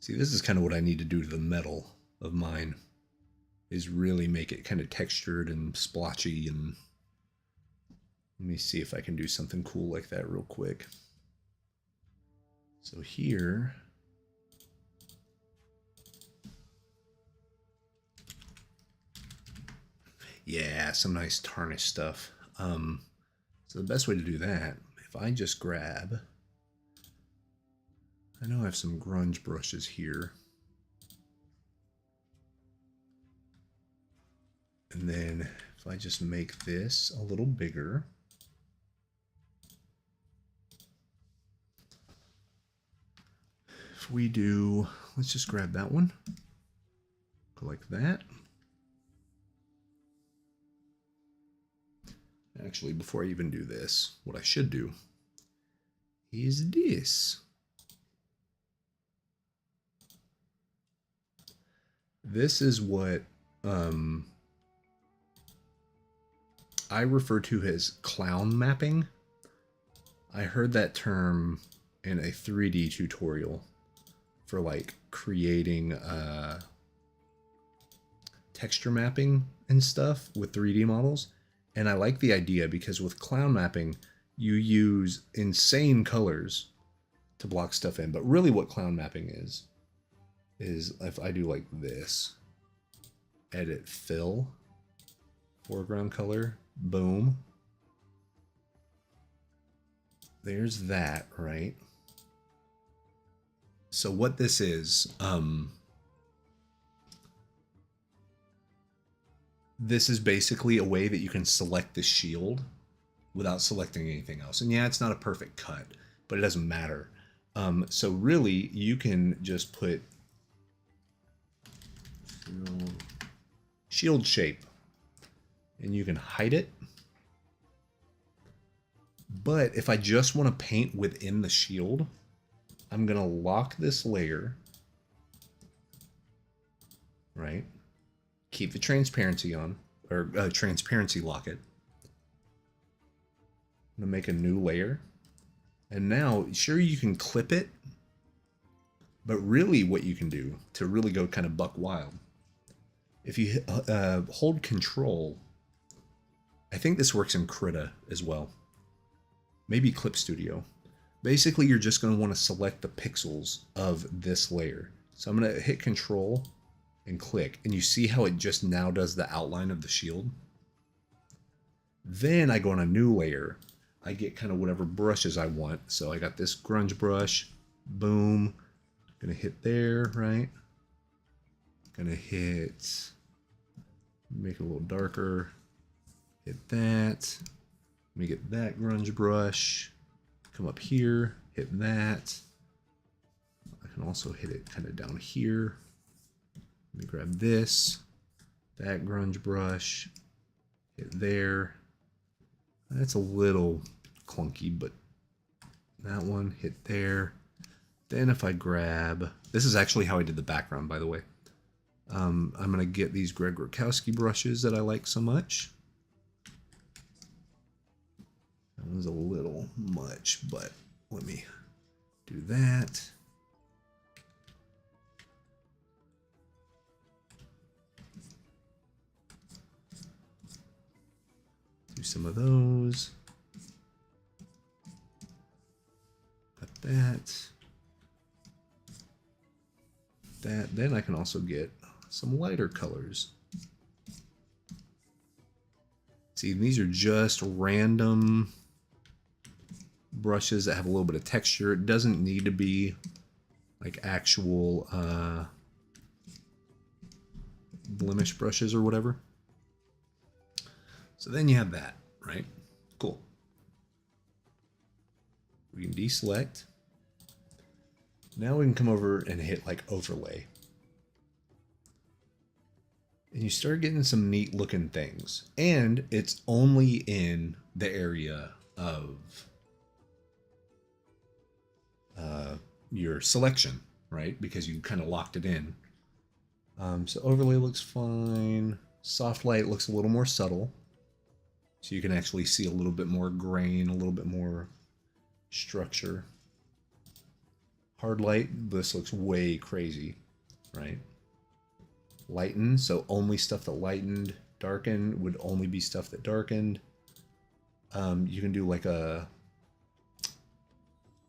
See, this is kind of what I need to do to the metal of mine, is really make it kind of textured and splotchy. And let me see if I can do something cool like that real quick. So here, yeah, some nice tarnish stuff. So the best way to do that, if I just grab, I know I have some grunge brushes here. And then if I just make this a little bigger, if we do, let's just grab that one, go like that. Actually, before I even do this, what I should do is this. This is what I refer to as clown mapping. I heard that term in a 3D tutorial for like creating texture mapping and stuff with 3D models. And I like the idea because with clown mapping, you use insane colors to block stuff in. But really what clown mapping is if I do like this, edit fill, foreground color, boom. There's that, right? So what this is, this is basically a way that you can select the shield without selecting anything else. And yeah, it's not a perfect cut, but it doesn't matter. So really, you can just put shield shape, and you can hide it. But if I just want to paint within the shield, I'm going to lock this layer, right? Keep the transparency on, or transparency lock it. I'm going to make a new layer. And now, sure, you can clip it, but really what you can do to really go kind of buck wild, if you hold Control, I think this works in Krita as well. Maybe Clip Studio. Basically, you're just going to want to select the pixels of this layer. So I'm going to hit Control and click, and you see how it just now does the outline of the shield? Then I go on a new layer. I get kind of whatever brushes I want. So I got this grunge brush, boom. Gonna hit there, right? Gonna hit, make it a little darker. Hit that. Let me get that grunge brush. Come up here, hit that. I can also hit it kind of down here. Let me grab this, that grunge brush, hit there. That's a little clunky, but that one, hit there. Then if I grab, this is actually how I did the background, by the way. I'm going to get these Greg Rakowski brushes that I like so much. That one's a little much, but let me do that. Do some of those. Got that. That. Then I can also get some lighter colors. See, these are just random brushes that have a little bit of texture. It doesn't need to be like actual blemish brushes or whatever. So then you have that, right? Cool. We can deselect. Now we can come over and hit like overlay. And you start getting some neat looking things. And it's only in the area of your selection, right? Because you kind of locked it in. So overlay looks fine. Soft light looks a little more subtle. So you can actually see a little bit more grain, a little bit more structure. Hard light, this looks way crazy, right? Lighten, so only stuff that lightened. Darken would only be stuff that darkened. You can do like a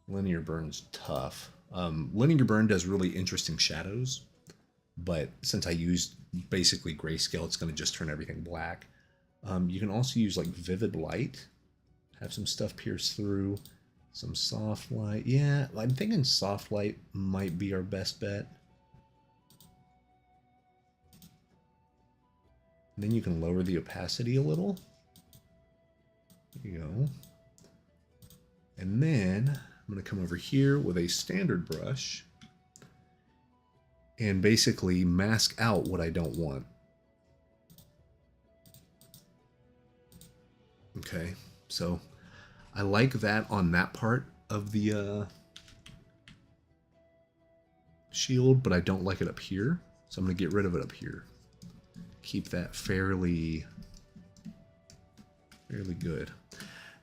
linear burn's tough. Linear burn does really interesting shadows, but since I used basically grayscale, it's going to just turn everything black. You can also use like vivid light, have some stuff pierce through, some soft light. Yeah, I'm thinking soft light might be our best bet. And then you can lower the opacity a little. There you go. And then I'm going to come over here with a standard brush and basically mask out what I don't want. Okay, so I like that on that part of the shield, but I don't like it up here. So I'm going to get rid of it up here. Keep that fairly good.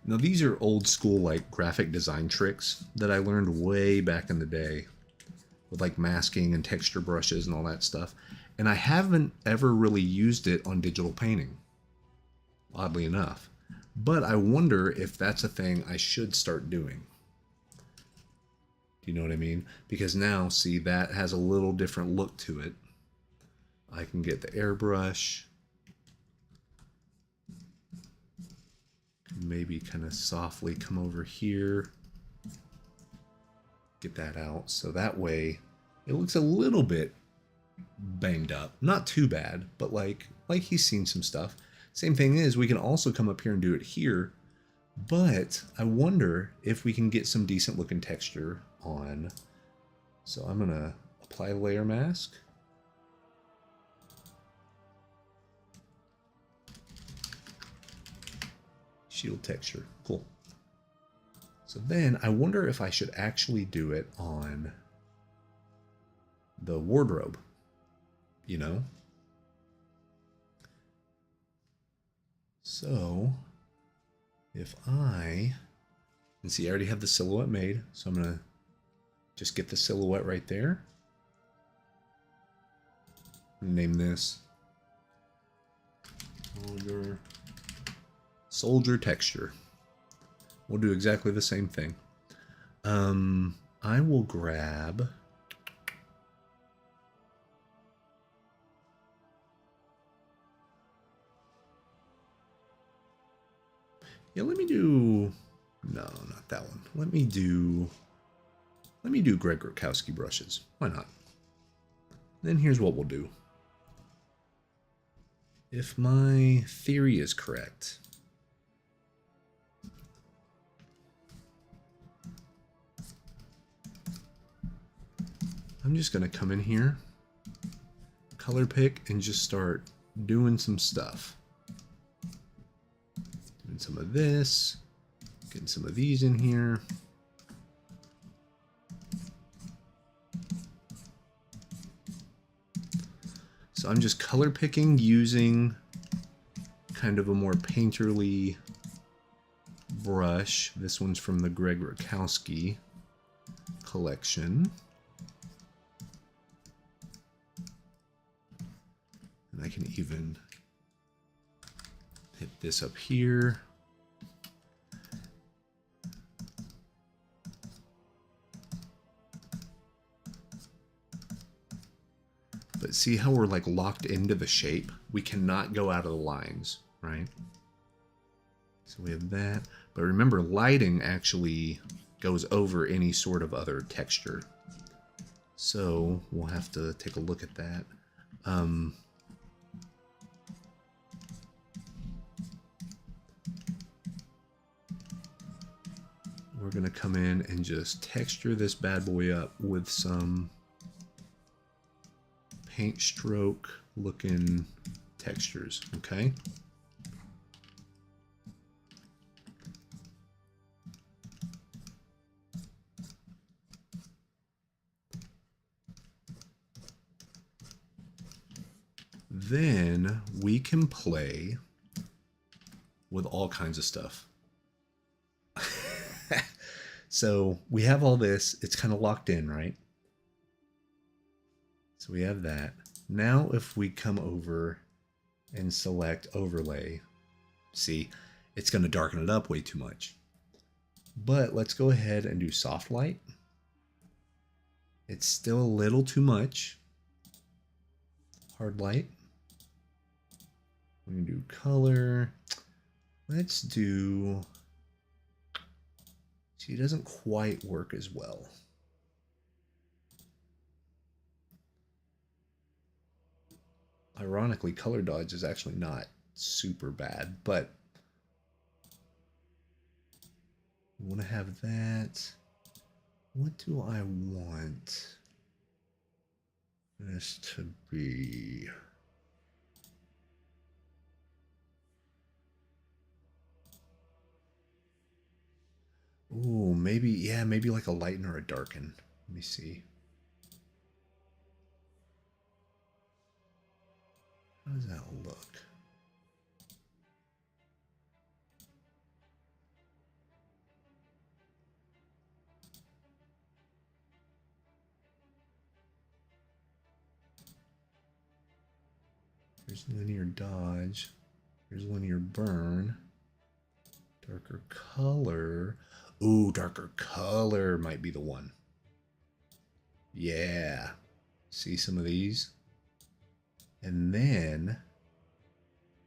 Now these are old school like graphic design tricks that I learned way back in the day with like masking and texture brushes and all that stuff. And I haven't ever really used it on digital painting, oddly enough. But I wonder if that's a thing I should start doing. Do you know what I mean? Because now, see, that has a little different look to it. I can get the airbrush. Maybe kind of softly come over here. Get that out. So that way, it looks a little bit banged up. Not too bad, but like he's seen some stuff. Same thing is, we can also come up here and do it here, but I wonder if we can get some decent looking texture on. So I'm going to apply layer mask. Shield texture. Cool. So then I wonder if I should actually do it on the wardrobe, you know? So if and see, I already have the silhouette made, so I'm going to just get the silhouette right there. Name this Soldier Texture. We'll do exactly the same thing. I will grab Yeah, let me do... No, not that one. Let me do Greg Rutkowski brushes. Why not? Then here's what we'll do. If my theory is correct, I'm just going to come in here, color pick, and just start doing some stuff. Doing some of this, getting some of these in here. So I'm just color picking using kind of a more painterly brush. This one's from the Greg Rutkowski collection. And I can even hit this up here. But see how we're like locked into the shape? We cannot go out of the lines, right? So we have that. But remember, lighting actually goes over any sort of other texture. So we'll have to take a look at that. We're going to come in and just texture this bad boy up with some paint stroke looking textures, okay? Then we can play with all kinds of stuff. So we have all this, it's kind of locked in, right? So we have that. Now if we come over and select overlay, see, it's going to darken it up way too much. But let's go ahead and do soft light. It's still a little too much. Hard light. We're going to do color. Let's do... See, it doesn't quite work as well. Ironically, color dodge is actually not super bad, but we want to have that. What do I want this to be? Ooh, maybe, yeah, maybe like a lighten or a darken. Let me see. How does that look? There's linear dodge. There's linear burn. Darker color. Ooh, darker color might be the one. Yeah. See some of these? And then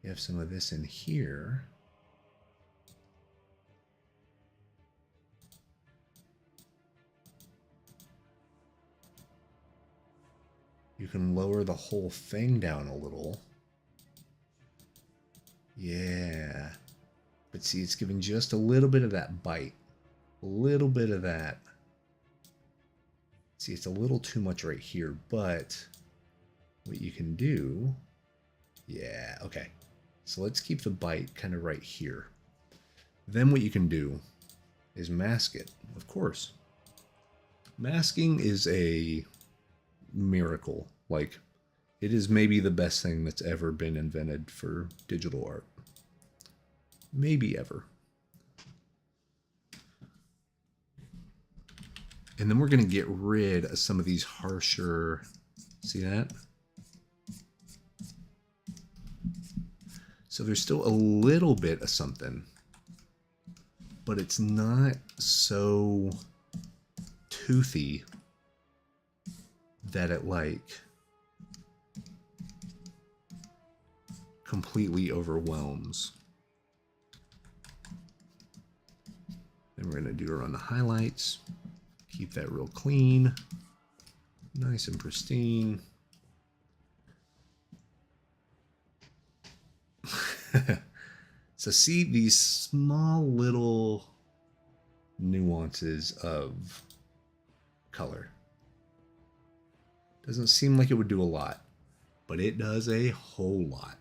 you have some of this in here. You can lower the whole thing down a little. Yeah. But see, it's giving just a little bit of that bite. A little bit of that. See, it's a little too much right here, but what you can do... Yeah, okay. So let's keep the bite kind of right here. Then what you can do is mask it, of course. Masking is a miracle. Like, it is maybe the best thing that's ever been invented for digital art. Maybe ever. And then we're going to get rid of some of these harsher... See that? So there's still a little bit of something, but it's not so toothy that it like completely overwhelms. Then we're going to do it around the highlights. Keep that real clean. Nice and pristine. So see these small little nuances of color. Doesn't seem like it would do a lot, but it does a whole lot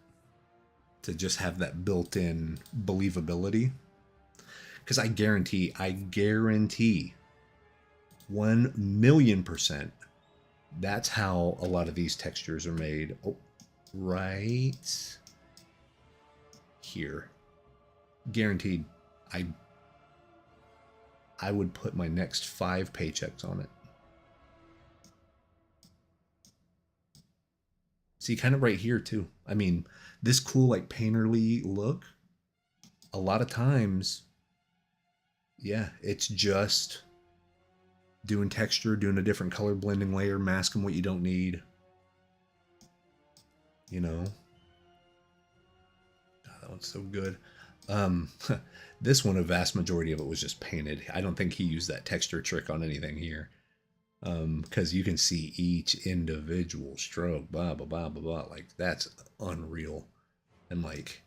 to just have that built-in believability. Because I guarantee 1,000,000% that's how a lot of these textures are made. Oh, right here. Guaranteed. I would put my next 5 paychecks on it. See, kind of right here too. I mean, this cool like painterly look, a lot of times, yeah, it's just doing texture, doing a different color blending layer, masking what you don't need. You know? Oh, that one's so good. This one, a vast majority of it was just painted. I don't think he used that texture trick on anything here. Because you can see each individual stroke, blah, blah, blah, blah, blah. Like, that's unreal. And, like,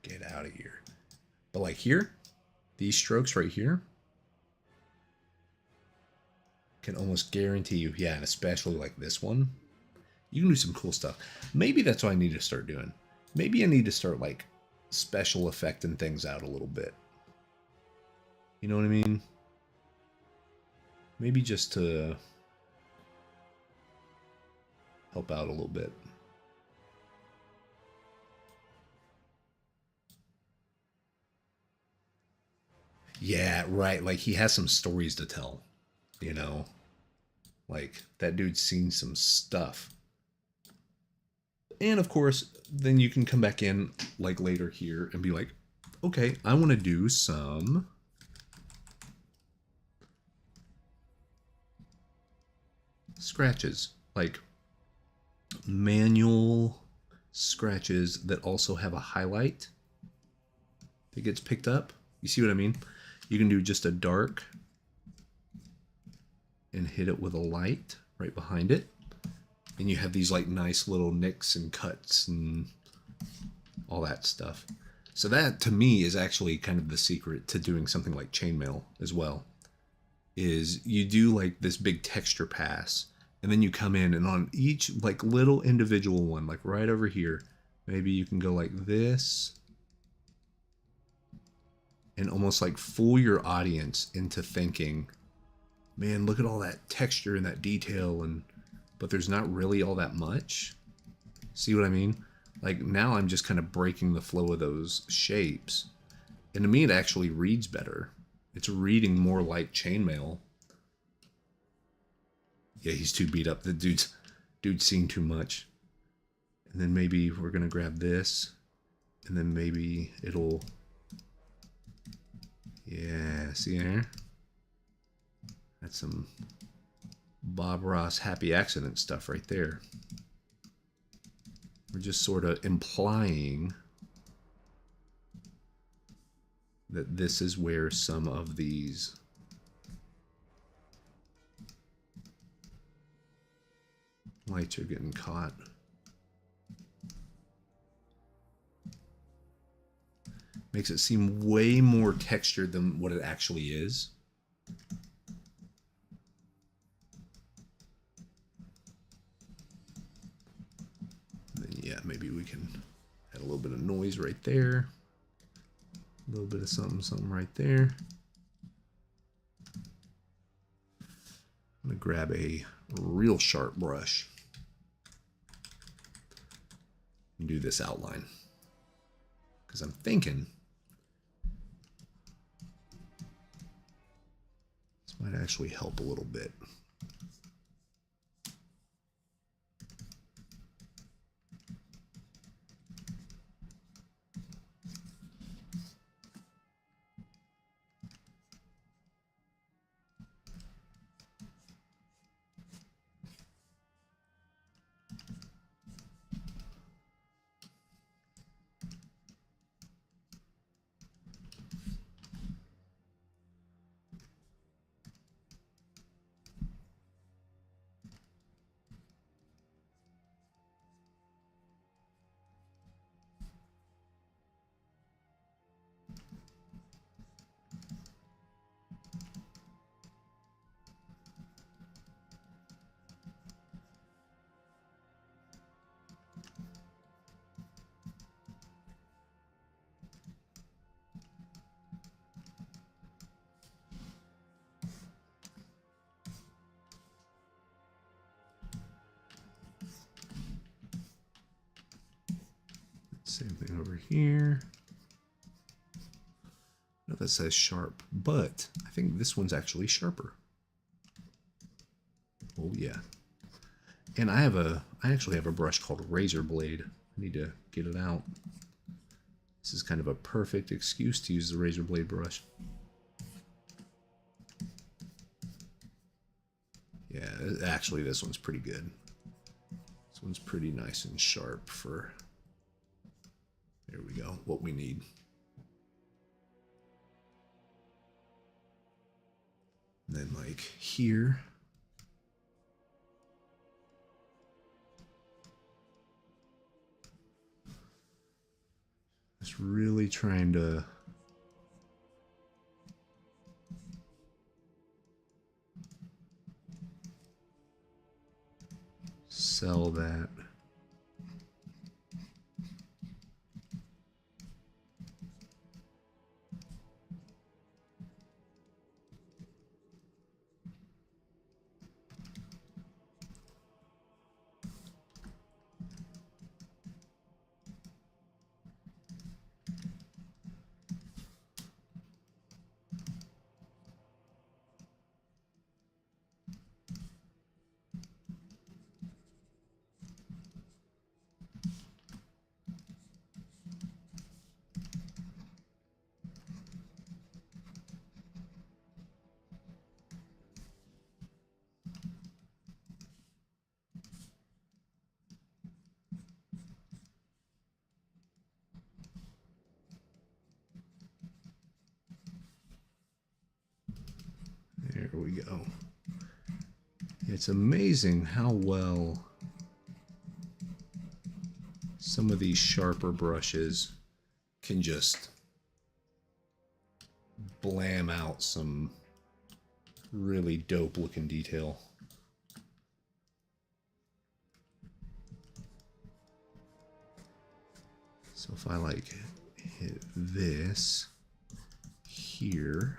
get out of here. But, like, here, these strokes right here, can almost guarantee you, yeah, and especially like this one, you can do some cool stuff. Maybe that's what I need to start doing. Maybe I need to start, like, special effecting things out a little bit. You know what I mean? Maybe just to help out a little bit. Yeah, right. Like, he has some stories to tell, you know? Like, that dude's seen some stuff. And, of course, then you can come back in, like, later here and be like, okay, I want to do some scratches. Like, manual scratches that also have a highlight that gets picked up. You see what I mean? You can do just a dark and hit it with a light right behind it. And you have these like nice little nicks and cuts and all that stuff. So that to me is actually kind of the secret to doing something like chainmail as well. Is you do like this big texture pass and then you come in and on each like little individual one, like right over here, maybe you can go like this and almost like fool your audience into thinking, man, look at all that texture and that detail, and but there's not really all that much. See what I mean? Like now I'm just kind of breaking the flow of those shapes. And to me it actually reads better. It's reading more like chainmail. Yeah, he's too beat up. The dude's seen too much. And then maybe we're gonna grab this, and then maybe it'll, yeah, see there? That's some Bob Ross happy accident stuff right there. We're just sort of implying that this is where some of these lights are getting caught. Makes it seem way more textured than what it actually is. And then, yeah, maybe we can add a little bit of noise right there. A little bit of something, something right there. I'm going to grab a real sharp brush and do this outline. Because I'm thinking this might actually help a little bit. Same thing over here. No, that says sharp, but I think this one's actually sharper. Oh yeah. And I actually have a brush called Razor Blade. I need to get it out. This is kind of a perfect excuse to use the Razor Blade brush. Yeah, actually this one's pretty good. This one's pretty nice and sharp for, there we go, what we need. And then like here, just really trying to sell that. There we go. It's amazing how well some of these sharper brushes can just blam out some really dope looking detail. So if I like hit this here,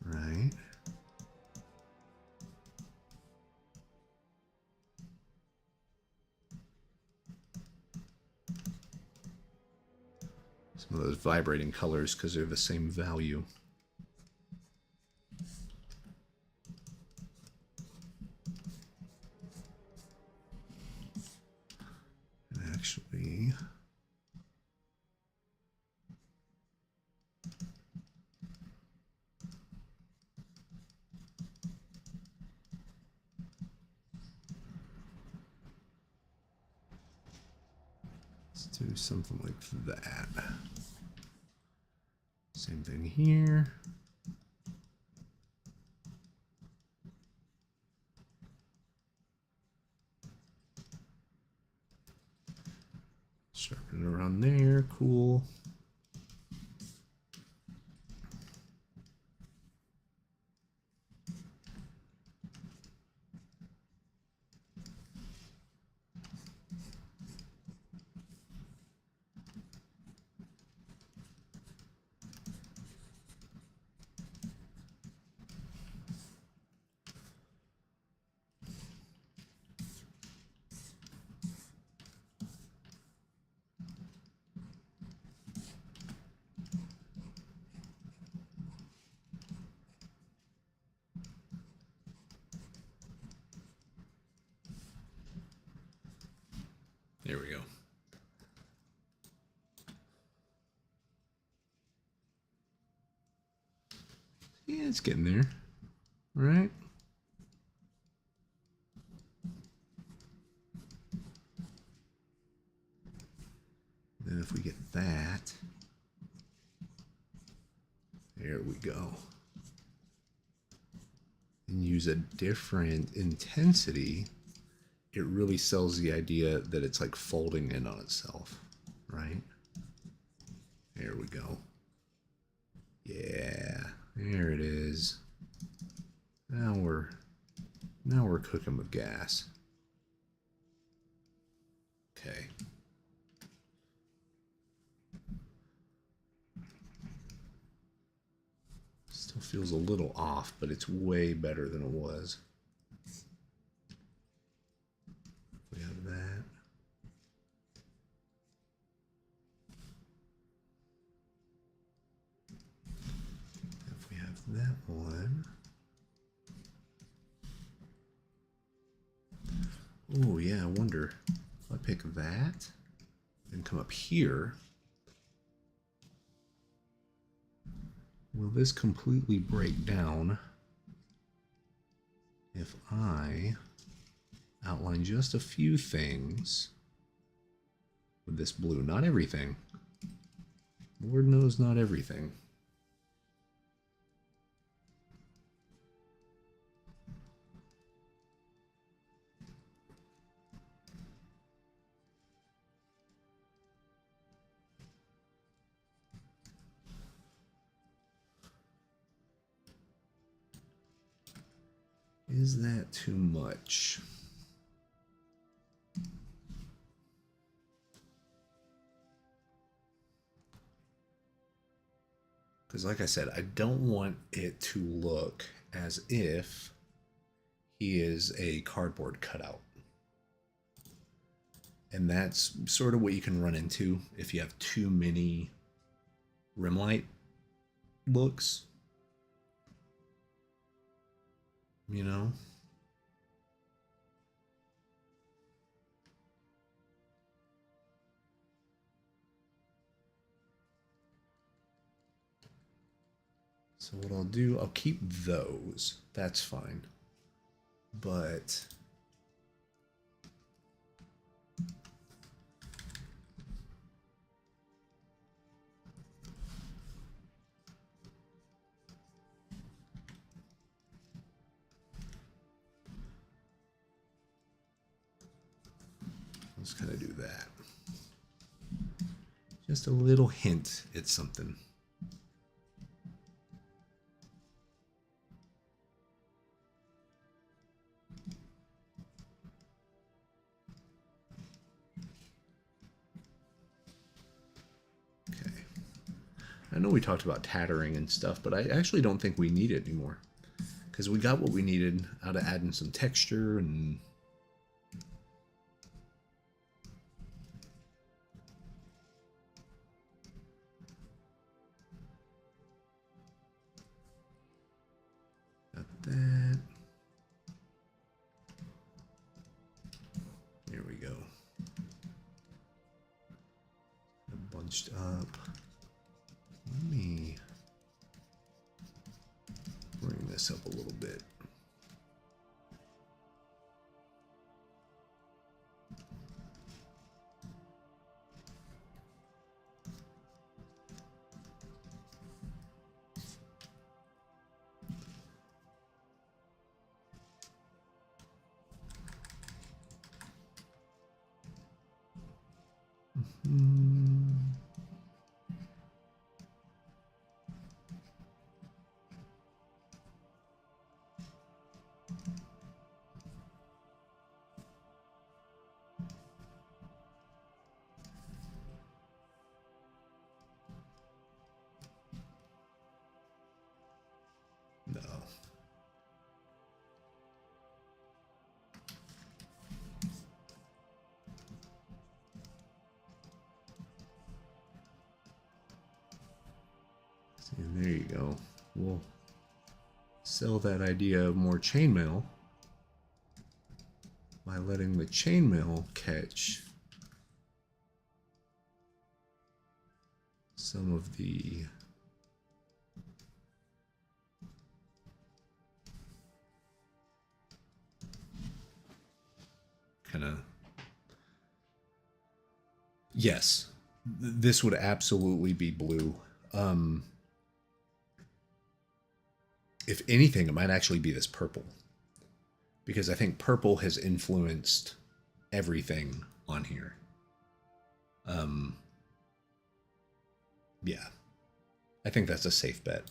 right? Some of those vibrating colors because they're the same value. And actually, let's do something like that. Same thing here. Sharpen it around there, cool. There we go. Yeah, it's getting there, right? Then if we get that, there we go. And use a different intensity, it really sells the idea that it's like folding in on itself, right? There we go. Yeah, there it is. Now we're cooking with gas. Okay. Still feels a little off, but it's way better than it was. We have that. Oh yeah, I wonder if I pick that and come up here, will this completely break down if I outline just a few things with this blue? Not everything. Lord knows not everything. Is that too much? Because like I said, I don't want it to look as if he is a cardboard cutout. And that's sort of what you can run into if you have too many rim light looks. You know? So what I'll do, I'll keep those. That's fine. But let's kind of do that. Just a little hint at something. I know we talked about tattering and stuff, but I actually don't think we need it anymore. Because we got what we needed out of adding some texture and... got that. There we go. Bunched up. Let me bring this up a little bit. No. See, there you go. We'll sell that idea of more chainmail by letting the chainmail catch some of the kind of... Yes, this would absolutely be blue. If anything, it might actually be this purple, because I think purple has influenced everything on here. Yeah, I think that's a safe bet.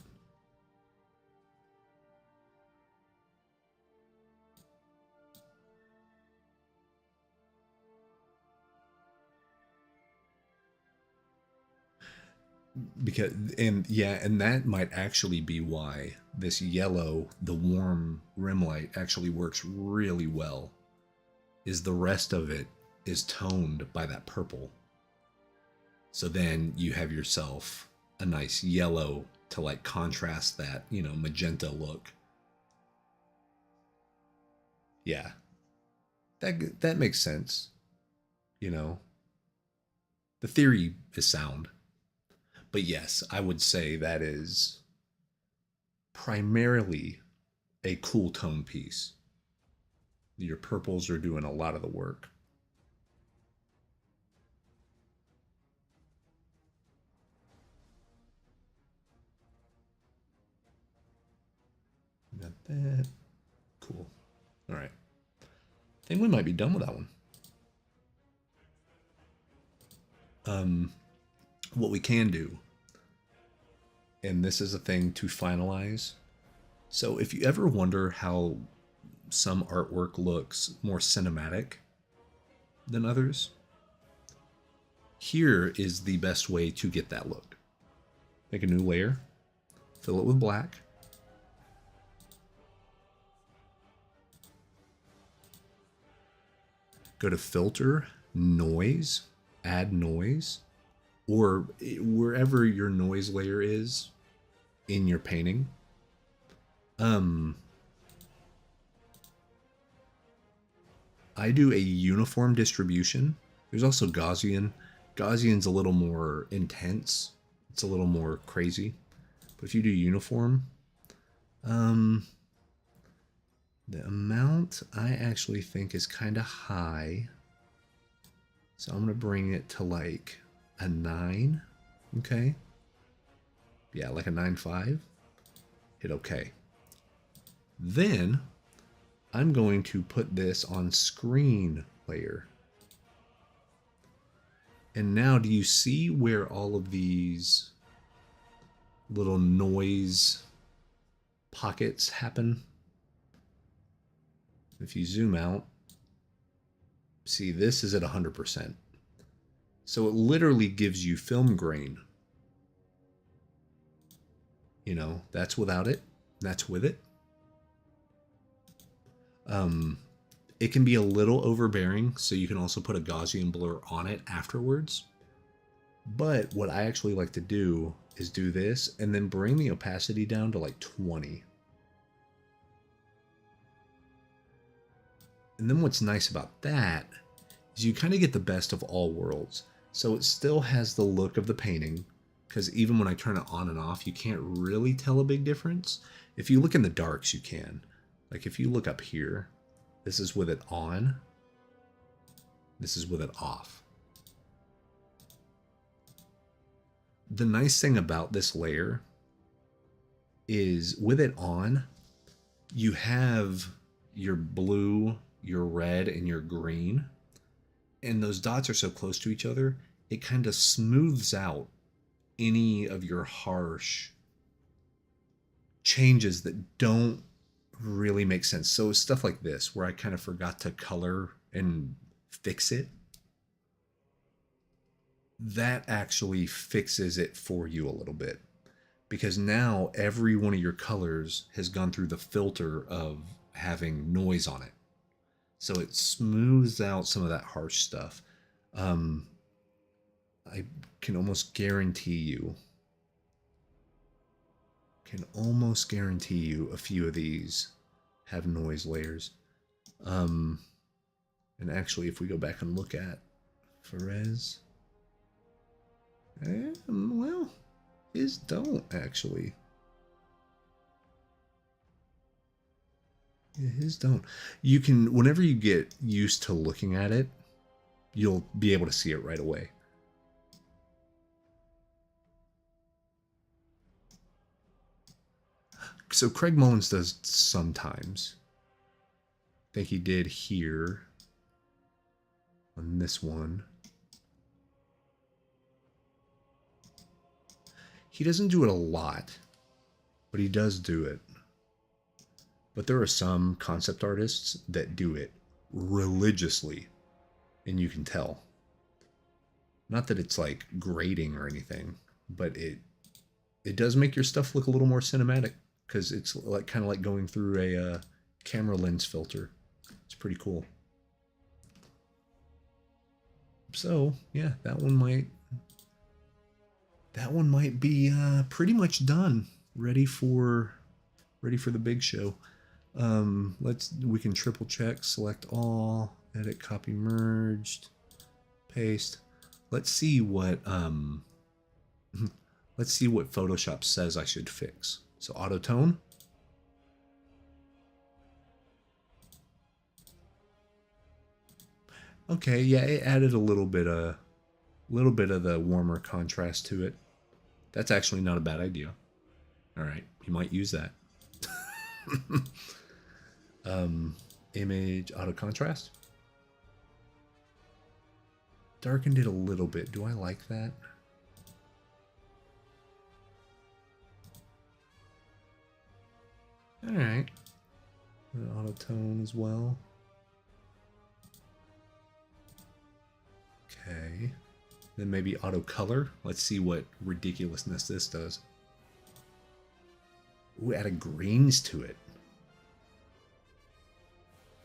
Because, and yeah, and that might actually be why this yellow, the warm rim light, actually works really well, is the rest of it is toned by that purple. So then you have yourself a nice yellow to like contrast that, you know, magenta look. Yeah. that makes sense. You know, the theory is sound. But yes, I would say that is primarily a cool tone piece. Your purples are doing a lot of the work. Got that. Cool. All right. I think we might be done with that one. What we can do, and this is a thing to finalize. So if you ever wonder how some artwork looks more cinematic than others, here is the best way to get that look. Make a new layer, fill it with black. Go to filter, noise, add noise, or wherever your noise layer is in your painting. I do a uniform distribution. There's also Gaussian. Gaussian's a little more intense. It's a little more crazy. But if you do uniform, the amount I actually think is kind of high. So I'm going to bring it to like a 9. Okay. Yeah, like a 9.5. Hit OK. Then I'm going to put this on screen layer. And now do you see where all of these little noise pockets happen? If you zoom out, see this is at 100%. So it literally gives you film grain. You know, that's without it, that's with it. It can be a little overbearing, so you can also put a Gaussian blur on it afterwards. But what I actually like to do is do this and then bring the opacity down to like 20. And then what's nice about that is you kind of get the best of all worlds. So it still has the look of the painting, because even when I turn it on and off, you can't really tell a big difference. If you look in the darks, you can. Like if you look up here, this is with it on, this is with it off. The nice thing about this layer is with it on, you have your blue, your red, and your green. And those dots are so close to each other, it kind of smooths out any of your harsh changes that don't really make sense. So stuff like this, where I kind of forgot to color and fix it, that actually fixes it for you a little bit. Because now every one of your colors has gone through the filter of having noise on it. So it smooths out some of that harsh stuff. I can almost guarantee you a few of these have noise layers. And actually, if we go back and look at Ferez, well, his don't actually. Yeah, his don't. You can, whenever you get used to looking at it, you'll be able to see it right away. So Craig Mullins does sometimes. I think he did here on this one. He doesn't do it a lot, but he does do it. But there are some concept artists that do it religiously, and you can tell. Not that it's like grating or anything, but it does make your stuff look a little more cinematic, because it's like kind of like going through a camera lens filter. It's pretty cool. So yeah, that one might be pretty much done, ready for the big show. We can triple check, select all, Edit, copy, merged, paste. Let's see what let's see what Photoshop says I should fix. So auto tone. Okay, yeah, it added a little bit of the warmer contrast to it. That's actually not a bad idea. All right, you might use that. Image auto contrast. Darkened it a little bit. Do I like that? All right. Auto tone as well. Okay. Then maybe auto color. Let's see what ridiculousness this does. Ooh, added greens to it.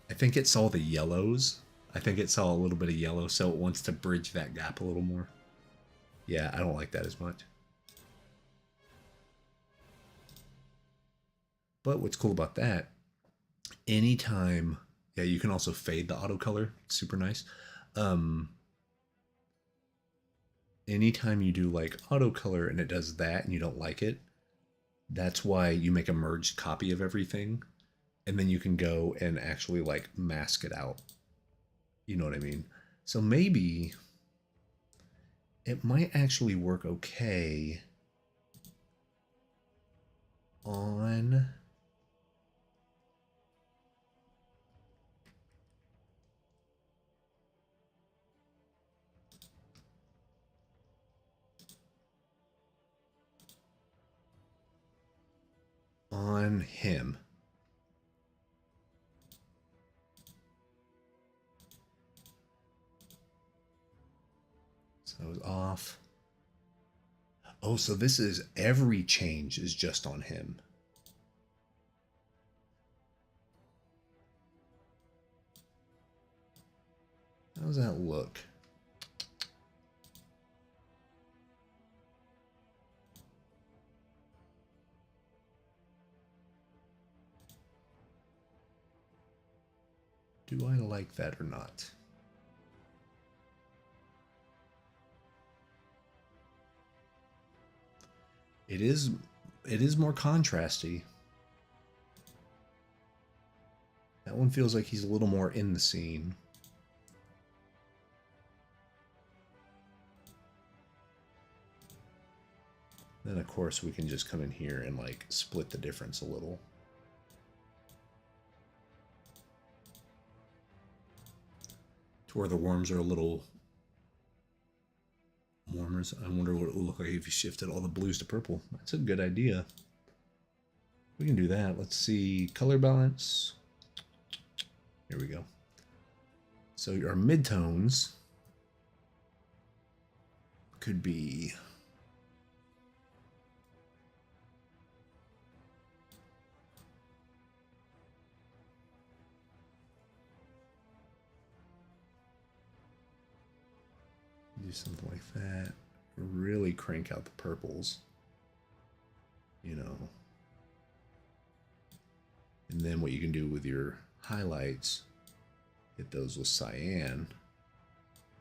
I think it saw the yellows. I think it saw a little bit of yellow, so it wants to bridge that gap a little more. Yeah, I don't like that as much. But what's cool about that, anytime, yeah, you can also fade the auto color. It's super nice. Anytime you do like auto color and it does that and you don't like it, that's why you make a merged copy of everything. And then you can go and actually like mask it out. You know what I mean? So maybe it might actually work okay on him. So it was off. Oh, so this is every change is just on him. How does that look? Do I like that or not? It is more contrasty. That one feels like he's a little more in the scene. Then of course we can just come in here and like split the difference a little. To where the worms are a little warmer. I wonder what it would look like if you shifted all the blues to purple. That's a good idea. We can do that. Let's see, color balance. Here we go. So our midtones could be do something like that. Really crank out the purples. You know. And then what you can do with your highlights, hit those with cyan,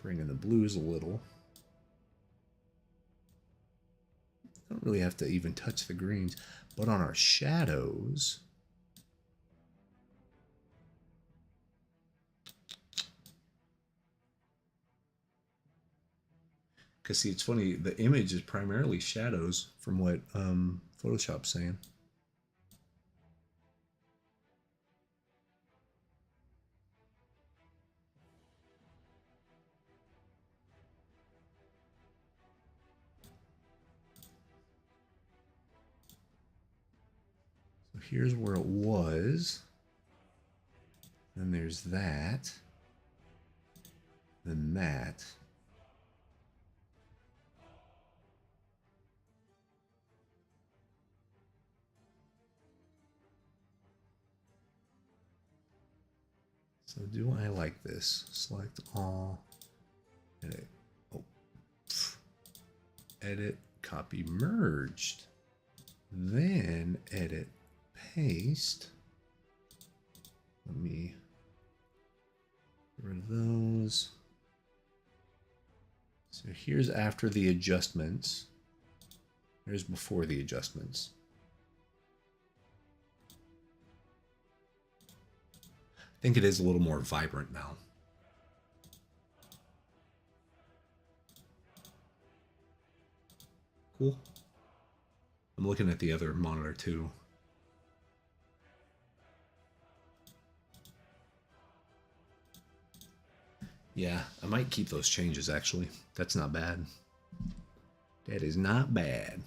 bring in the blues a little. Don't really have to even touch the greens, but on our shadows, because see, it's funny, the image is primarily shadows from what Photoshop's saying. So here's where it was. Then there's that. Then that. So do I like this? Select all. Edit. Oh. Edit. Copy merged. Then edit. Paste. Let me Get rid of those. So here's after the adjustments. Here's before the adjustments. I think it is a little more vibrant now. Cool. I'm looking at the other monitor too. Yeah, I might keep those changes actually. That's not bad. That is not bad.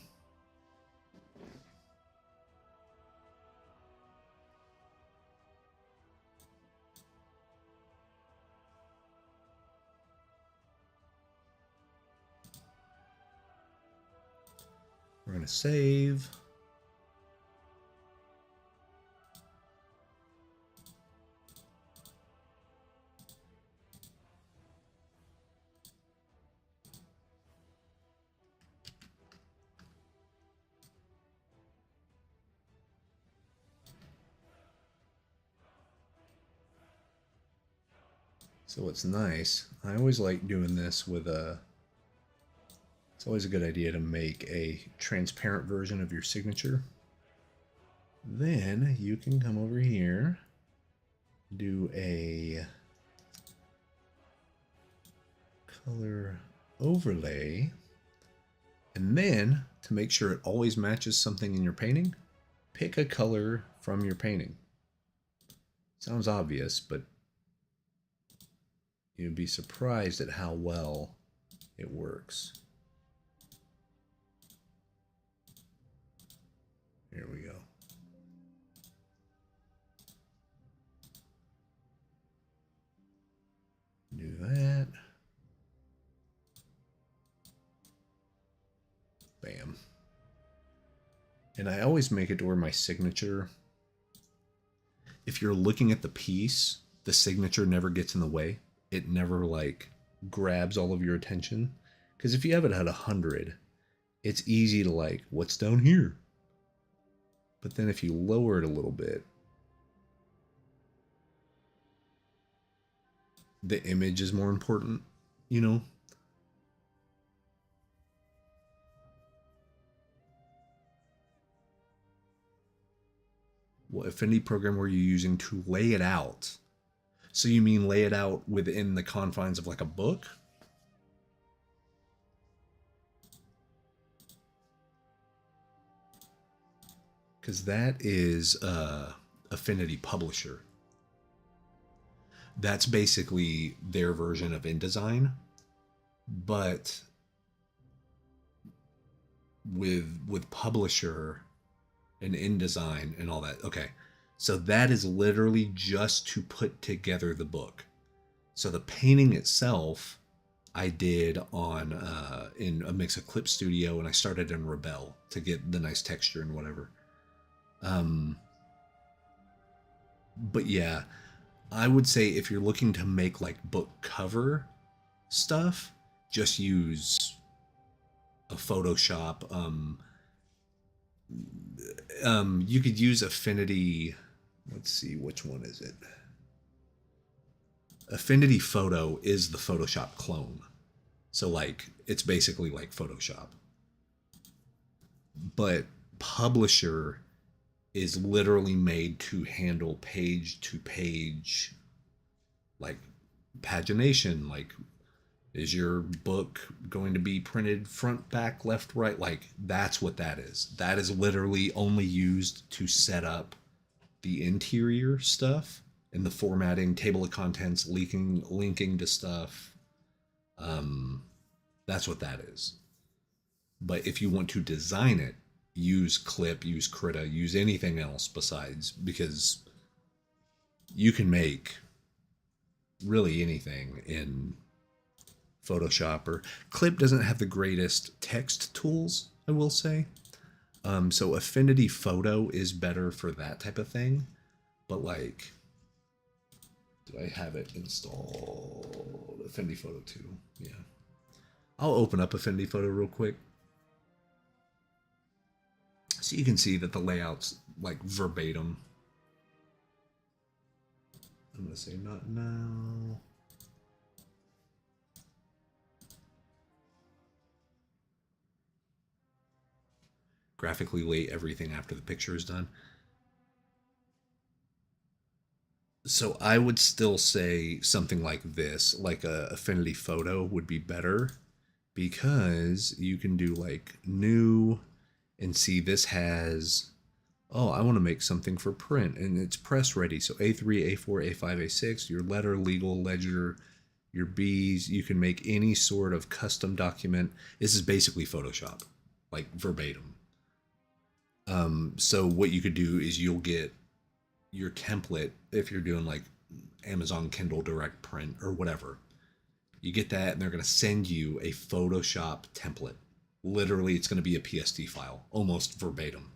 We're going to save. So what's nice, I always like doing this with a, it's always a good idea to make a transparent version of your signature. Then you can come over here, do a color overlay, and then to make sure it always matches something in your painting, pick a color from your painting. Sounds obvious, but you'd be surprised at how well it works. Here we go. Do that. Bam. And I always make it to where my signature, if you're looking at the piece, the signature never gets in the way. It never like grabs all of your attention. Because if you have it at 100, it's easy to like, what's down here? But then if you lower it a little bit, the image is more important, you know? What affinity program were you using to lay it out? So you mean lay it out within the confines of like a book? Because that is Affinity Publisher. That's basically their version of InDesign, but with Publisher and InDesign and all that. Okay, so that is literally just to put together the book. So the painting itself, I did on in a mix of Clip Studio, and I started in Rebelle to get the nice texture and whatever. But yeah, I would say if you're looking to make like book cover stuff, just use a Photoshop. You could use Affinity. Let's see, which one is it? Affinity Photo is the Photoshop clone. So like, it's basically like Photoshop. But Publisher is literally made to handle page to page, like pagination. Like, is your book going to be printed front, back, left, right? Like, that's what that is. That is literally only used to set up the interior stuff and the formatting, table of contents, linking to stuff. That's what that is. But if you want to design it, use Clip, use Krita, use anything else besides, because you can make really anything in Photoshop. Or Clip doesn't have the greatest text tools, I will say. So Affinity Photo is better for that type of thing. But like, do I have it installed? Affinity Photo 2, yeah. I'll open up Affinity Photo real quick. So you can see that the layout's like verbatim. I'm gonna say not now. graphically lay everything after the picture is done. So I would still say something like this, like a Affinity Photo would be better, because you can do like new and see this has, oh, I want to make something for print and it's press ready. So A3, A4, A5, A6, your letter, legal, ledger, your B's, you can make any sort of custom document. This is basically Photoshop, like verbatim. So what you could do is you'll get your template if you're doing like Amazon Kindle Direct Print or whatever. You get that and they're going to send you a Photoshop template. Literally, it's going to be a PSD file, almost verbatim.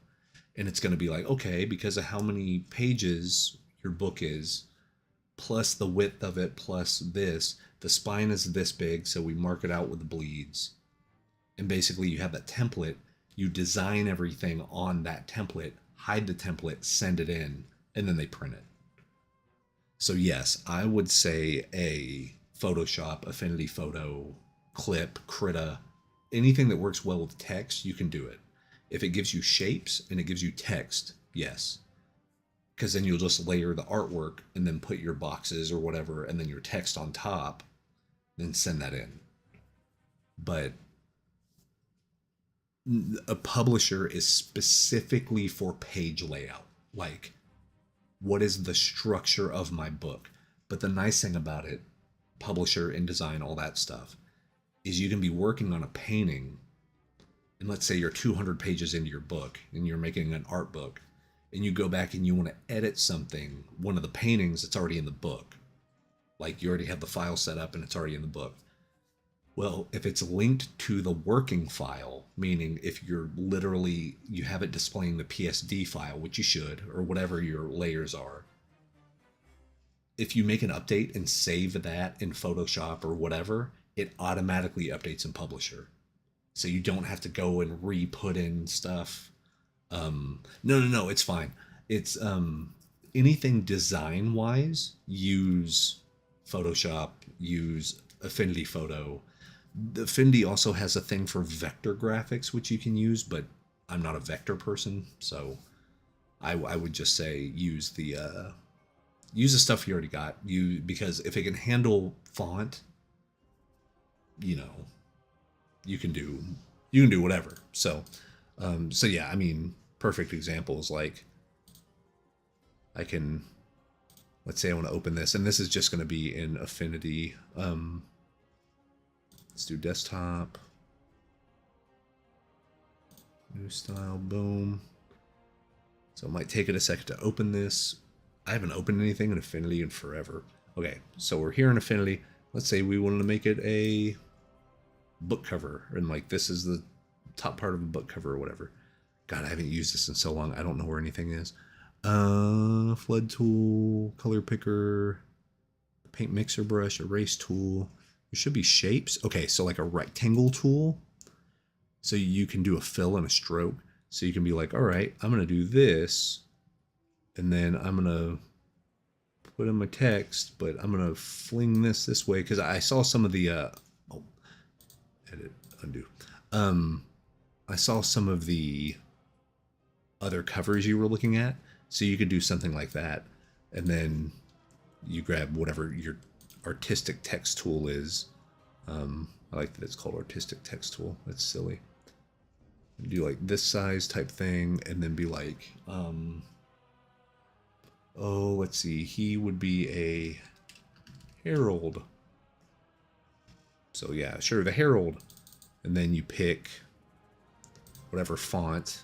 And it's going to be like, okay, because of how many pages your book is, plus the width of it, plus this, the spine is this big, so we mark it out with the bleeds. And basically you have that template, you design everything on that template, hide the template, send it in, and then they print it. So yes, I would say a Photoshop, Affinity Photo, Clip, Krita, anything that works well with text, you can do it. If it gives you shapes and it gives you text, yes. Because then you'll just layer the artwork and then put your boxes or whatever and then your text on top, then send that in. But a publisher is specifically for page layout. Like, what is the structure of my book? But the nice thing about it, publisher, InDesign, all that stuff, is you can be working on a painting, and let's say you're 200 pages into your book and you're making an art book, and you go back and you want to edit something, one of the paintings that's already in the book. Like you already have the file set up and it's already in the book. Well, if it's linked to the working file, meaning if you're literally, you have it displaying the PSD file, which you should, or whatever your layers are, if you make an update and save that in Photoshop or whatever, it automatically updates in Publisher. So you don't have to go and re-put in stuff. No, it's fine. It's anything design-wise, use Photoshop, use Affinity Photo. The Affinity also has a thing for vector graphics, which you can use, but I'm not a vector person, so I would just say use the stuff you already got. Because if it can handle font, you can do whatever. So yeah, I mean, perfect examples, like let's say I want to open this, and this is just going to be in Affinity. Let's do desktop, new style, boom. So it might take it a second to open this. I haven't opened anything in Affinity in forever. Okay, so we're here in Affinity. Let's say we wanted to make it a book cover, and like this is the top part of a book cover or whatever. God, I haven't used this in so long. I don't know where anything is. Flood tool, color picker, paint mixer brush, erase tool. There should be shapes. Okay, so like a rectangle tool. So you can do a fill and a stroke. So you can be like, all right, I'm going to do this. And then I'm going to put in my text, but I'm going to fling this way. Because I saw some of the, edit, undo. I saw some of the other covers you were looking at. So you could do something like that. And then you grab whatever your artistic text tool is. I like that it's called artistic text tool. That's silly. Do like this size type thing, and then be like, oh, let's see, he would be a herald. So yeah, sure, the herald. And then you pick whatever font.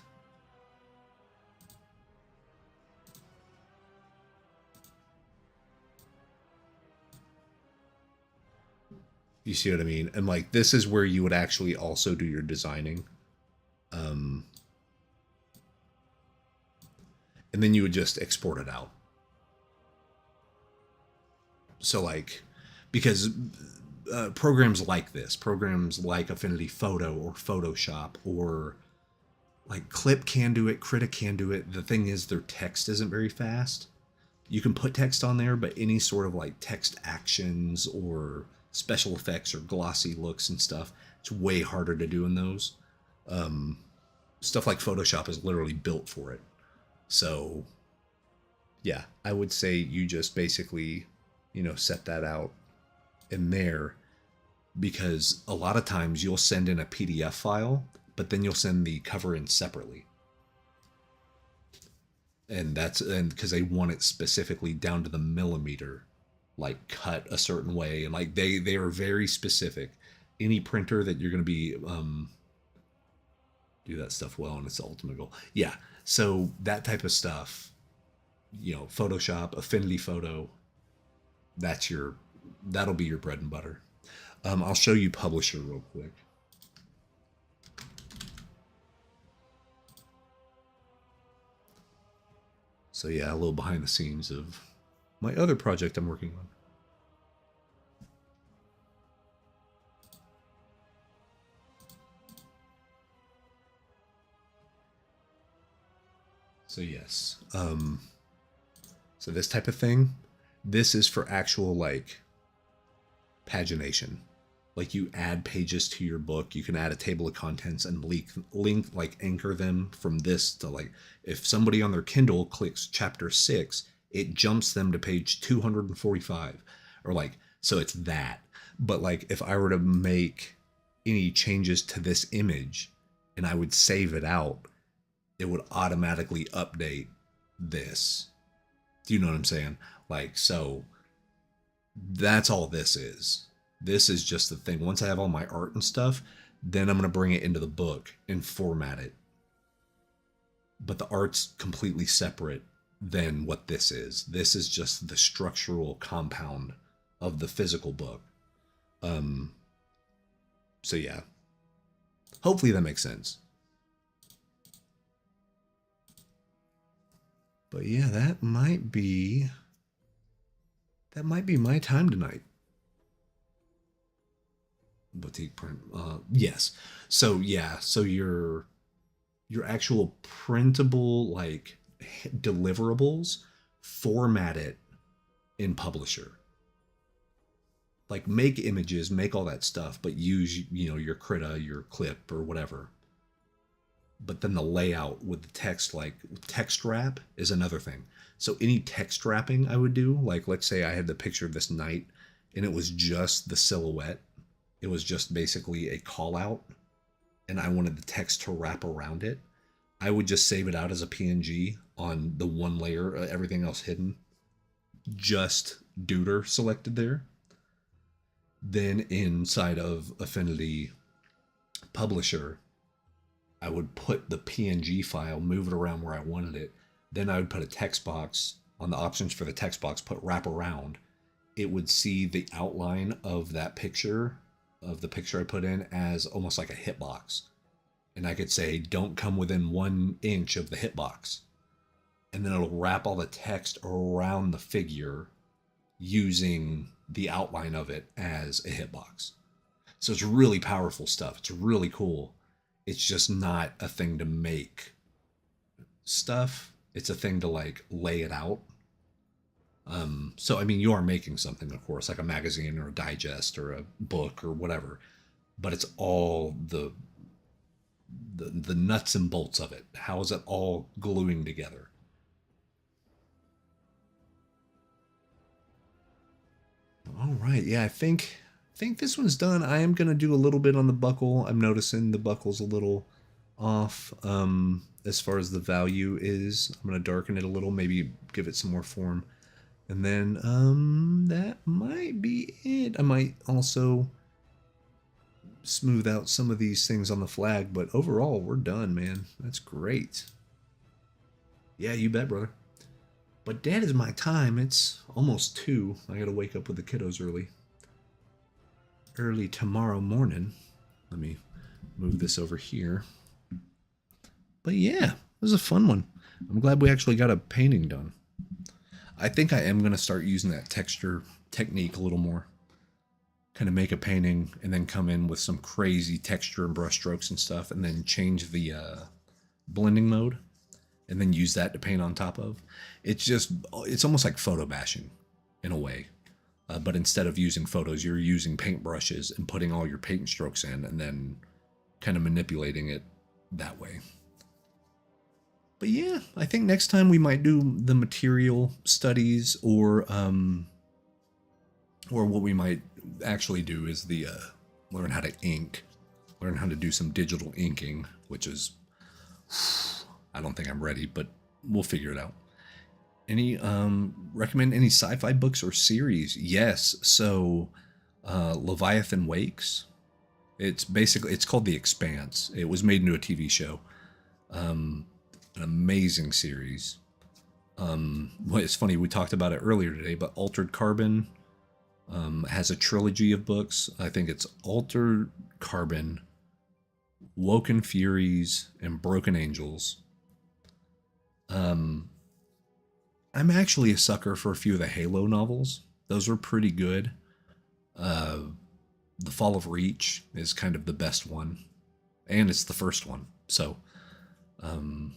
You see what I mean? And like, this is where you would actually also do your designing. And then you would just export it out. So like, because programs like this, programs like Affinity Photo or Photoshop or like Clip can do it, Krita can do it. The thing is, their text isn't very fast. You can put text on there, but any sort of like text actions or special effects or glossy looks and stuff, it's way harder to do in those. stuff like Photoshop is literally built for it. So yeah, I would say you just basically, set that out in there, because a lot of times you'll send in a PDF file, but then you'll send the cover in separately. And because they want it specifically down to the millimeter, like cut a certain way, and like they are very specific. Any printer that you're going to be do that stuff well, and it's the ultimate goal. Yeah, so that type of stuff, Photoshop, Affinity Photo, that'll be your bread and butter. I'll show you Publisher real quick. So yeah, a little behind the scenes of my other project I'm working on. So yes, so this type of thing, this is for actual like pagination. Like you add pages to your book, you can add a table of contents and link like anchor them from this to like, if somebody on their Kindle clicks chapter 6, it jumps them to page 245 or like, so it's that. But like if I were to make any changes to this image and I would save it out, it would automatically update this. Do you know what I'm saying? Like, so that's all this is. This is just the thing. Once I have all my art and stuff, then I'm going to bring it into the book and format it. But the art's completely separate than what this is. This is just the structural compound of the physical book. So yeah. Hopefully that makes sense. But yeah, that might be my time tonight. Boutique print. Yes. So yeah, so your actual printable like deliverables, format it in Publisher. Like make images, make all that stuff, but use, your Krita, your clip or whatever. But then the layout with the text, like text wrap is another thing. So any text wrapping I would do, like let's say I had the picture of this knight and it was just the silhouette. It was just basically a call out and I wanted the text to wrap around it. I would just save it out as a PNG on the one layer, everything else hidden. Just Deuter selected there. Then inside of Affinity Publisher, I would put the PNG file, move it around where I wanted it. Then I would put a text box on the options for the text box, put wrap around. It would see the outline of that picture, of the picture I put in, as almost like a hitbox. And I could say, don't come within 1 inch of the hitbox. And then it'll wrap all the text around the figure using the outline of it as a hitbox. So it's really powerful stuff. It's really cool. It's just not a thing to make stuff. It's a thing to like lay it out. So I mean, you are making something, of course, like a magazine or a digest or a book or whatever, but it's all the nuts and bolts of it. How is it all gluing together? All right, yeah, I think this one's done. I am gonna do a little bit on the buckle. I'm noticing the buckle's a little off as far as the value is. I'm gonna darken it a little, maybe give it some more form. And then that might be it. I might also smooth out some of these things on the flag, but overall we're done, man. That's great. Yeah, you bet, brother. But that is my time. It's almost 2. I gotta wake up with the kiddos early tomorrow morning. Let me move this over here. But yeah, it was a fun one. I'm glad we actually got a painting done. I think I am going to start using that texture technique a little more. Kind of make a painting and then come in with some crazy texture and brush strokes and stuff, and then change the blending mode and then use that to paint on top of. It's almost like photo bashing in a way. But instead of using photos, you're using paint brushes and putting all your paint strokes in and then kind of manipulating it that way. yeah, I think next time we might do the material studies, or what we might actually do is the learn how to ink, learn how to do some digital inking, which is, I don't think I'm ready, but we'll figure it out. Any recommend any sci-fi books or series? Yes. So Leviathan Wakes. It's called The Expanse. It was made into a TV show. An amazing series. Well, it's funny, we talked about it earlier today, but Altered Carbon has a trilogy of books. I think it's Altered Carbon, Woken Furies, and Broken Angels. I'm actually a sucker for a few of the Halo novels. Those were pretty good. The Fall of Reach is kind of the best one, and it's the first one. So, and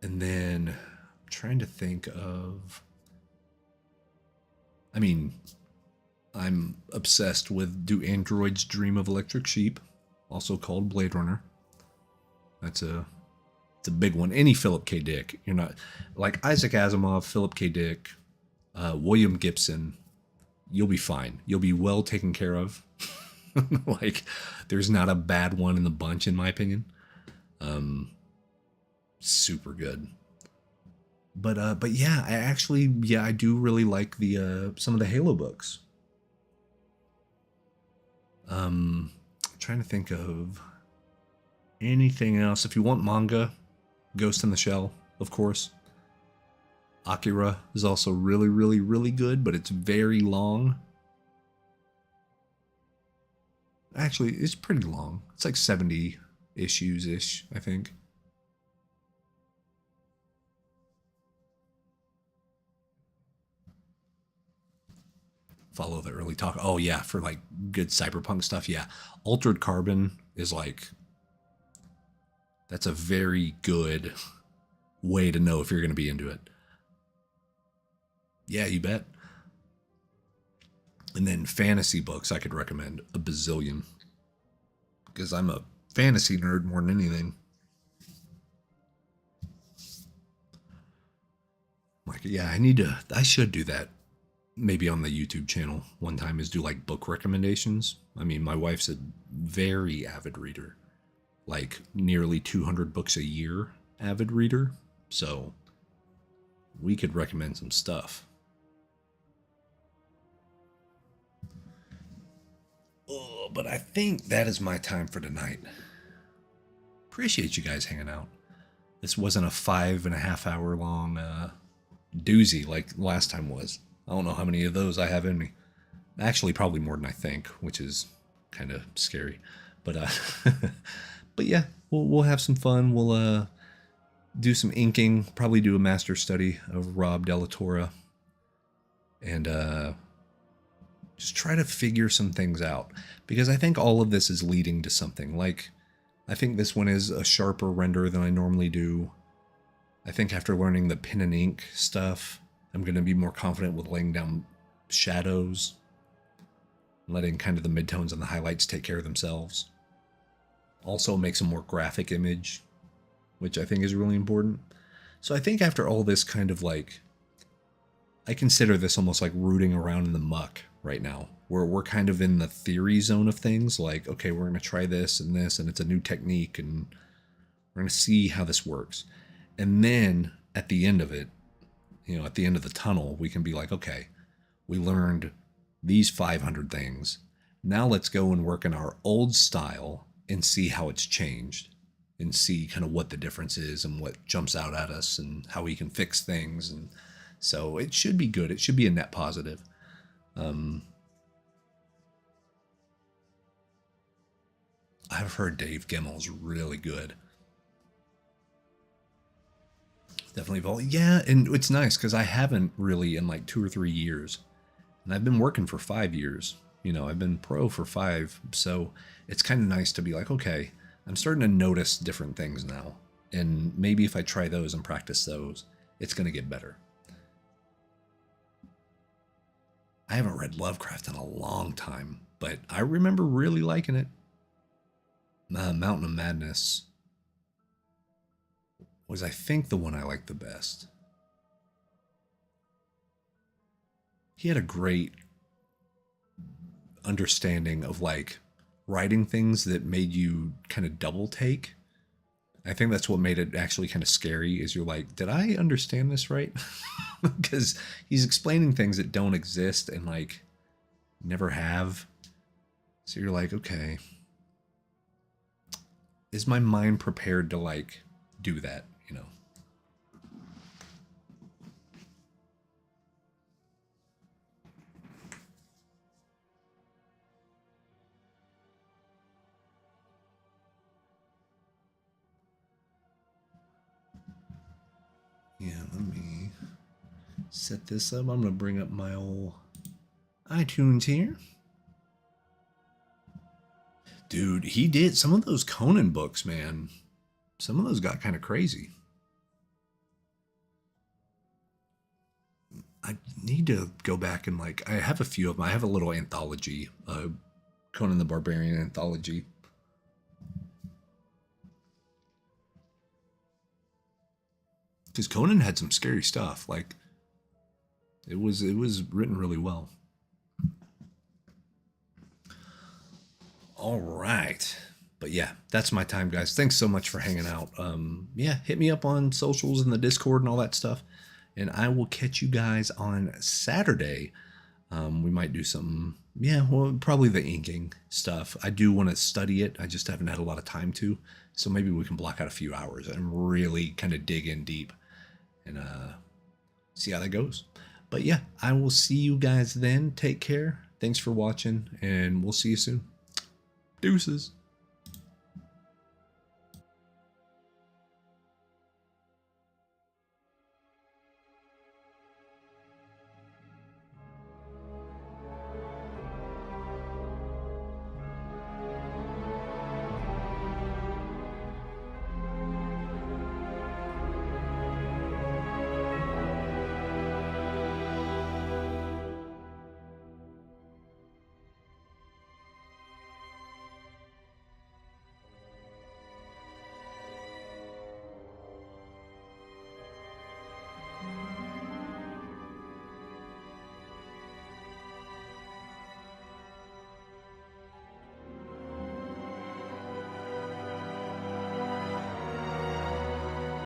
then I'm trying to think of. I mean, I'm obsessed with Do Androids Dream of Electric Sheep, also called Blade Runner. It's a big one. Any Philip K. Dick. You're not like Isaac Asimov, Philip K. Dick, William Gibson. You'll be fine. You'll be well taken care of. Like, there's not a bad one in the bunch, in my opinion. Super good. But yeah, I do really like the some of the Halo books. Trying to think of anything else. If you want manga, Ghost in the Shell, of course. Akira is also really, really, really good, but it's very long. Actually, it's pretty long. It's like 70 issues-ish, I think. Follow the early talk. Oh, yeah, for like good cyberpunk stuff, yeah. Altered Carbon is like... That's a very good way to know if you're going to be into it. Yeah, you bet. And then fantasy books, I could recommend a bazillion. Because I'm a fantasy nerd more than anything. Like, yeah, I should do that. Maybe on the YouTube channel one time, is do like book recommendations. I mean, my wife's a very avid reader. Like nearly 200 books a year avid reader. So we could recommend some stuff. Oh, but I think that is my time for tonight. Appreciate you guys hanging out. This wasn't a 5.5 hour long doozy like last time was. I don't know how many of those I have in me. Actually, probably more than I think, which is kind of scary. But but yeah, we'll have some fun. We'll do some inking. Probably do a master study of Rob Delatorre, and just try to figure some things out, because I think all of this is leading to something. Like, I think this one is a sharper render than I normally do. I think after learning the pen and ink stuff, I'm going to be more confident with laying down shadows, letting kind of the midtones and the highlights take care of themselves. Also makes a more graphic image, which I think is really important. So I think after all this kind of like, I consider this almost like rooting around in the muck right now, where we're kind of in the theory zone of things. Like, okay, we're going to try this, and it's a new technique, and we're going to see how this works. And then at the end of it, at the end of the tunnel, we can be like, okay, we learned these 500 things. Now let's go and work in our old style and see how it's changed, and see kind of what the difference is and what jumps out at us and how we can fix things. And so it should be good. It should be a net positive. I've heard Dave Gemmel's really good. Definitely. Yeah, and it's nice because I haven't really in like 2 or 3 years. And I've been working for 5 years. I've been pro for 5. So it's kind of nice to be like, okay, I'm starting to notice different things now. And maybe if I try those and practice those, it's going to get better. I haven't read Lovecraft in a long time, but I remember really liking it. Mountain of Madness. was, I think, the one I liked the best. He had a great understanding of like writing things that made you kind of double take. I think that's what made it actually kind of scary is you're like, did I understand this right? Because he's explaining things that don't exist and like never have. So you're like, okay, is my mind prepared to like do that, you know? Yeah, let me set this up. I'm going to bring up my old iTunes here. Dude, he did some of those Conan books, man. Some of those got kind of crazy. I need to go back and like, I have a few of them. I have a little anthology, Conan the Barbarian anthology. Because Conan had some scary stuff. Like, it was written really well. All right. But yeah, that's my time, guys. Thanks so much for hanging out. Yeah, hit me up on socials and the Discord and all that stuff. And I will catch you guys on Saturday. We might do some, yeah, well, probably the inking stuff. I do want to study it. I just haven't had a lot of time to. So maybe we can block out a few hours and really kind of dig in deep and see how that goes. But yeah, I will see you guys then. Take care. Thanks for watching, and we'll see you soon. Deuces.